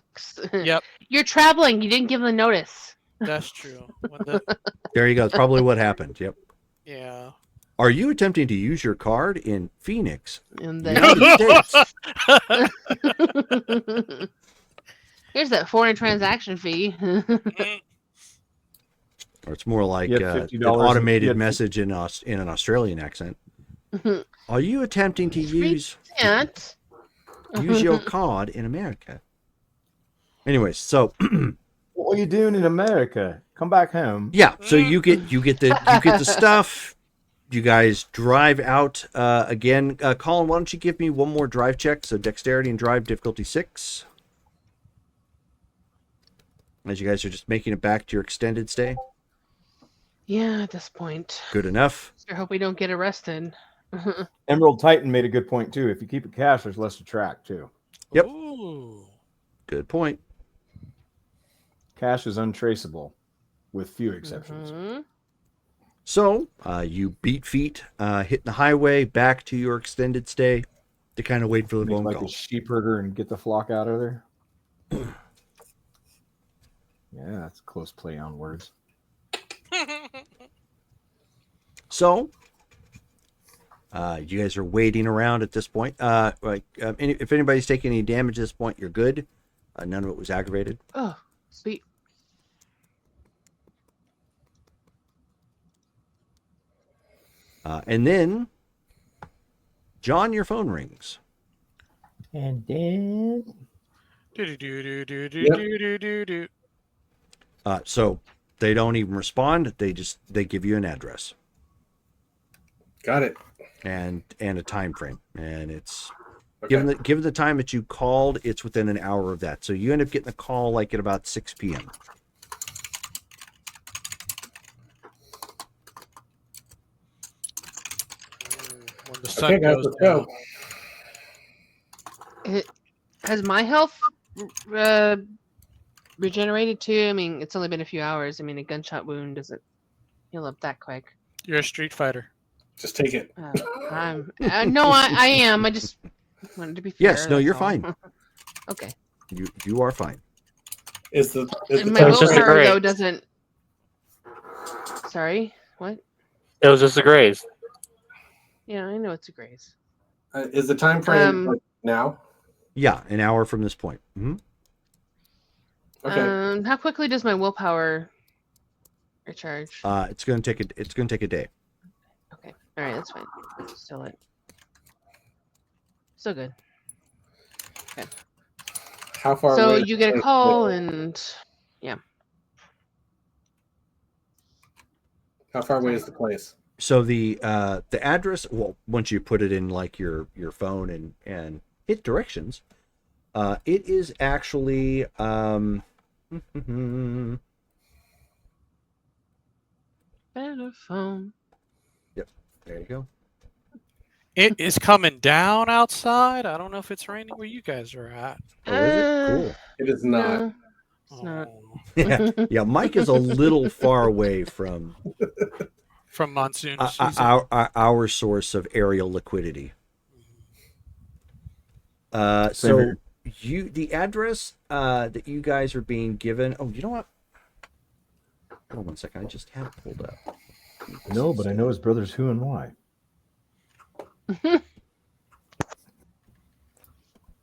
Yep, You're traveling. You didn't give them the notice. that's true. When the There you go. That's probably what happened. Yep. yeah. Are you attempting to use your card in Phoenix, And United States? here's that foreign transaction fee. Mm, Or it's more like You had an $50 automated you had- message in an Australian accent. Are you attempting to use your card in America? Anyways, so What are you doing in America? Come back home. yeah, so you get the stuff. You guys drive out again. Colin, why don't you give me one more drive check? So dexterity and drive, difficulty 6. As you guys are just making it back to your extended stay. Yeah, at this point. Good enough. I hope we don't get arrested. Emerald Titan made a good point too. If you keep it cash, there's less to track too. Yep. Ooh. Good point. Cash is untraceable, with few exceptions. Mhm. So you beat feet, hitting the highway back to your extended stay to kind of wait for the Make phone like call. a sheep herder and get the flock out of there. Yeah, that's a close play on words. So you guys are waiting around at this point. If anybody's taking any damage at this point, you're good. None of it was aggravated. Oh, sweet. And then, John, your phone rings. And then Do-do-do-do-do-do-do-do-do. So they don't even respond. They give you an address Got it. and a time frame, and it's Okay. given the time that you called, it's within an hour of that. So you end up getting a call like at about 6 p.m. When the sun Okay, guys, goes let's down. go. Has my health regenerated too? I mean, it's only been a few hours. I mean, a gunshot wound doesn't heal up that quick. You're a Street Fighter. Just take it. No, I am. I just wanted to be fair. Yes, no, that's you're all. fine. Okay. You are fine. Is the My was just a willpower graze. though doesn't. Sorry. What? It was just a graze. Yeah, I know it's a graze. is the time frame like now? Yeah, an hour from this point. Okay. How quickly does my willpower recharge? It's gonna take a day. Okay. All right, that's fine. Still it. Still good. How far So away? you get a call and How far away is the place? So the address, well, once you put it in like your phone and hit directions, it is actually better phone. there you go. It is coming down outside. I don't know if it's raining where you guys are at. Oh, is it? Cool. It is not. No, it's not. Oh, Yeah, Mike is a little far away from from monsoon season. our source of aerial liquidity. So the address that you guys are being given. Oh, you know what? Hold on one second. I just had it pulled up. no, but I know his brother's who and why.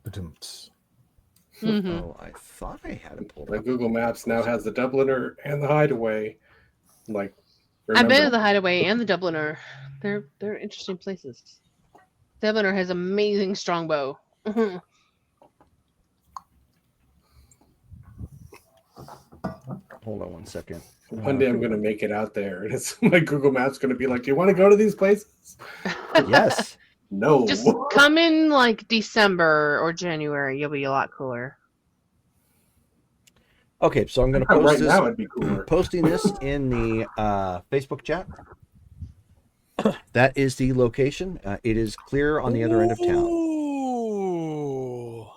Ba-dum-ts. Mhm. Oh, I thought I had it pulled My up. Google Maps now has the Dubliner and the Hideaway. Like, I've been to remember? the Hideaway and the Dubliner. They're interesting places. Dubliner has amazing strongbow. Mhm. Hold on one second. One day I'm going to make it out there, and it's my Google Maps going to be like, "Do you want to go to these places?" Yes. No. Just come in like December or January. You'll be a lot cooler. Okay, so I'm going to post Right this. now it'd be cooler. Posting this in the Facebook chat. That is the location. It is clear on the other end of town. Ooh.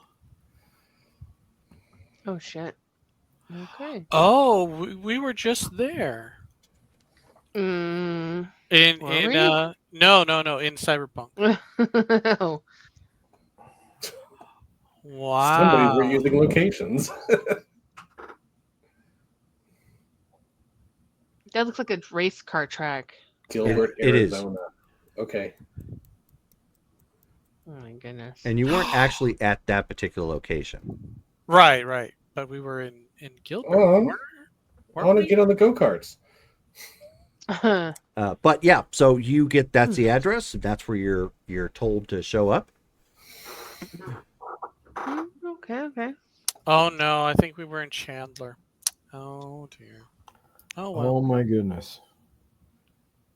Oh shit. Okay. Oh, we were just there. Mm. In Were in we? no in Cyberpunk. Oh. Wow. Somebody's reusing locations. That looks like a race car track. Gilbert, It is. Arizona. Okay. Oh my goodness. And you weren't actually at that particular location. Right. But we were in Gilbert. Oh, Weren't I want to we? get on the go-karts. But yeah, so you get that's the address. That's where you're told to show up. Okay. Oh no, I think we were in Chandler. Oh dear. Oh well. Oh my goodness.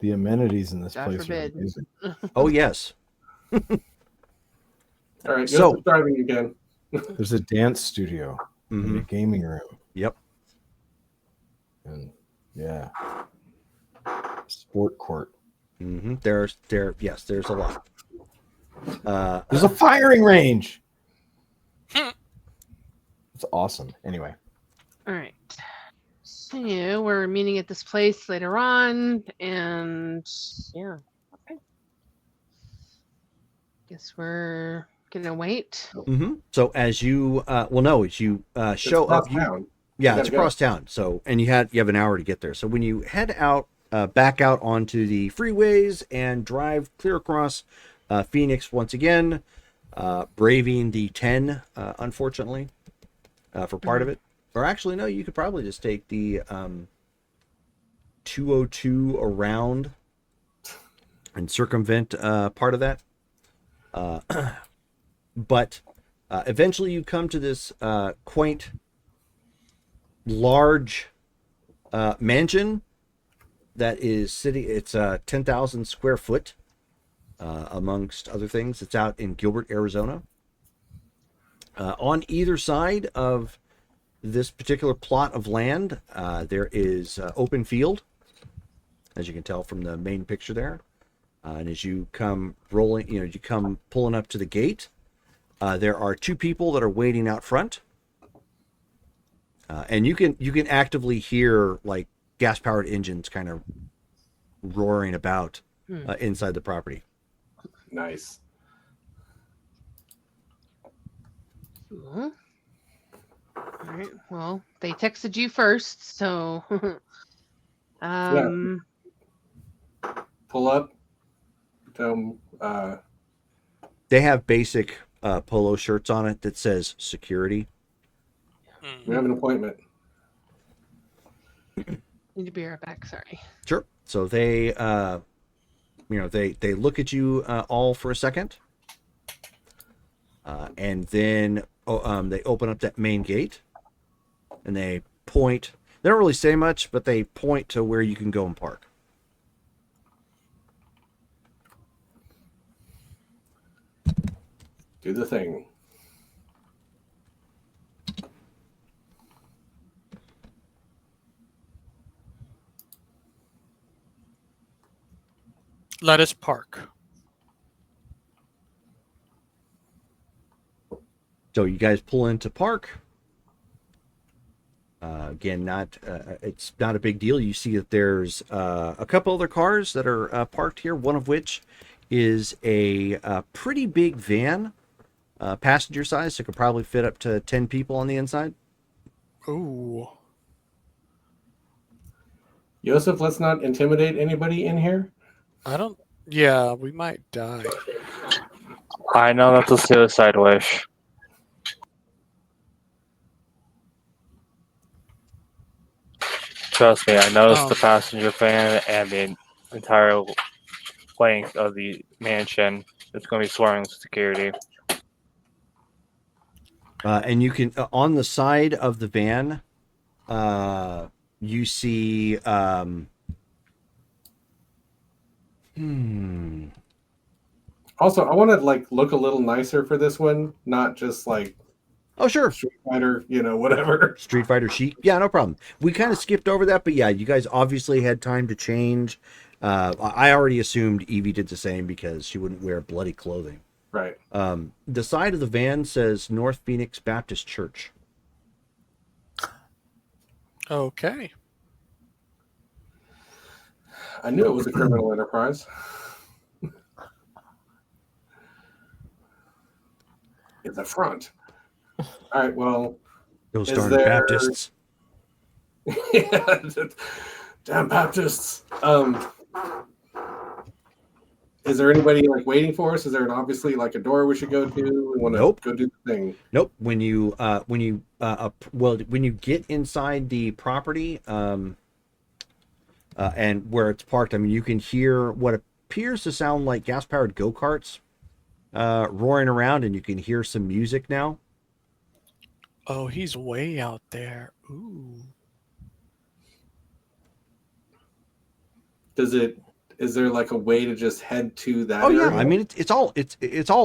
The amenities in this God place forbid. are amazing. Oh yes. All right, So- so driving again. There's a dance studio and a Mhm. gaming room. Yep. And yeah. Sport court. There's a lot. There's a firing range. It's awesome. Anyway. All right. So we're meeting at this place later on, and yeah. Okay. Guess we're gonna wait. So as you as you show It's across up, town. yeah, You it's gotta go. across town. So and you have an hour to get there. So when you head out, back out onto the freeways and drive clear across Phoenix once again, braving the 10, unfortunately, for part of it. Or actually, no, you could probably just take the 202 around and circumvent part of that. But eventually you come to this quaint, large mansion that is sitting. It's 10,000 square foot, amongst other things. It's out in Gilbert, Arizona. On either side of this particular plot of land, there is open field, as you can tell from the main picture there. And as you come rolling, you come pulling up to the gate, there are two people that are waiting out front. And you can actively hear like gas-powered engines kind of roaring about inside the property. Nice. Cool. All right. Well, they texted you first, so Pull up. They have basic polo shirts on it that says security. We have an appointment. need to be right back. Sorry. Sure. So they they look at you all for a second, and then they open up that main gate, and they point. They don't really say much, but they point to where you can go and park. Do the thing. Let us park. So you guys pull into park. Again, it's not a big deal. You see that there's a couple other cars that are parked here. One of which is a pretty big van, passenger size. So it could probably fit up to 10 people on the inside. Ooh. Joseph, let's not intimidate anybody in here. Yeah, we might die. I know that's a suicide wish. Trust me, I noticed the passenger van and the entire length of the mansion. It's going to be swarming with security. And you can on the side of the van, you see. Also, I want to look a little nicer for this one, not just Oh, sure. Street Fighter, whatever. Street Fighter chic. Yeah, no problem. We kind of skipped over that, but yeah, you guys obviously had time to change. I already assumed Evie did the same because she wouldn't wear bloody clothing. Right. The side of the van says North Phoenix Baptist Church. Okay. I knew it was a criminal enterprise. In the front. All right, well. Those is darn there- Baptists. Yeah, damn Baptists. Is there anybody waiting for us? Is there obviously a door we should go to? We want to Nope. go do the thing. Nope. When you when you get inside the property, and where it's parked, I mean, you can hear what appears to sound like gas-powered go-karts roaring around, and you can hear some music now. Oh, he's way out there. Ooh. Is there like a way to just head to that Oh yeah, area? I mean it's all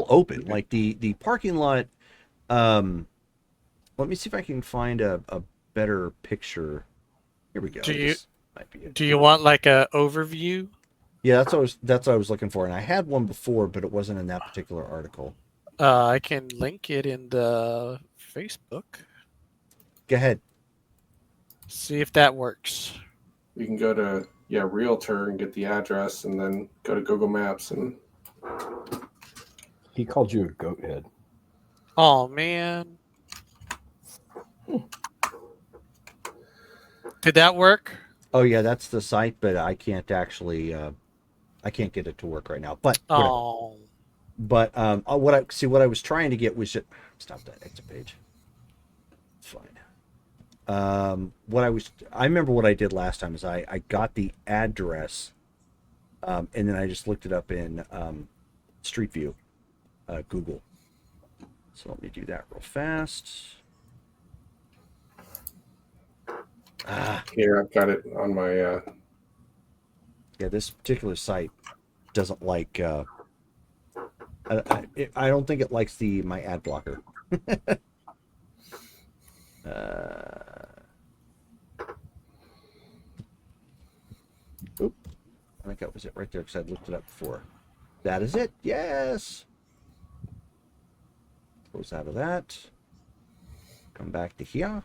open. Like the parking lot. Let me see if I can find a better picture. Here we go. Do you- This might be it. Do you want like a overview? Yeah, that's what I was looking for, and I had one before, but it wasn't in that particular article. I can link it in the Facebook. Go ahead. See if that works. You can go to Realtor and get the address, and then go to Google Maps and. He called you a goat head. Oh man. Did that work? Oh yeah, that's the site, but I can't actually. I can't get it to work right now. But whatever. Oh. But what I was trying to get was just stop that exit page. It's fine. I remember what I did last time is I got the address, and then I just looked it up in Street View, Google. So let me do that real fast. Here, I've got it on my. Yeah, this particular site doesn't like. I don't think it likes my ad blocker. Oop. I think that was it right there because I looked it up before. That is it. Yes. Close out of that. Come back to here.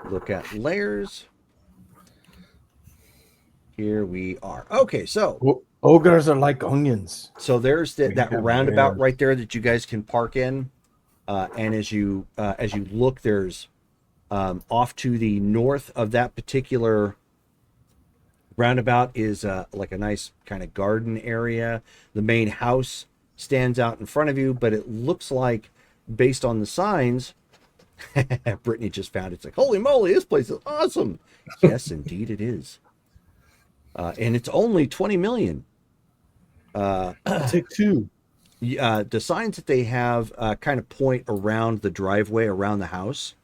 Look at layers. Here we are. Okay, so Ogres are like onions. so there's that have roundabout layers. right there that you guys can park in, and as you look, there's off to the north of that particular roundabout is like a nice kind of garden area. The main house stands out in front of you, but it looks like, based on the signs, Brittany just found it. It's like, holy moly, this place is awesome. Yes, indeed it is. And it's only 20 million. Take two. The signs that they have kind of point around the driveway, around the house.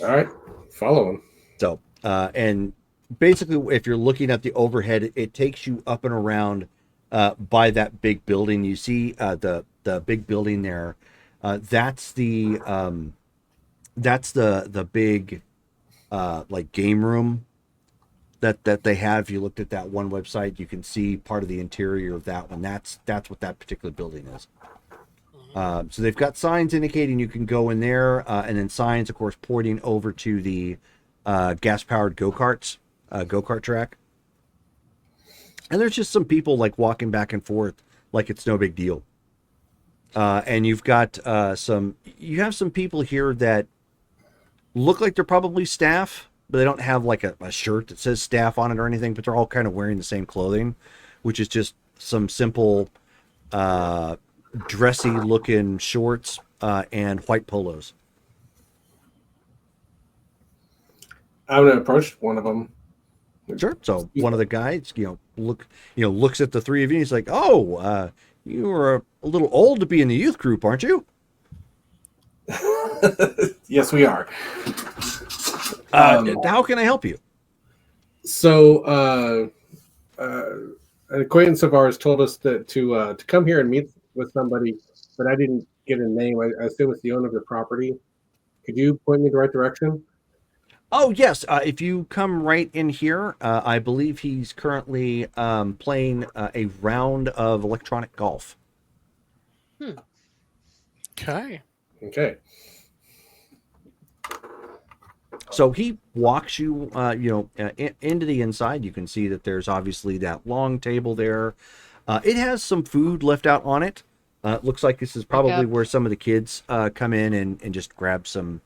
All right, follow him. So, and basically, if you're looking at the overhead, it takes you up and around by that big building. You see the big building there. That's the big like game room that they have. If you looked at that one website, you can see part of the interior of that one. That's what that particular building is. So they've got signs indicating you can go in there, and then signs, of course, pointing over to the gas-powered go-kart track. And there's just some people like walking back and forth like it's no big deal. And you've got some people here that look like they're probably staff, but they don't have like a shirt that says staff on it or anything, but they're all kind of wearing the same clothing, which is just some simple dressy looking shorts and white polos. I'm gonna approach one of them. Sure. So one of the guys, looks at the three of you. And he's like, "Oh, you are a little old to be in the youth group, aren't you?" Yes, we are. How can I help you? So, an acquaintance of ours told us that to come here and meet with somebody, but I didn't get a name. I assume it's the owner of the property. Could you point me in the right direction? Oh, yes. If you come right in here, I believe he's currently playing a round of electronic golf. Okay. Okay. So he walks you, into the inside. You can see that there's obviously that long table there. It has some food left out on it. It looks like this is probably where some of the kids come in and just grab some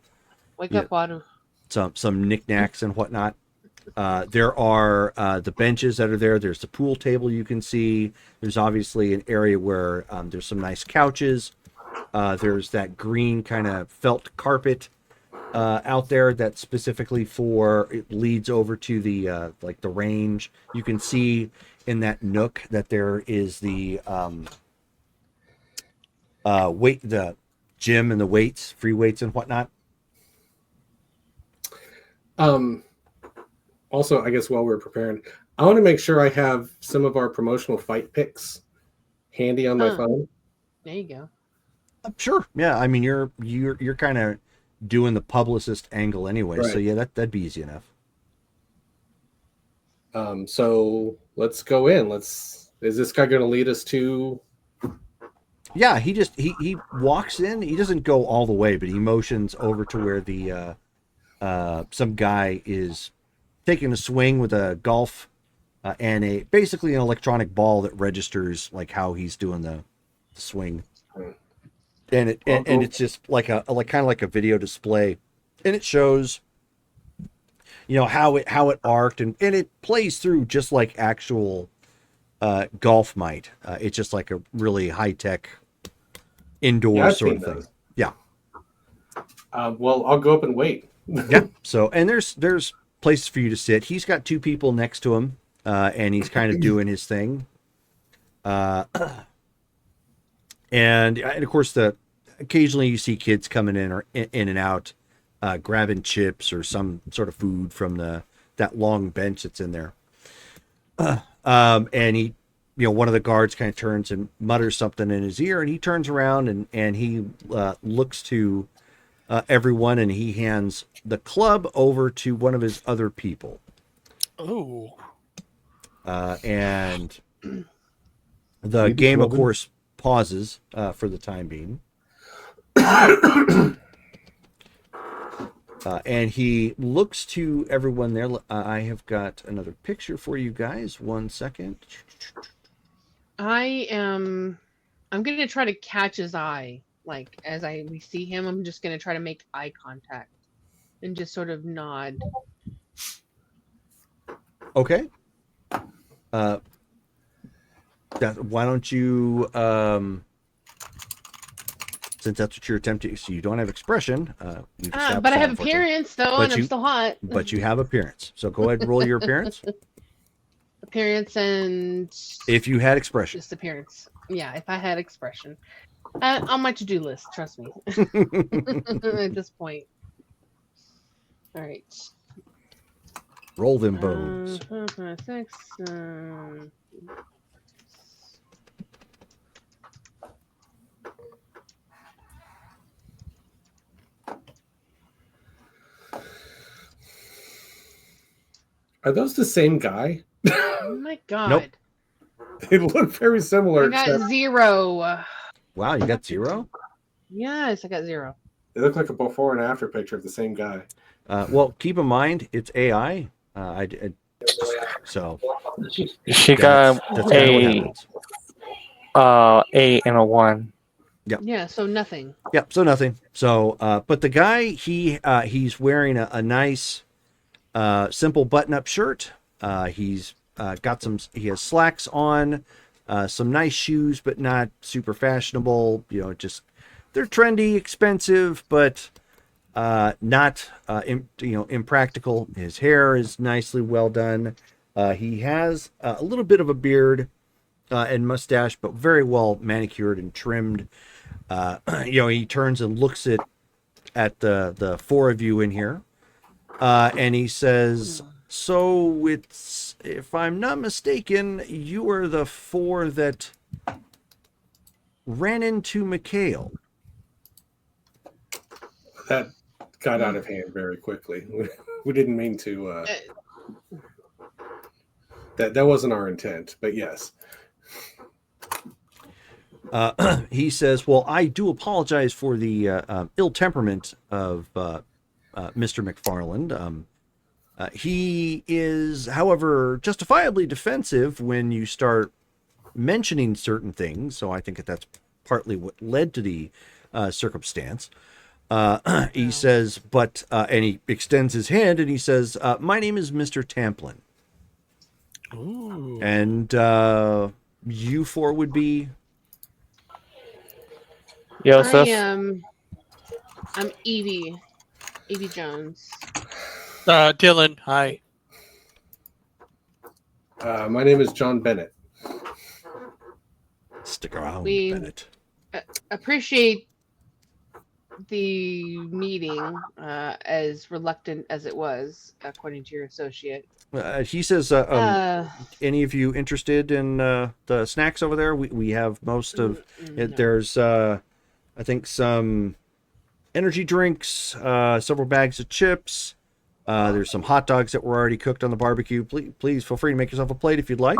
Wake up, water. some knickknacks and whatnot. There are the benches that are there. There's the pool table you can see. There's obviously an area where there's some nice couches. There's that green kind of felt carpet out there that's specifically for it leads over to the like the range. You can see in that nook that there is the the gym and the weights, free weights and whatnot. Also, I guess while we're preparing, I want to make sure I have some of our promotional fight picks handy on my phone. There you go. Sure. Yeah. I mean, you're kind of doing the publicist angle anyway, so Right. yeah, that'd be easy enough. So let's go in. Is this guy going to lead us to? Yeah, he walks in. He doesn't go all the way, but he motions over to where the some guy is taking a swing with a golf and basically an electronic ball that registers like how he's doing the swing. And it's just like kind of like a video display, and it shows how it arced and it plays through just like actual golf might. It's just like a really high-tech indoor I've sort seen of thing. those. Yeah. Well, I'll go up and wait. Yeah. So, and there's places for you to sit. He's got two people next to him, and he's kind of doing his thing. And of course, occasionally you see kids coming in and out, grabbing chips or some sort of food from that long bench that's in there. And he, one of the guards kind of turns and mutters something in his ear, and he turns around and he looks to everyone, and he hands the club over to one of his other people. Ooh. And the game, of course, pauses for the time being. And he looks to everyone there. I have got another picture for you guys. 1 second. I'm going to try to catch his eye. Like, as we see him, I'm just going to try to make eye contact and just sort of nod. Okay. Why don't you, since that's what you're attempting, so you don't have expression. But I have appearance, though, and I'm still hot. But you have appearance. So go ahead and roll your appearance. Appearance and... If you had expression. Just appearance. Yeah, if I had expression. On my to-do list, trust me. At this point. All right. Roll them bones. 6. Are those the same guy? Oh my god. Nope. They look very similar. I got 0. Wow, you got 0? Yes, I got 0. They look like a before and after picture of the same guy. Well, keep in mind, it's AI. So she got that's kind of what happens. A and a 1. Yep. Yeah, so nothing. Yep. So nothing. So, but the guy, he's wearing a nice, simple button-up shirt. He's he has slacks on, some nice shoes, but not super fashionable. Just they're trendy, expensive, but not impractical. His hair is nicely well done. He has a little bit of a beard and mustache, but very well manicured and trimmed. He turns and looks at the four of you in here, and he says, "So it's, if I'm not mistaken, you are the 4 that ran into Mikhail." That got out of hand very quickly. We didn't mean to. That wasn't our intent, but yes. He says, "Well, I do apologize for the ill temperament of Mr. McFarland. He is, however, justifiably defensive when you start mentioning certain things. So I think that's partly what led to the circumstance." He says, but, and he extends his hand and he says, "My name is Mr. Tamplin." Ooh. And you 4 would be... Joseph. I'm Evie. A.B. Jones. Dylan, hi. My name is John Bennett. Stick around, We- Bennett. Appreciate the meeting, as reluctant as it was, according to your associate. He says, any of you interested in the snacks over there? We have most of it. No. There's, I think, some energy drinks, several bags of chips. There's some hot dogs that were already cooked on the barbecue. Please feel free to make yourself a plate if you'd like.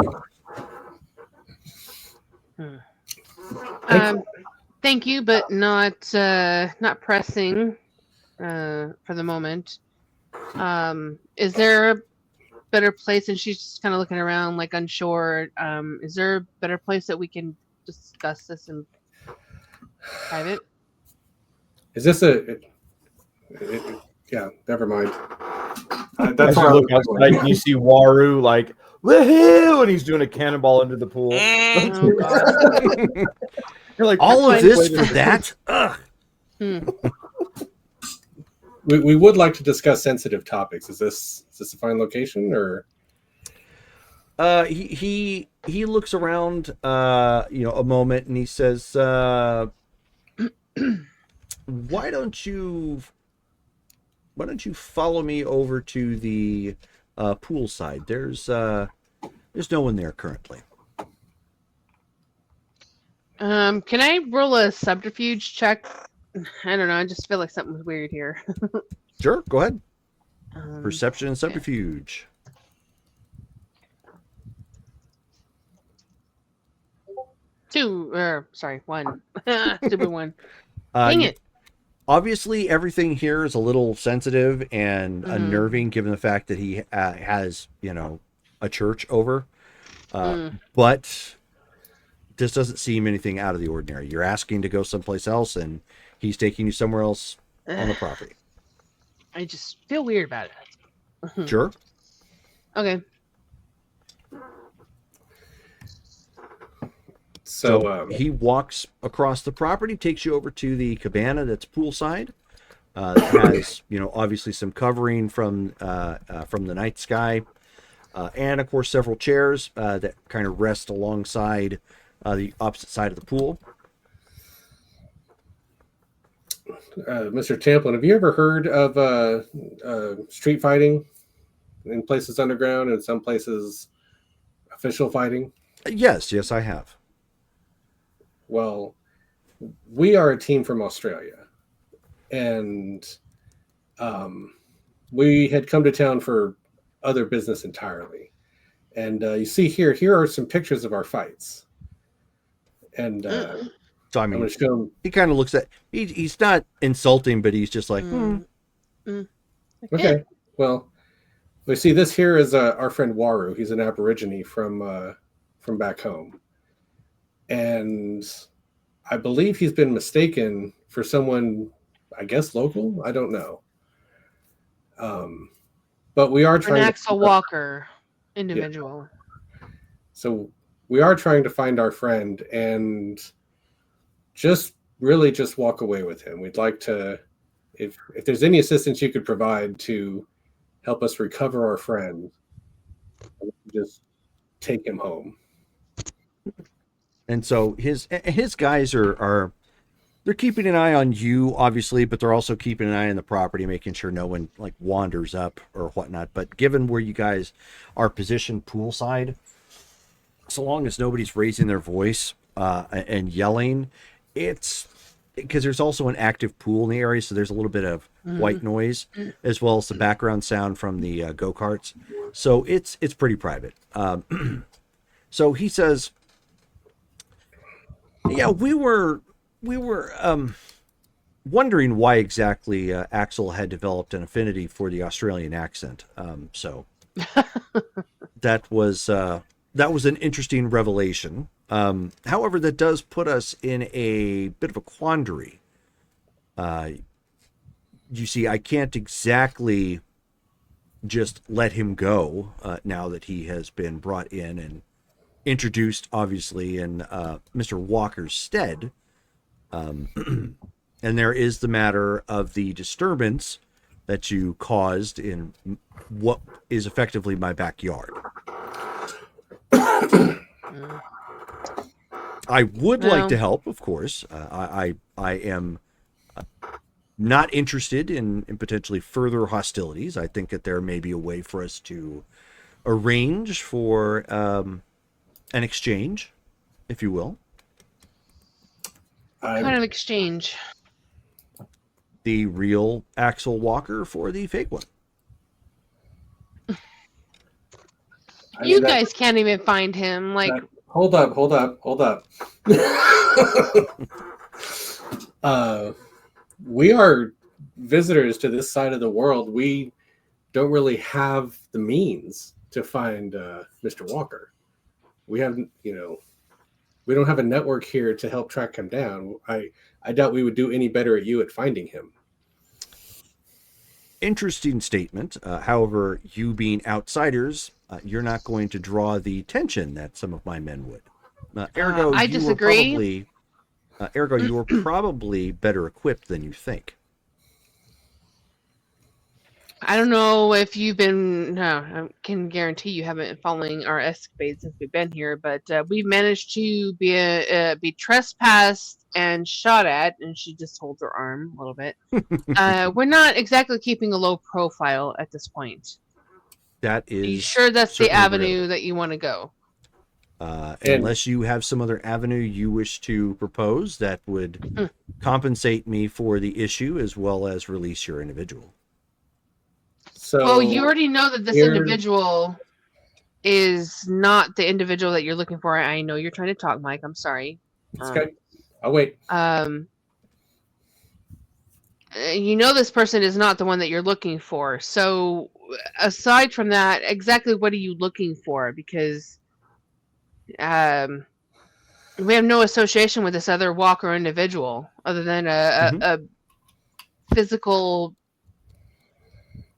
Thank you, but not pressing for the moment. Is there a better place? And she's just kind of looking around, like unsure. Is there a better place that we can discuss this in private? Is this yeah, never mind. That's As why you I look was outside and you see Waru like, woohoo! And he's doing a cannonball into the pool. Oh, God. You're like, All of "Wait, this wait, for wait." that? Ugh. we would like to discuss sensitive topics. Is this a fine location or? He looks around, a moment, and he says, "Why don't you follow me over to the pool side? There's no one there currently." Can I roll a subterfuge check? I don't know. I just feel like something's weird here. Sure, go ahead. Um, Perception and subterfuge. one. Stupid one. Uh, Dang you- it. Obviously, everything here is a little sensitive and Mhm. unnerving, given the fact that he has, a church over. But this doesn't seem anything out of the ordinary. You're asking to go someplace else, and he's taking you somewhere else on the property. I just feel weird about it. Sure. Okay. So he walks across the property, takes you over to the cabana that's poolside. That has, obviously some covering from the night sky, and of course several chairs that kind of rest alongside the opposite side of the pool. Mr. Champlin, have you ever heard of street fighting in places underground and some places official fighting? Yes, I have. Well, we are a team from Australia, and we had come to town for other business entirely. And you see here are some pictures of our fights. And So I I'm mean, going to show them. he kind of looks at. He's not insulting, but he's just like, Okay. Well, we see this here is our friend Waru. He's an Aborigine from back home, and I believe he's been mistaken for someone, I guess local. I don't know. But we are An trying. Axel Walker individual. So we are trying to find our friend and just walk away with him. We'd like to, if there's any assistance you could provide to help us recover our friend, just take him home. And so his guys are they're keeping an eye on you, obviously, but they're also keeping an eye on the property, making sure no one like wanders up or whatnot. But given where you guys are positioned poolside, so long as nobody's raising their voice and yelling, it's because there's also an active pool in the area, so there's a little bit of white noise as well as the background sound from the go-karts. So it's pretty private. So he says, yeah, we were wondering why exactly Axel had developed an affinity for the Australian accent. So that was an interesting revelation. However, that does put us in a bit of a quandary. You see, I can't exactly just let him go now that he has been brought in and introduced, obviously, in Mr. Walker's stead. And there is the matter of the disturbance that you caused in what is effectively my backyard. I would like to help, of course. I am not interested in potentially further hostilities. I think that there may be a way for us to arrange for an exchange, if you will. What kind of exchange? The real Axel Walker for the fake one. You guys can't even find him. Like, hold up. We are visitors to this side of the world. We don't really have the means to find Mr. Walker. We have, we don't have a network here to help track him down. I doubt we would do any better at you at finding him. Interesting statement. However, you being outsiders, you're not going to draw the attention that some of my men would. Ergo, I disagree. You were probably better equipped than you think. I don't know if you've been. No, I can guarantee you haven't been following our escapades since we've been here. But we've managed to be trespassed and shot at, and she just holds her arm a little bit. We're not exactly keeping a low profile at this point. That is. Are you sure that's the avenue that you want to go? Unless you have some other avenue you wish to propose that would compensate me for the issue as well as release your individual. So you already know that this individual is not the individual that you're looking for. I know you're trying to talk, Mike. I'm sorry. It's okay. I'll wait. You know this person is not the one that you're looking for. So aside from that, exactly what are you looking for? Because we have no association with this other Walker individual other than a physical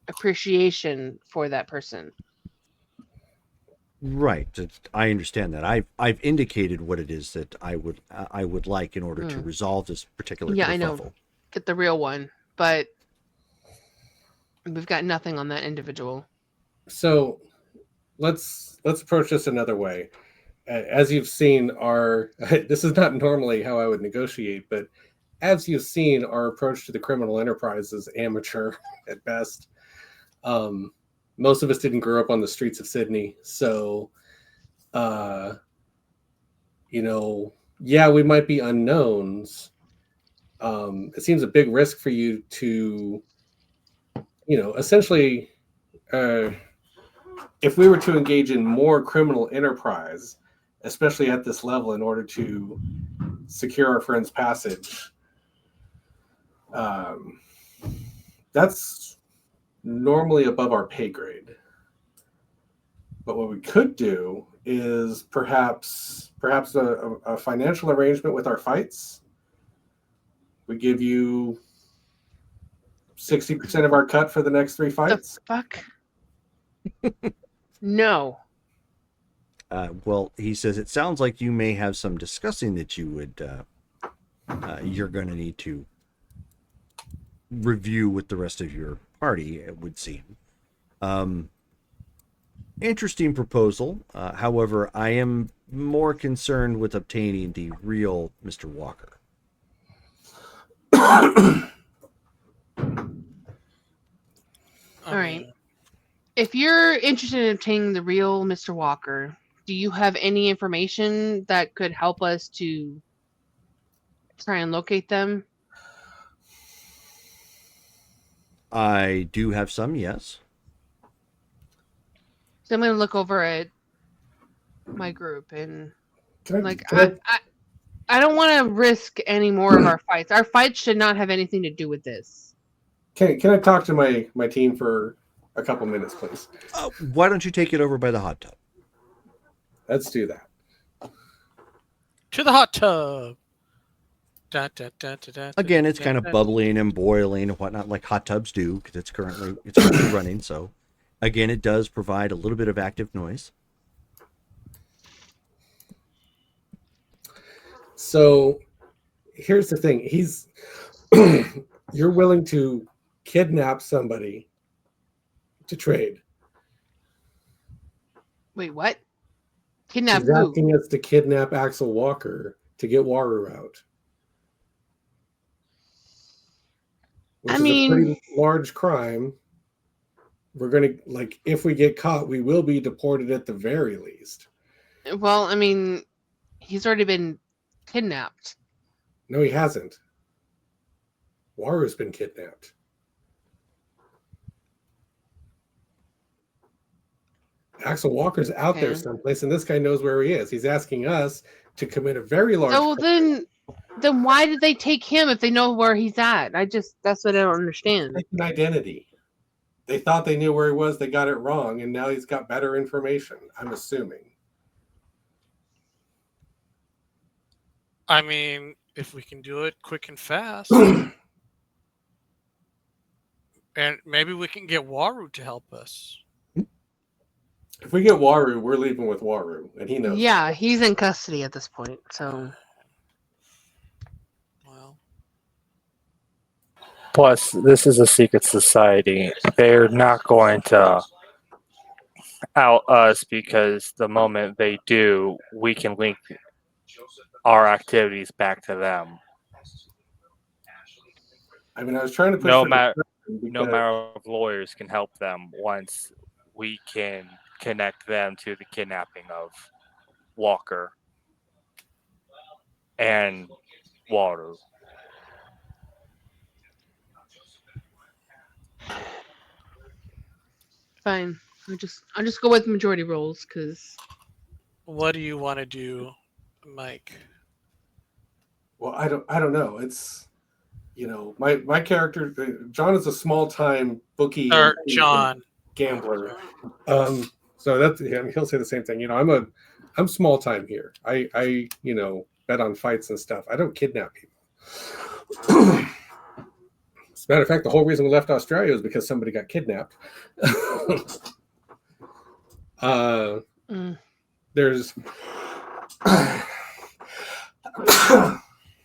appreciation for that person. Right. I understand that. I've indicated what it is that I would like in order to resolve this particular kerfuffle. I know. Get the real one, but we've got nothing on that individual. So let's approach this another way. As you've seen, this is not normally how I would negotiate, but as you've seen, our approach to the criminal enterprise is amateur at best. Most of us didn't grow up on the streets of Sydney, so we might be unknowns. It seems a big risk for you to, essentially, if we were to engage in more criminal enterprise, especially at this level, in order to secure our friend's passage, that's normally above our pay grade. But what we could do is perhaps a financial arrangement with our fights. We give you 60% of our cut for the next 3 fights. The fuck? No. Well, he says it sounds like you may have some discussing that you would you're going to need to review with the rest of your party, it would seem. Interesting proposal. However, I am more concerned with obtaining the real Mr. Walker. All right. If you're interested in obtaining the real Mr. Walker, do you have any information that could help us to try and locate them? I do have some, yes. So I'm going to look over at my group and I don't want to risk any more of our fights. Our fights should not have anything to do with this. Can I talk to my team for a couple minutes, please? Why don't you take it over by the hot tub? Let's do that. To the hot tub. Again, it's kind of bubbling and boiling and whatnot, like hot tubs do, because it's currently running. So, again, it does provide a little bit of active noise. So, here's the thing: you're willing to kidnap somebody to trade. Wait, what? Kidnap He's who? asking us to kidnap Axel Walker to get Waru out. Which is a pretty large crime. We're going to, like, if we get caught, we will be deported at the very least. Well, I mean, he's already been kidnapped. No, he hasn't. Waru's been kidnapped. Axel Walker's out there someplace, and this guy knows where he is. He's asking us to commit a very large crime. Then why did they take him if they know where he's at? That's what I don't understand. It's an identity. They thought they knew where he was. They got it wrong, and now he's got better information, I'm assuming. I mean, if we can do it quick and fast. And maybe we can get Waru to help us. If we get Waru, we're leaving with Waru, and he knows. Yeah, he's in custody at this point, so... Plus, this is a secret society. They're not going to out us because the moment they do, we can link our activities back to them. I mean, I was trying to push no matter if lawyers can help them once we can connect them to the kidnapping of Walker and Water. Fine. I'll just go with majority roles because. What do you want to do, Mike? Well, I don't know. It's, you know, my character John is a small time bookie. Or John gambler. So that's he'll say the same thing. You know, I'm small time here. I you know, bet on fights and stuff. I don't kidnap people. As a matter of fact, the whole reason we left Australia was because somebody got kidnapped. There's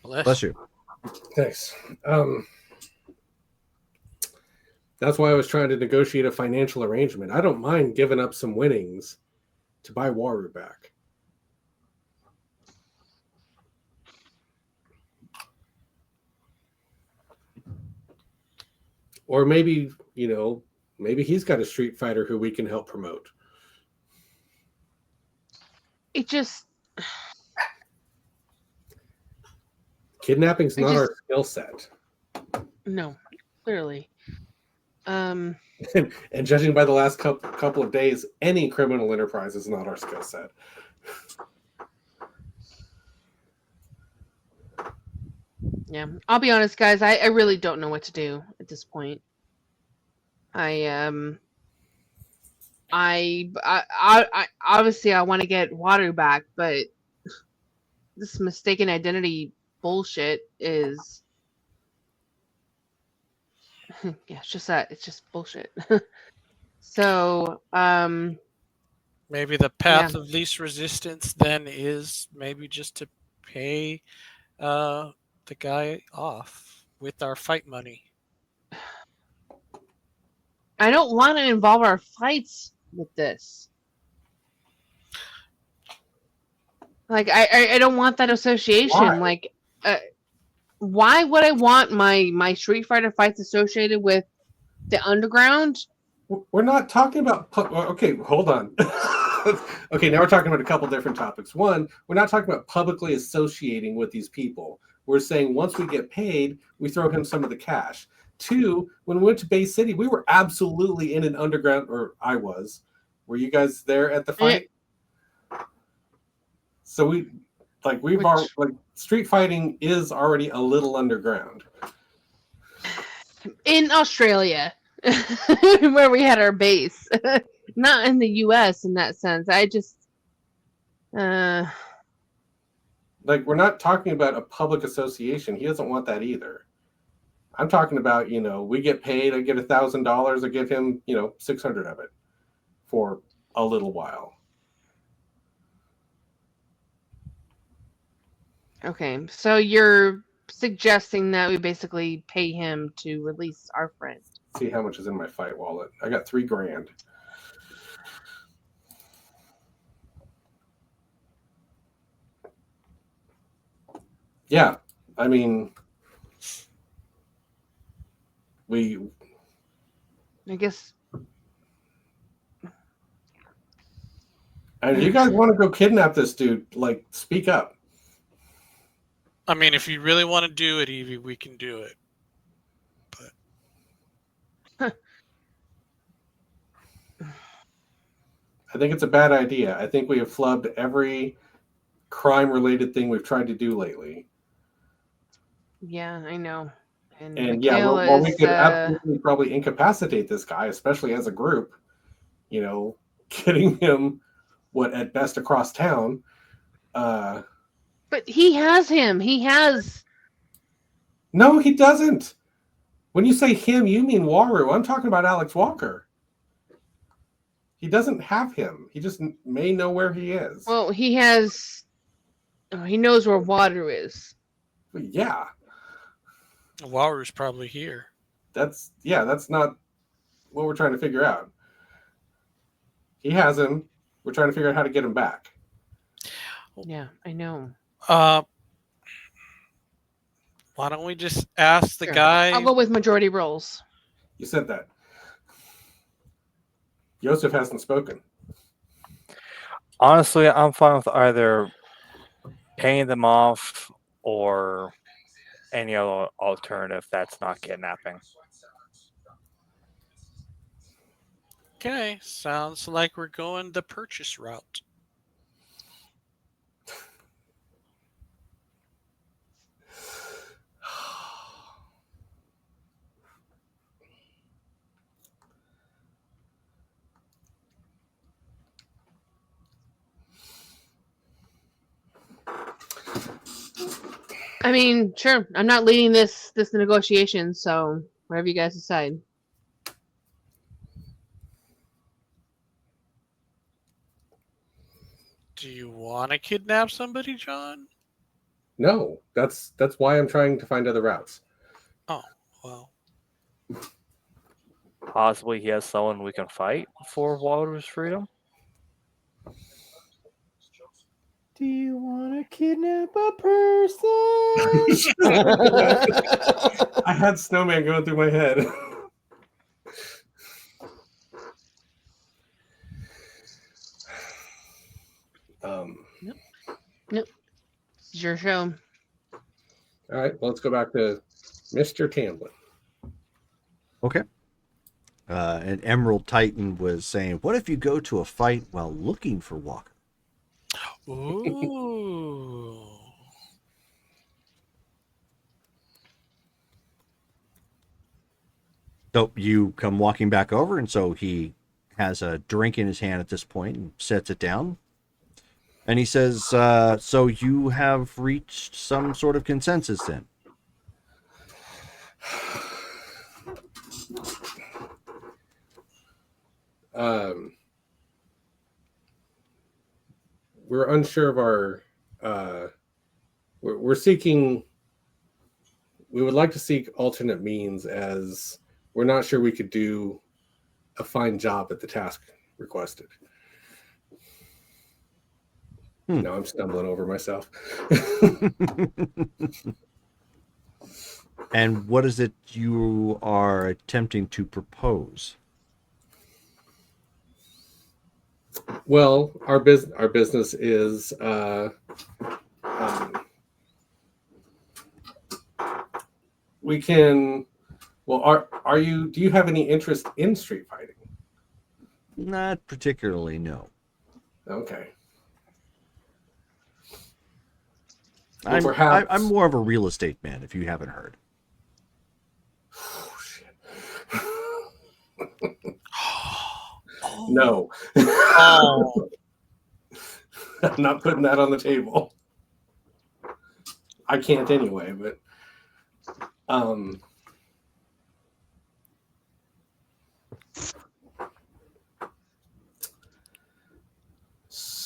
Bless you. Thanks. That's why I was trying to negotiate a financial arrangement. I don't mind giving up some winnings to buy Waru back. Or maybe, you know, maybe he's got a Street Fighter who we can help promote. It just... Kidnapping's not our skill set. No, clearly. And judging by the last couple of days, any criminal enterprise is not our skill set. Yeah, I'll be honest, guys. I really don't know what to do at this point. I obviously I want to get Water back, but this mistaken identity bullshit is yeah, it's just bullshit. So maybe the path of least resistance then is maybe just to pay the guy off with our fight money. I don't want to involve our fights with this. Like I don't want that association. Why? Like why would I want my Street Fighter fights associated with the underground? We're not talking about okay, hold on. Okay, now we're talking about a couple different topics. One, we're not talking about publicly associating with these people. We're saying once we get paid, we throw him some of the cash. Two, when we went to Bay City, we were absolutely in an underground, or I was. Were you guys there at the fight? So street fighting is already a little underground. In Australia, where we had our base. Not in the US in that sense. I just we're not talking about a public association. He doesn't want that either. I'm talking about, you know, we get paid, I get $1,000, I give him, you know, 600 of it for a little while. Okay, so you're suggesting that we basically pay him to release our friend. see how much is in my fight wallet. I got $3,000. Yeah, I mean, I guess. and if you guys want to go kidnap this dude, like, speak up. I mean, if you really want to do it, Evie, we can do it. But I think it's a bad idea. I think we have flubbed every crime-related thing we've tried to do lately. Yeah, I know. And yeah, Mikhail while we is, could absolutely probably incapacitate this guy, especially as a group, getting him at best across town. but he has him. He has. No, he doesn't. When you say him, you mean Waru. I'm talking about Alex Walker. He doesn't have him. He just may know where he is. Well, he has. He knows where Water is. Yeah. Waru's probably here. That's not what we're trying to figure out. He has him. We're trying to figure out how to get him back. Yeah, I know. Why don't we just ask the guy? I'll go with majority roles. You said that. Yosef hasn't spoken. Honestly, I'm fine with either paying them off or any other alternative that's not kidnapping. Okay, sounds like we're going the purchase route. I mean, sure. I'm not leading this negotiation, so whatever you guys decide. Do you want to kidnap somebody, John? No, that's why I'm trying to find other routes. Oh, well. Possibly he has someone we can fight for Water's freedom. Do you want to kidnap a person? I had Snowman going through my head. Nope. It's your show. All right, well, let's go back to Mr. Tamblin. Okay. And Emerald Titan was saying, what if you go to a fight while looking for Walker? Ooh. So you come walking back over, and so he has a drink in his hand at this point and sets it down. And he says, so you have reached some sort of consensus then? We're unsure of our we're seeking, we would like to seek alternate means, as we're not sure we could do a fine job at the task requested. No, I'm stumbling over myself. And what is it you are attempting to propose? Well, our business is we can. Well, do you have any interest in street fighting? Not particularly, no. Okay. Well, I'm more of a real estate man, if you haven't heard. Oh, shit. No. Oh. I'm not putting that on the table. I can't anyway, but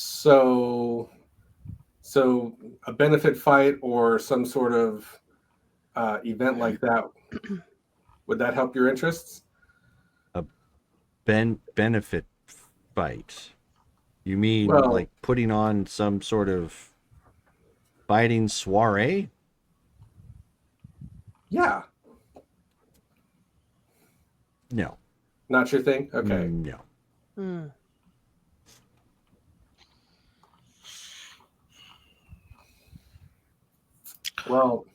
so a benefit fight or some sort of event like that, would that help your interests? benefit fight? You mean Well- like putting on some sort of fighting soiree? Yeah. No. Not your thing? Okay. No. Hmm. Well,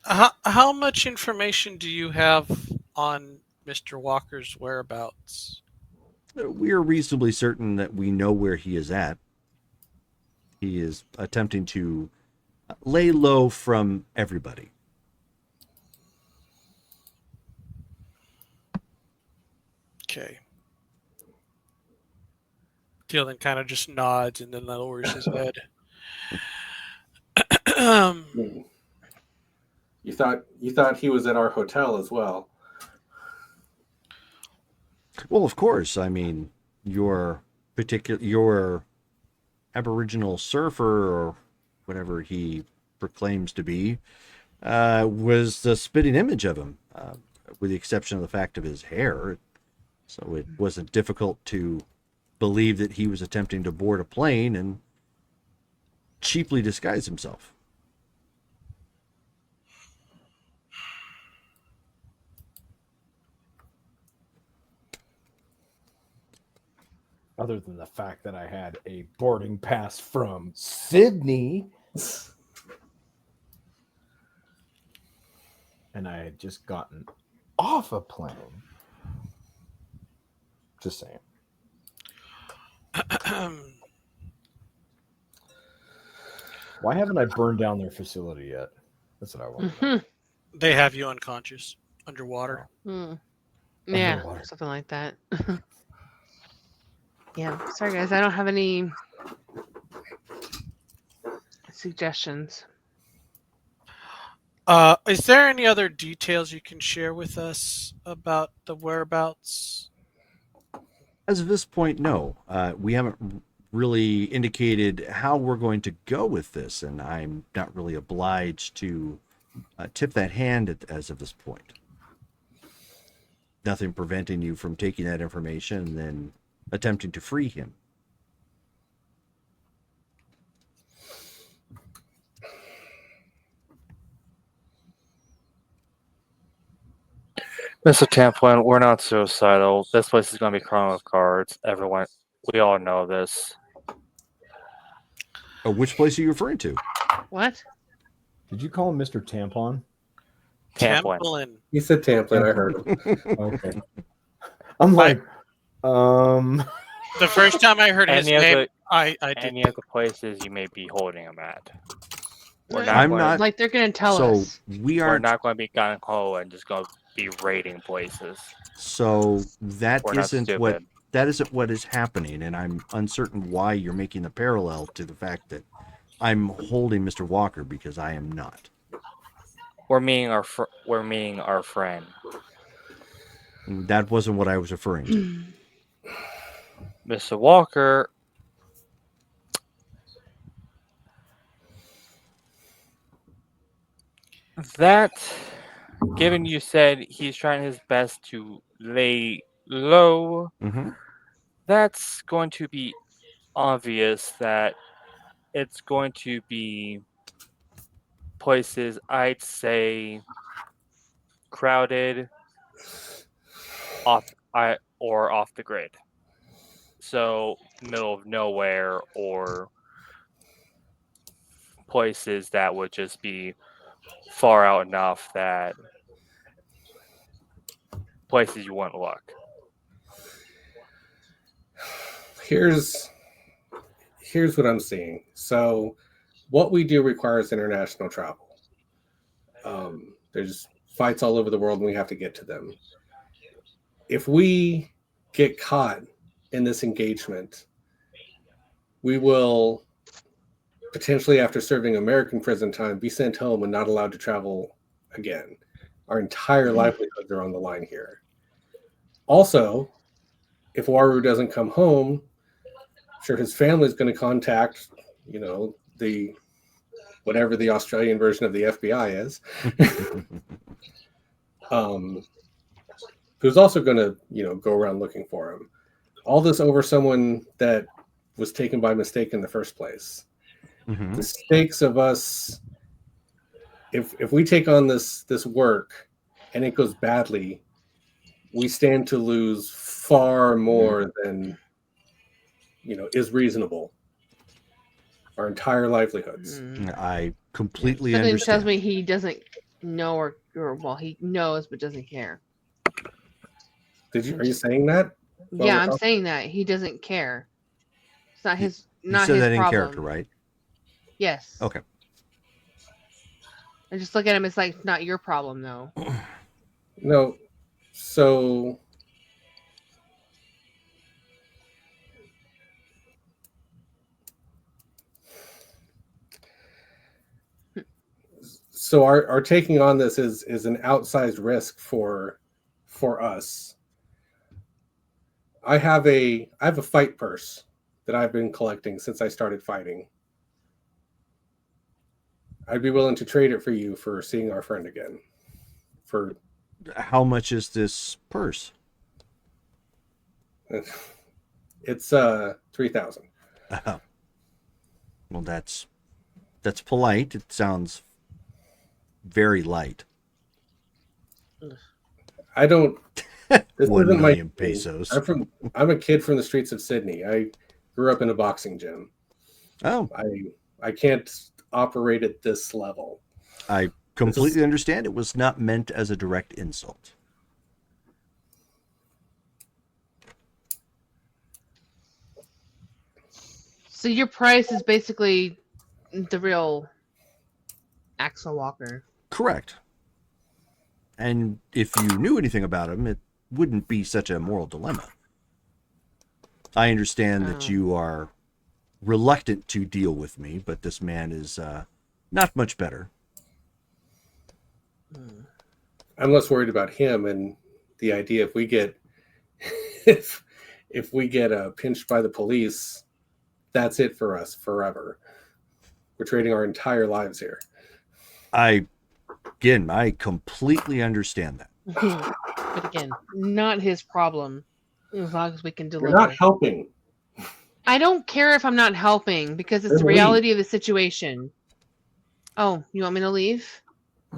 How much information do you have on Mr. Walker's whereabouts? We are reasonably certain that we know where he is at. He is attempting to lay low from everybody. Okay. Dylan kind of just nods and then lowers his head. you thought he was at our hotel as well. Well, of course. I mean, your Aboriginal surfer, or whatever he proclaims to be, was the spitting image of him, with the exception of the fact of his hair. So it wasn't difficult to believe that he was attempting to board a plane and cheaply disguise himself. Other than the fact that I had a boarding pass from Sydney. And I had just gotten off a plane. Just saying. Why haven't I burned down their facility yet? That's what I want. Mhm. They have you unconscious underwater. Hmm. Yeah, Underwater. something like that. Yeah, sorry guys, I don't have any suggestions. Is there any other details you can share with us about the whereabouts? As of this point, no. We haven't really indicated how we're going to go with this, and I'm not really obliged to tip that hand as of this point. Nothing preventing you from taking that information and then attempting to free him. Mr. Tamplin, we're not suicidal. This place is going to be crawling with guards. Everyone, we all know this. Oh, which place are you referring to? What? Did you call him Mr. Tampon? Tamplin. Tamplin. He said Tamplin, I heard him. Okay. I'm like, The first time I heard his Any of name, the- I did. Any of the places you may be holding him at. We're Yeah. not I'm going, not- Like they're gonna tell So us. we We're aren't. not going to be gung ho and just going to be raiding places. So that We're not isn't stupid. what is happening, and I'm uncertain why you're making the parallel to the fact that I'm holding Mr. Walker, because I am not. We're meeting our friend. That wasn't what I was referring to. Mr. Walker. That, given you said he's trying his best to lay low, Mm-hmm. that's going to be obvious that it's going to be places I'd say crowded, off the grid. So middle of nowhere, or places that would just be far out enough that places you wouldn't look. Here's what I'm seeing. So what we do requires international travel. There's fights all over the world and we have to get to them. If we get caught in this engagement, we will potentially, after serving American prison time, be sent home and not allowed to travel again. Our entire livelihoods are on the line here. Also, if Waru doesn't come home, I'm sure his family's going to contact, the whatever the Australian version of the FBI is. who's also going to, go around looking for him. All this over someone that was taken by mistake in the first place. Mm-hmm. The stakes of us, if we take on this work and it goes badly, we stand to lose far more than is reasonable. Our entire livelihoods. I completely Something understand. tells me he doesn't know, or well, he knows but doesn't care. Are you saying that? Yeah, I'm saying that he doesn't care. It's not his. You Not said his that in problem. character, right? Yes. Okay. I just look at him. It's like not your problem, though. No. So. So our taking on this is an outsized risk for us. I have a fight purse that I've been collecting since I started fighting. I'd be willing to trade it for you for seeing our friend again. For how much is this purse? It's 3,000. Well, that's polite. It sounds very light. I don't. This 1 isn't million my pesos. I'm a kid from the streets of Sydney. I grew up in a boxing gym. Oh, I can't operate at this level. I completely understand. It was not meant as a direct insult. So your price is basically the real Axel Walker. Correct. And if you knew anything about him, it wouldn't be such a moral dilemma. I understand that you are reluctant to deal with me, but this man is not much better. I'm less worried about him and the idea if we get if we get pinched by the police, that's it for us forever. We're trading our entire lives here. I completely understand that. But again, not his problem. As long as we can deliver. You're not helping. I don't care if I'm not helping because it's the reality of the situation. Oh, you want me to leave?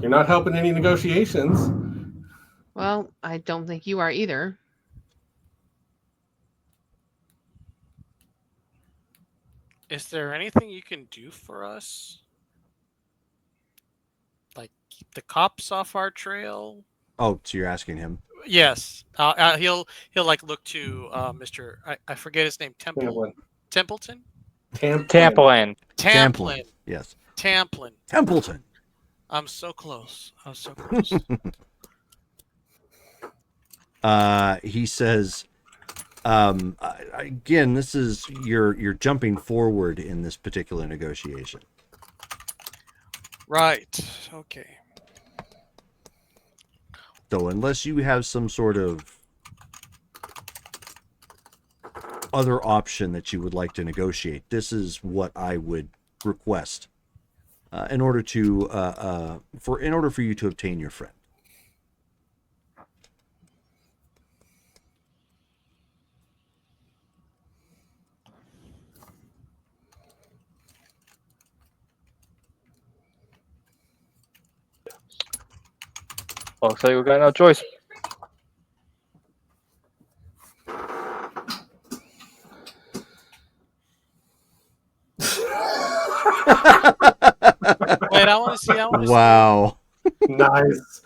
You're not helping any negotiations. Well, I don't think you are either. Is there anything you can do for us? Like keep the cops off our trail? Oh, so you're asking him? Yes. He'll like look to Mr. I forget his name. Templeton. Tamplin. Tamplin. Yes. Tamplin. Templeton. I'm so close. I was so close. He says, again, this is you're jumping forward in this particular negotiation. Right. Okay. So unless you have some sort of other option that you would like to negotiate, this is what I would request in order for you to obtain your friend. Looks like we got no choice. Wait, I want to see. Wow. Nice.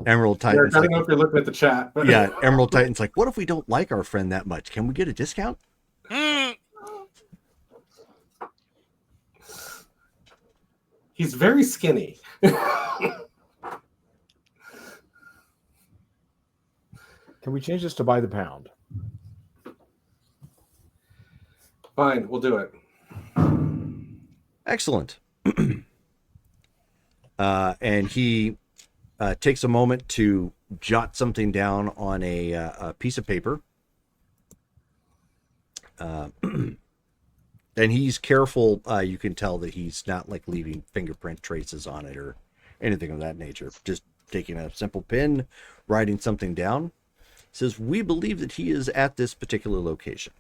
Emerald I Titan's don't know if you're looking at the chat. But yeah, Emerald Titan's like, what if we don't like our friend that much? Can we get a discount? He's very skinny. Can we change this to by the pound? Fine, we'll do it. Excellent. And he takes a moment to jot something down on a piece of paper. And he's careful. You can tell that he's not like leaving fingerprint traces on it or anything of that nature. Just taking a simple pen, writing something down. Says, we believe that he is at this particular location.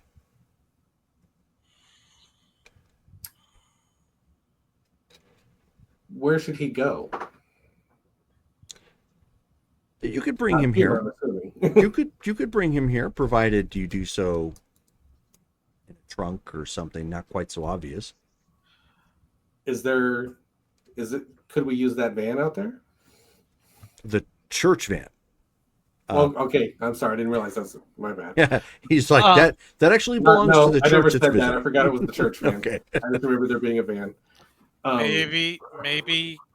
Where should he go? You could bring him Here, here. I'm assuming. You could bring him here, provided you do so in a trunk or something not quite so obvious. Could we use that van out there? The church van. Well, okay. I'm sorry. I didn't realize that's my bad. Yeah, he's like that actually No, belongs to the I never church. said that. I forgot it was the church van. Okay. I just remember there being a van. Maybe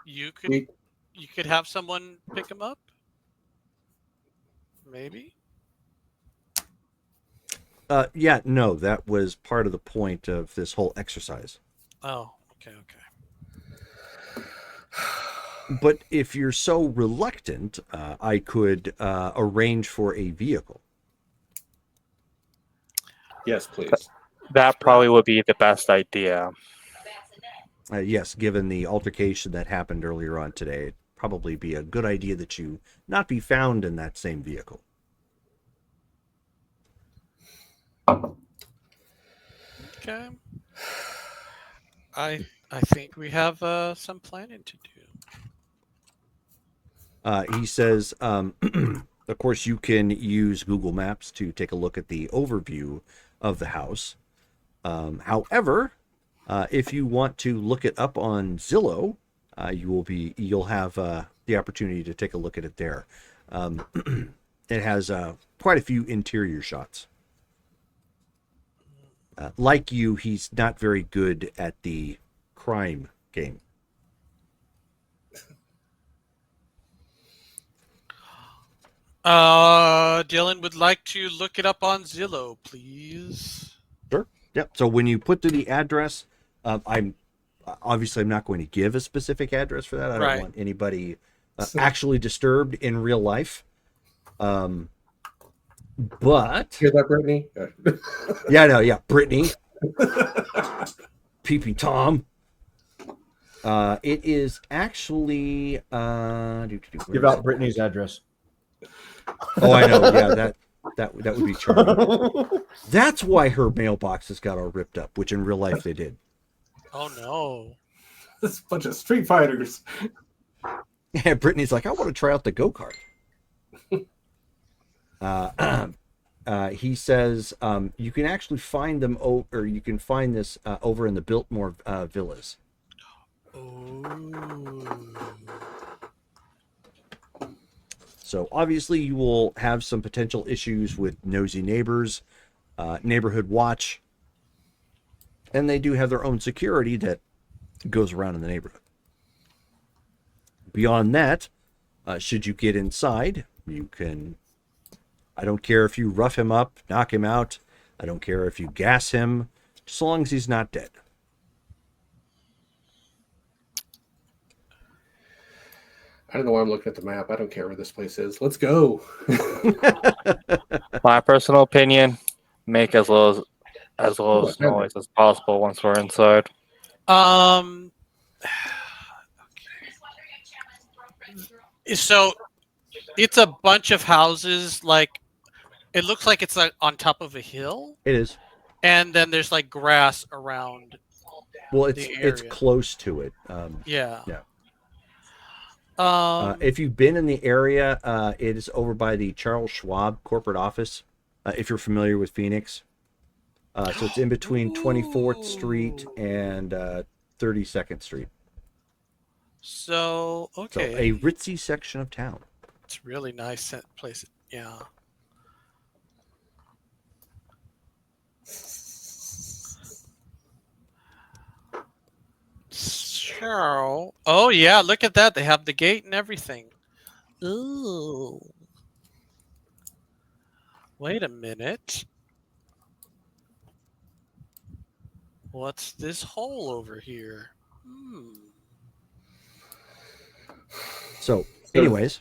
you could have someone pick him up. Maybe. Yeah, no, that was part of the point of this whole exercise. Oh, okay. But if you're so reluctant, I could arrange for a vehicle. Yes, please. That probably would be the best idea. Yes, given the altercation that happened earlier on today, it'd probably be a good idea that you not be found in that same vehicle. Okay. I think we have some planning to do. He says, of course, you can use Google Maps to take a look at the overview of the house. However, if you want to look it up on Zillow, you'll have the opportunity to take a look at it there. It has quite a few interior shots. Like you, he's not very good at the crime game. Dylan would like to look it up on Zillow, please. Sure. Yep. So when you put in the address, I'm not going to give a specific address for that. I don't want anybody actually disturbed in real life. But Hear that, Brittany? yeah, Brittany, Pee Tom. It is actually Give out Brittany's address. Oh, I know. Yeah, that would be charming. That's why her mailboxes got all ripped up, which in real life they did. Oh no! This bunch of street fighters. Yeah, Brittany's like, I want to try out the go-kart. He says you can actually find them, or you can find this over in the Biltmore Villas. So obviously you will have some potential issues with nosy neighbors, neighborhood watch, and they do have their own security that goes around in the neighborhood. Beyond that, should you get inside, you can, I don't care if you rough him up, knock him out, I don't care if you gas him, just as long as he's not dead. I don't know why I'm looking at the map. I don't care where this place is. Let's go. My personal opinion: make as little noise as possible once we're inside. Okay. So it's a bunch of houses. Like it looks like it's like on top of a hill. It is. And then there's like grass around. Well, it's close to it. Yeah. Yeah. If you've been in the area, it is over by the Charles Schwab corporate office. If you're familiar with Phoenix, so it's in between 24th Street and 32nd Street. So okay, So a ritzy section of town. it's really nice place. Yeah. So, oh yeah, look at that. They have the gate and everything. Ooh. Wait a minute. What's this hole over here? So, anyways,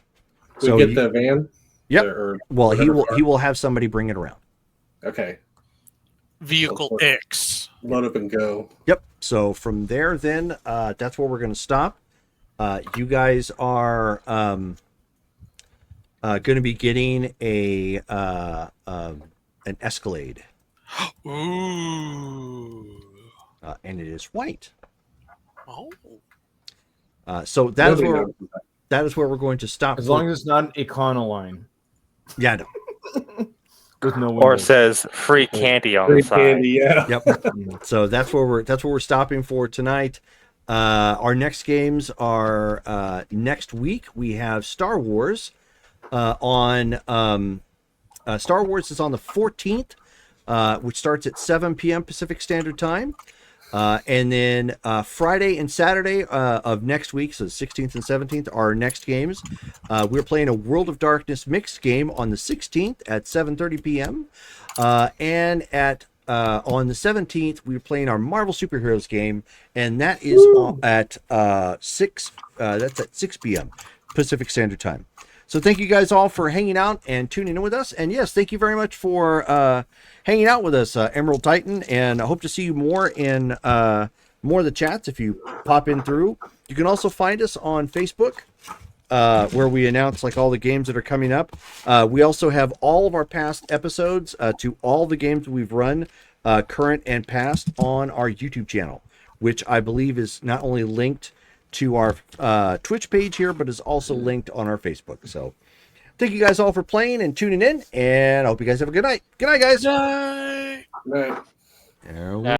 We get the van. Yep. Well, he will have somebody bring it around. Okay. Vehicle X. Load up and go. Yep. So from there, then that's where we're going to stop. You guys are going to be getting an Escalade, Ooh. and it is white. Oh. So that is Nobody where knows. we're going to stop. As long as it's not an Econoline yeah, no. with no Or it windows. says free candy on Free the side. candy, yeah. Yep. So that's where we're stopping for tonight. Our next games are next week. We have Star Wars on Star Wars is on the 14th, which starts at 7 p.m. Pacific Standard Time. And then Friday and Saturday of next week, so the 16th and 17th, are our next games. We're playing a World of Darkness mixed game on the 16th at 7:30 p.m. And on the 17th, we're playing our Marvel Superheroes game, and that is at 6. That's at 6 p.m. Pacific Standard Time. So thank you guys all for hanging out and tuning in with us. And yes, thank you very much for hanging out with us, Emerald Titan. And I hope to see you more in more of the chats if you pop in through. You can also find us on Facebook, where we announce like all the games that are coming up. We also have all of our past episodes to all the games we've run, current and past, on our YouTube channel, which I believe is not only linked to our Twitch page here, but is also linked on our Facebook. So thank you guys all for playing and tuning in, and I hope you guys have a good night. Good night, guys. Yay! Right. There we